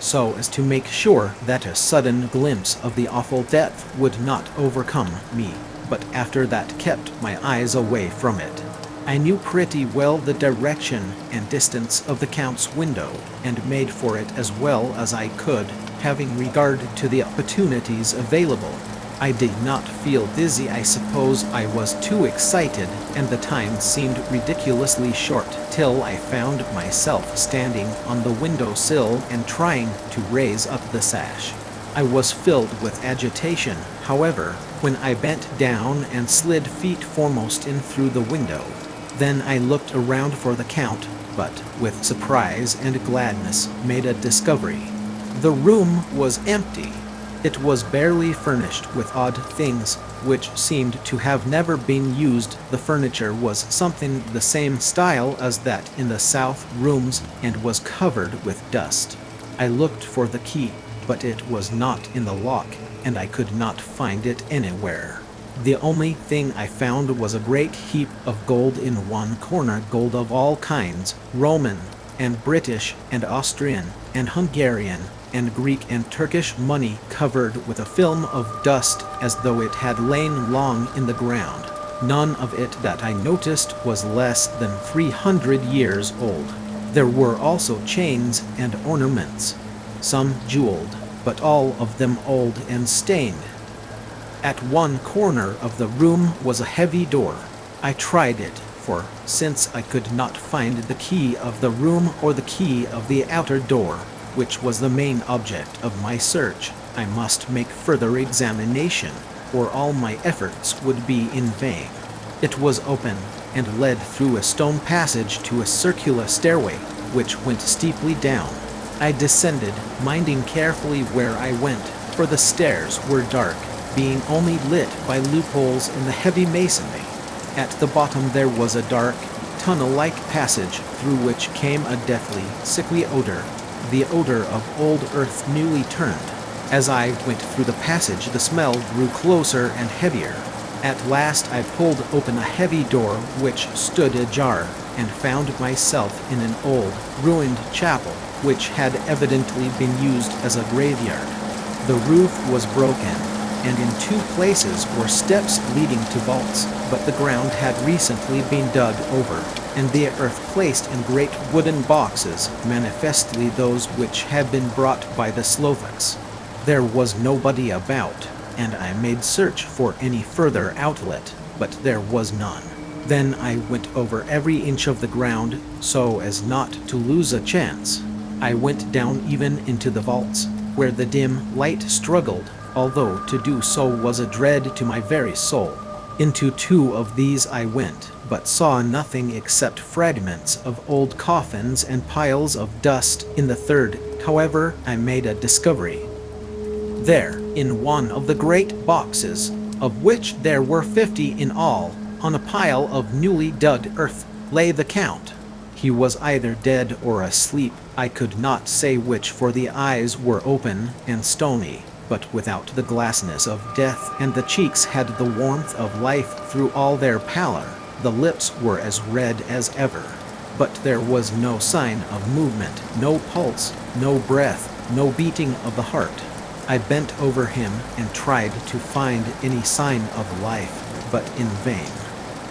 so as to make sure that a sudden glimpse of the awful death would not overcome me, but after that kept my eyes away from it. I knew pretty well the direction and distance of the Count's window, and made for it as well as I could, having regard to the opportunities available. I did not feel dizzy. I suppose I was too excited, and the time seemed ridiculously short, till I found myself standing on the windowsill and trying to raise up the sash. I was filled with agitation, however, when I bent down and slid feet foremost in through the window. Then I looked around for the Count, but, with surprise and gladness, made a discovery. The room was empty. It was barely furnished with odd things, which seemed to have never been used. The furniture was something the same style as that in the south rooms, and was covered with dust. I looked for the key, but it was not in the lock, and I could not find it anywhere. The only thing I found was a great heap of gold in one corner, gold of all kinds, Roman, and British, and Austrian, and Hungarian, and Greek and Turkish money, covered with a film of dust as though it had lain long in the ground. None of it that I noticed was less than 300 years old. There were also chains and ornaments, some jeweled, but all of them old and stained. At one corner of the room was a heavy door. I tried it, for since I could not find the key of the room or the key of the outer door, which was the main object of my search, I must make further examination, or all my efforts would be in vain. It was open, and led through a stone passage to a circular stairway, which went steeply down. I descended, minding carefully where I went, for the stairs were dark, being only lit by loopholes in the heavy masonry. At the bottom there was a dark, tunnel-like passage through which came a deathly, sickly odor, the odor of old earth newly turned. As I went through the passage, the smell grew closer and heavier. At last I pulled open a heavy door which stood ajar, and found myself in an old, ruined chapel, which had evidently been used as a graveyard. The roof was broken, and in 2 places were steps leading to vaults, but the ground had recently been dug over, and the earth placed in great wooden boxes, manifestly those which had been brought by the Slovaks. There was nobody about, and I made search for any further outlet, but there was none. Then I went over every inch of the ground, so as not to lose a chance. I went down even into the vaults, where the dim light struggled, although to do so was a dread to my very soul. Into 2 of these I went, but saw nothing except fragments of old coffins and piles of dust. In the 3rd, however, I made a discovery. There, in one of the great boxes, of which there were 50 in all, on a pile of newly dug earth, lay the Count. He was either dead or asleep, I could not say which, for the eyes were open and stony, but without the glassness of death, and the cheeks had the warmth of life through all their pallor. The lips were as red as ever, but there was no sign of movement, no pulse, no breath, no beating of the heart. I bent over him and tried to find any sign of life, but in vain.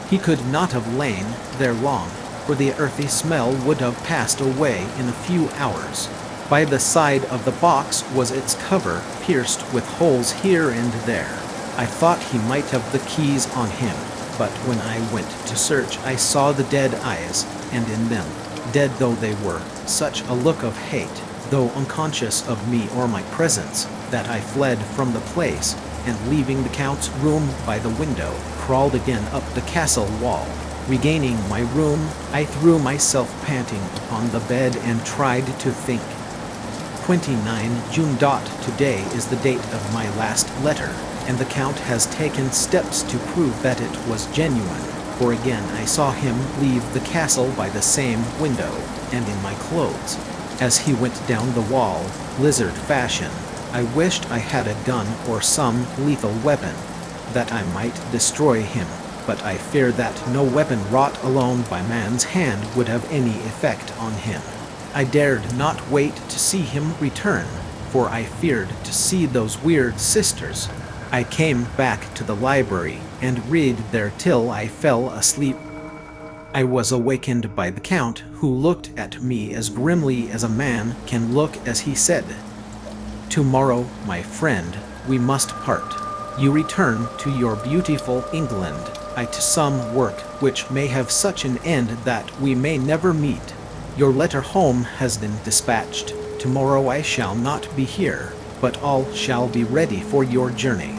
He could not have lain there long, for the earthy smell would have passed away in a few hours. By the side of the box was its cover, pierced with holes here and there. I thought he might have the keys on him, but when I went to search I saw the dead eyes, and in them, dead though they were, such a look of hate, though unconscious of me or my presence, that I fled from the place, and leaving the Count's room by the window, crawled again up the castle wall. Regaining my room, I threw myself panting upon the bed and tried to think. 29 June. Today is the date of my last letter, and the Count has taken steps to prove that it was genuine, for again I saw him leave the castle by the same window, and in my clothes. As he went down the wall, lizard fashion, I wished I had a gun or some lethal weapon, that I might destroy him, but I fear that no weapon wrought alone by man's hand would have any effect on him. I dared not wait to see him return, for I feared to see those weird sisters. I came back to the library and read there till I fell asleep. I was awakened by the Count, who looked at me as grimly as a man can look as he said, "Tomorrow, my friend, we must part. You return to your beautiful England, I to some work which may have such an end that we may never meet. Your letter home has been dispatched. Tomorrow I shall not be here, but all shall be ready for your journey.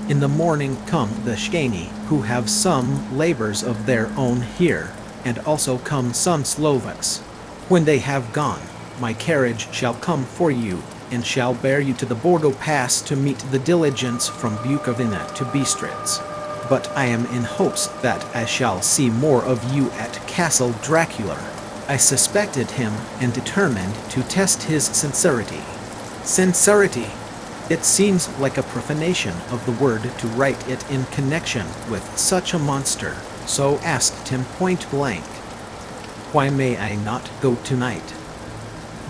In the morning come the Shkani, who have some labors of their own here, and also come some Slovaks. When they have gone, my carriage shall come for you, and shall bear you to the Bordeaux Pass to meet the diligence from Bukovina to Bistritz. But I am in hopes that I shall see more of you at Castle Dracula." I suspected him and determined to test his sincerity. Sincerity! It seems like a profanation of the word to write it in connection with such a monster, so asked him point blank, "Why may I not go tonight?"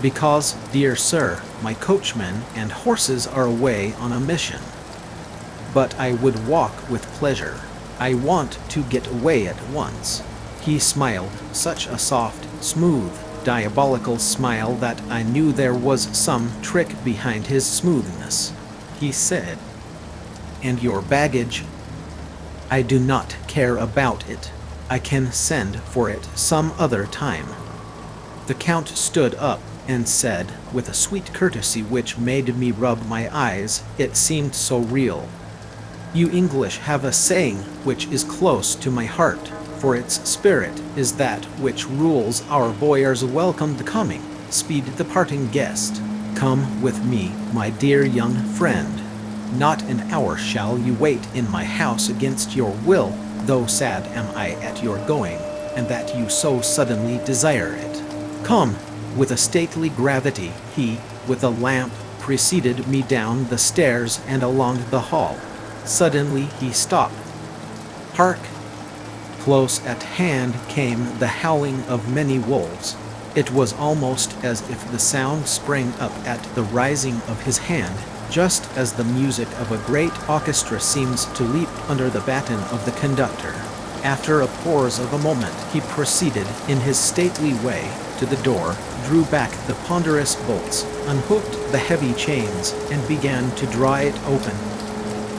"Because, dear sir, my coachman and horses are away on a mission." "But I would walk with pleasure. I want to get away at once." He smiled, such a soft, smooth, diabolical smile that I knew there was some trick behind his smoothness. He said, "And your baggage?" "I do not care about it. I can send for it some other time." The Count stood up and said, with a sweet courtesy which made me rub my eyes, it seemed so real, "You English have a saying which is close to my heart, for its spirit is that which rules our boyar's welcomed coming, speed the parting guest. Come with me, my dear young friend. Not an hour shall you wait in my house against your will, though sad am I at your going, and that you so suddenly desire it. Come." With a stately gravity, he, with a lamp, preceded me down the stairs and along the hall. Suddenly he stopped. "Hark!" Close at hand came the howling of many wolves. It was almost as if the sound sprang up at the rising of his hand, just as the music of a great orchestra seems to leap under the baton of the conductor. After a pause of a moment, he proceeded in his stately way to the door, drew back the ponderous bolts, unhooked the heavy chains, and began to draw it open.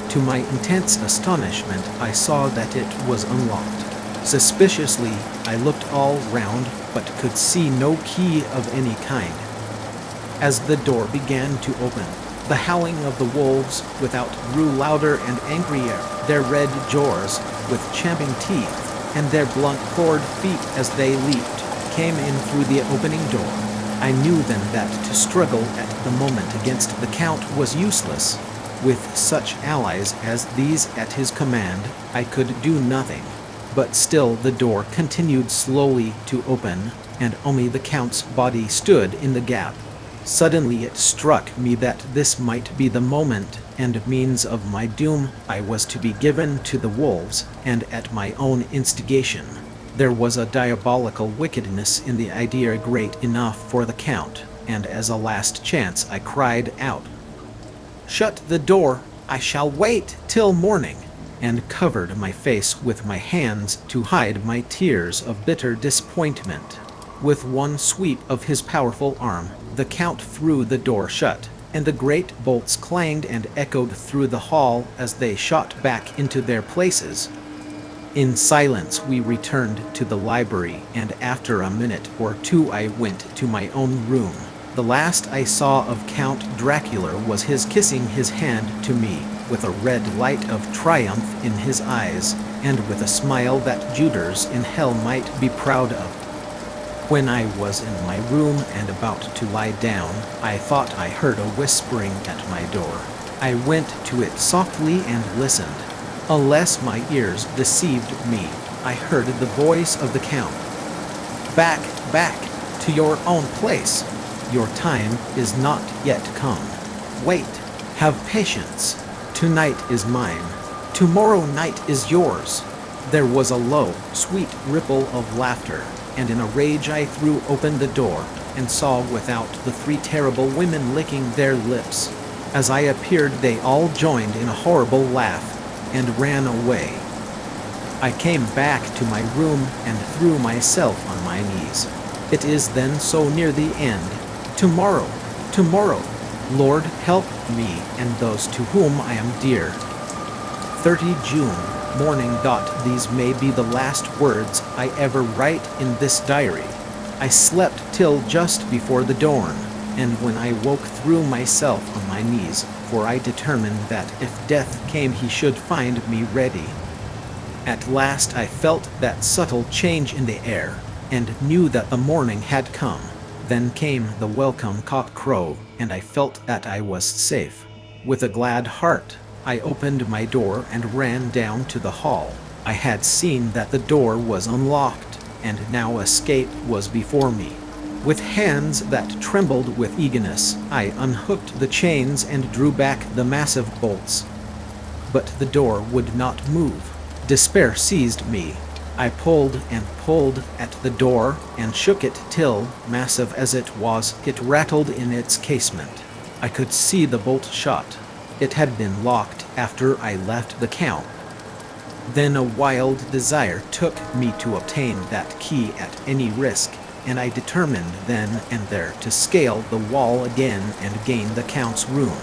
To my intense astonishment, I saw that it was unlocked. Suspiciously, I looked all round, but could see no key of any kind. As the door began to open, the howling of the wolves without grew louder and angrier, their red jaws, with champing teeth, and their blunt-clawed feet as they leaped, came in through the opening door. I knew then that to struggle at the moment against the Count was useless. With such allies as these at his command, I could do nothing. But still the door continued slowly to open, and only the Count's body stood in the gap. Suddenly it struck me that this might be the moment and means of my doom. I was to be given to the wolves, and at my own instigation. There was a diabolical wickedness in the idea great enough for the Count, and as a last chance I cried out, "Shut the door! I shall wait till morning!" and covered my face with my hands to hide my tears of bitter disappointment. With one sweep of his powerful arm, the Count threw the door shut, and the great bolts clanged and echoed through the hall as they shot back into their places. In silence we returned to the library, and after a minute or two I went to my own room. The last I saw of Count Dracula was his kissing his hand to me, with a red light of triumph in his eyes, and with a smile that Juders in hell might be proud of. When I was in my room and about to lie down, I thought I heard a whispering at my door. I went to it softly and listened. Unless my ears deceived me, I heard the voice of the Count. "Back, back, to your own place. Your time is not yet come. Wait, have patience. Tonight is mine. Tomorrow night is yours." There was a low, sweet ripple of laughter, and in a rage I threw open the door. and saw without the 3 terrible women licking their lips. As I appeared, they all joined in a horrible laugh and ran away. I came back to my room and threw myself on my knees. It is then so near the end. Tomorrow, tomorrow, Lord, help me and those to whom I am dear. 30 June, morning. These may be the last words I ever write in this diary. I slept till just before the dawn, and when I woke threw myself on my knees, for I determined that if death came he should find me ready. At last I felt that subtle change in the air, and knew that the morning had come. Then came the welcome cock crow, and I felt that I was safe. With a glad heart, I opened my door and ran down to the hall. I had seen that the door was unlocked, and now escape was before me. With hands that trembled with eagerness, I unhooked the chains and drew back the massive bolts. But the door would not move. Despair seized me. I pulled and pulled at the door and shook it till, massive as it was, it rattled in its casement. I could see the bolt shot. It had been locked after I left the Count. Then a wild desire took me to obtain that key at any risk, and I determined then and there to scale the wall again and gain the Count's room.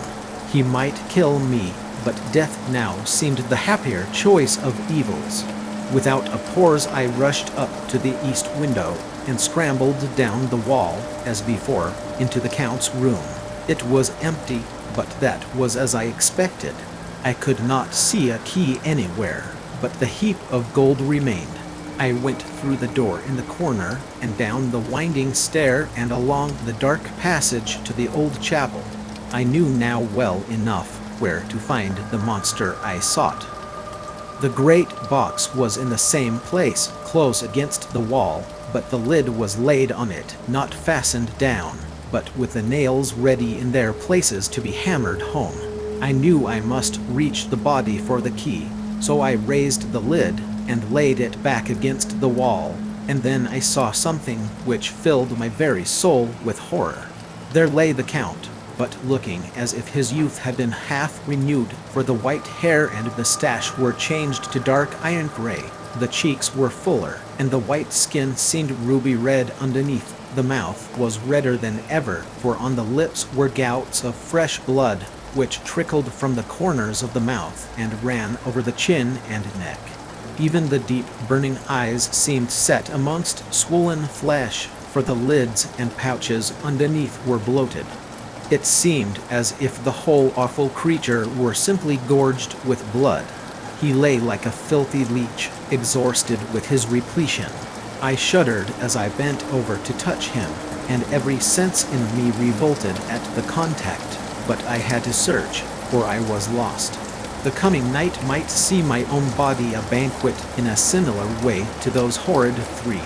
He might kill me, but death now seemed the happier choice of evils. Without a pause I rushed up to the east window and scrambled down the wall, as before, into the Count's room. It was empty, but that was as I expected. I could not see a key anywhere, but the heap of gold remained. I went through the door in the corner and down the winding stair and along the dark passage to the old chapel. I knew now well enough where to find the monster I sought. The great box was in the same place, close against the wall, but the lid was laid on it, not fastened down, but with the nails ready in their places to be hammered home. I knew I must reach the body for the key, so I raised the lid and laid it back against the wall, and then I saw something which filled my very soul with horror. There lay the Count, but looking as if his youth had been half renewed, for the white hair and moustache were changed to dark iron gray, the cheeks were fuller, and the white skin seemed ruby red underneath. The mouth was redder than ever, for on the lips were gouts of fresh blood, which trickled from the corners of the mouth and ran over the chin and neck. Even the deep burning eyes seemed set amongst swollen flesh, for the lids and pouches underneath were bloated. It seemed as if the whole awful creature were simply gorged with blood. He lay like a filthy leech, exhausted with his repletion. I shuddered as I bent over to touch him, and every sense in me revolted at the contact, but I had to search, for I was lost. The coming night might see my own body a banquet in a similar way to those horrid 3.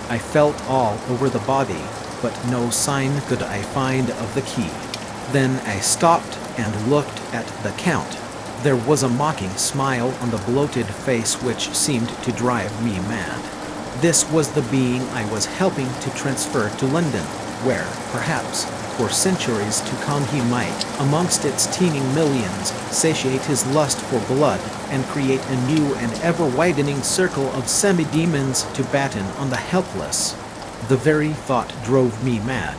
I felt all over the body, but no sign could I find of the key. Then I stopped and looked at the Count. There was a mocking smile on the bloated face which seemed to drive me mad. This was the being I was helping to transfer to London, where, perhaps, for centuries to come he might, amongst its teeming millions, satiate his lust for blood and create a new and ever-widening circle of semi-demons to batten on the helpless. The very thought drove me mad.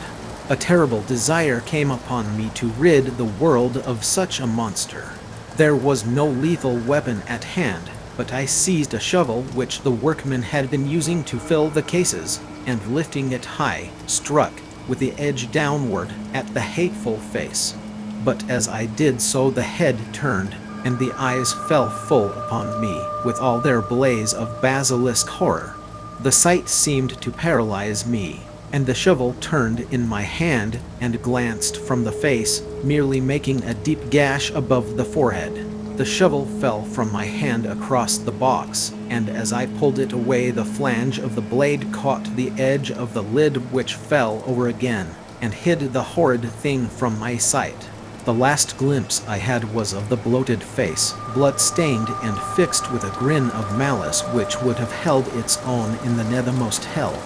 A terrible desire came upon me to rid the world of such a monster. There was no lethal weapon at hand, but I seized a shovel which the workmen had been using to fill the cases, and lifting it high, struck, with the edge downward, at the hateful face. But as I did so the head turned, and the eyes fell full upon me, with all their blaze of basilisk horror. The sight seemed to paralyze me, and the shovel turned in my hand and glanced from the face, merely making a deep gash above the forehead. The shovel fell from my hand across the box, and as I pulled it away the flange of the blade caught the edge of the lid, which fell over again, and hid the horrid thing from my sight. The last glimpse I had was of the bloated face, blood-stained and fixed with a grin of malice which would have held its own in the nethermost hell.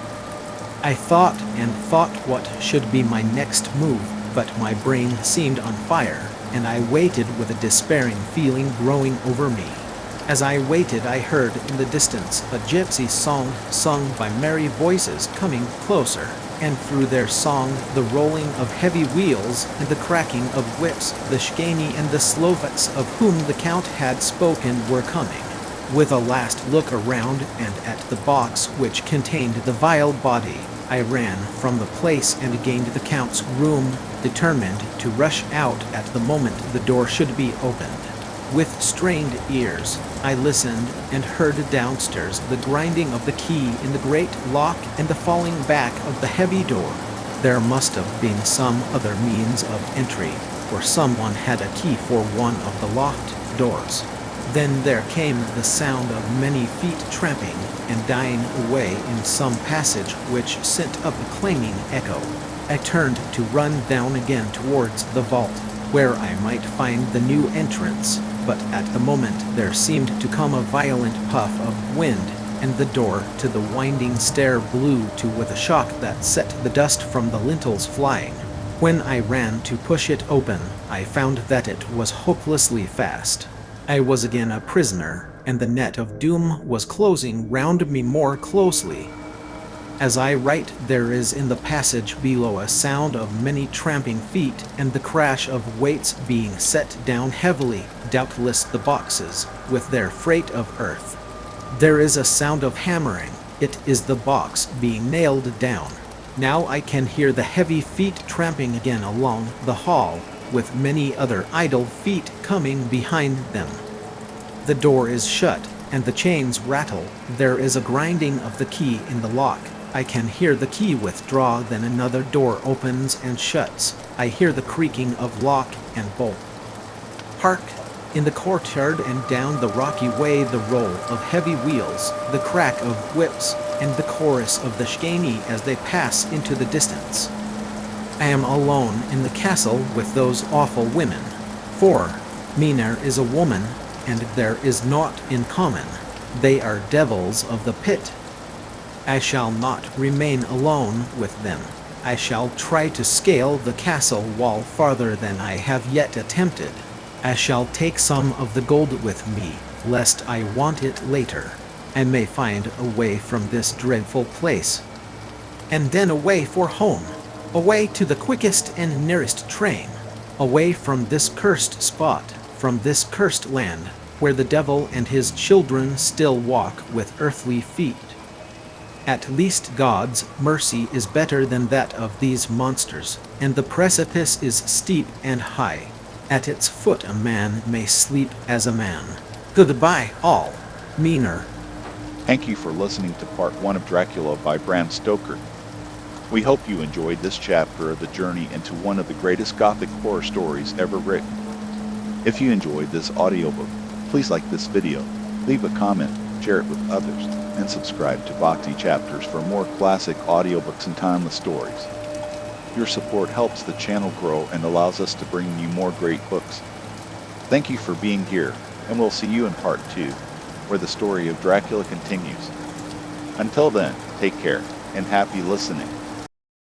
I thought and thought what should be my next move, but my brain seemed on fire, and I waited with a despairing feeling growing over me. As I waited, I heard in the distance a gypsy song sung by merry voices coming closer, and through their song the rolling of heavy wheels and the cracking of whips, the Shkani and the Slovaks of whom the Count had spoken were coming. With a last look around and at the box which contained the vile body, I ran from the place and gained the Count's room, determined to rush out at the moment the door should be opened. With strained ears, I listened and heard downstairs the grinding of the key in the great lock and the falling back of the heavy door. There must have been some other means of entry, for someone had a key for one of the locked doors. Then there came the sound of many feet tramping and dying away in some passage which sent up a clanging echo. I turned to run down again towards the vault, where I might find the new entrance, but at the moment there seemed to come a violent puff of wind, and the door to the winding stair blew to with a shock that set the dust from the lintels flying. When I ran to push it open, I found that it was hopelessly fast. I was again a prisoner, and the net of doom was closing round me more closely. As I write, there is in the passage below a sound of many tramping feet and the crash of weights being set down heavily, doubtless the boxes, with their freight of earth. There is a sound of hammering. It is the box being nailed down. Now I can hear the heavy feet tramping again along the hall, with many other idle feet coming behind them. The door is shut, and the chains rattle. There is a grinding of the key in the lock. I can hear the key withdraw, then another door opens and shuts. I hear the creaking of lock and bolt. Hark! In the courtyard and down the rocky way the roll of heavy wheels, the crack of whips, and the chorus of the Shkani as they pass into the distance. I am alone in the castle with those awful women. For Minar is a woman, and there is naught in common. They are devils of the pit. I shall not remain alone with them. I shall try to scale the castle wall farther than I have yet attempted. I shall take some of the gold with me, lest I want it later. I may find a way from this dreadful place. And then away for home. Away to the quickest and nearest train. Away from this cursed spot, from this cursed land, where the devil and his children still walk with earthly feet. At least God's mercy is better than that of these monsters, and the precipice is steep and high. At its foot a man may sleep as a man. Goodbye, all. Minar. Thank you for listening to part 1 of Dracula by Bram Stoker. We hope you enjoyed this chapter of the journey into one of the greatest gothic horror stories ever written. If you enjoyed this audiobook, please like this video, leave a comment, share it with others, and subscribe to VOXY Chapters for more classic audiobooks and timeless stories. Your support helps the channel grow and allows us to bring you more great books. Thank you for being here, and we'll see you in part 2, where the story of Dracula continues. Until then, take care, and happy listening.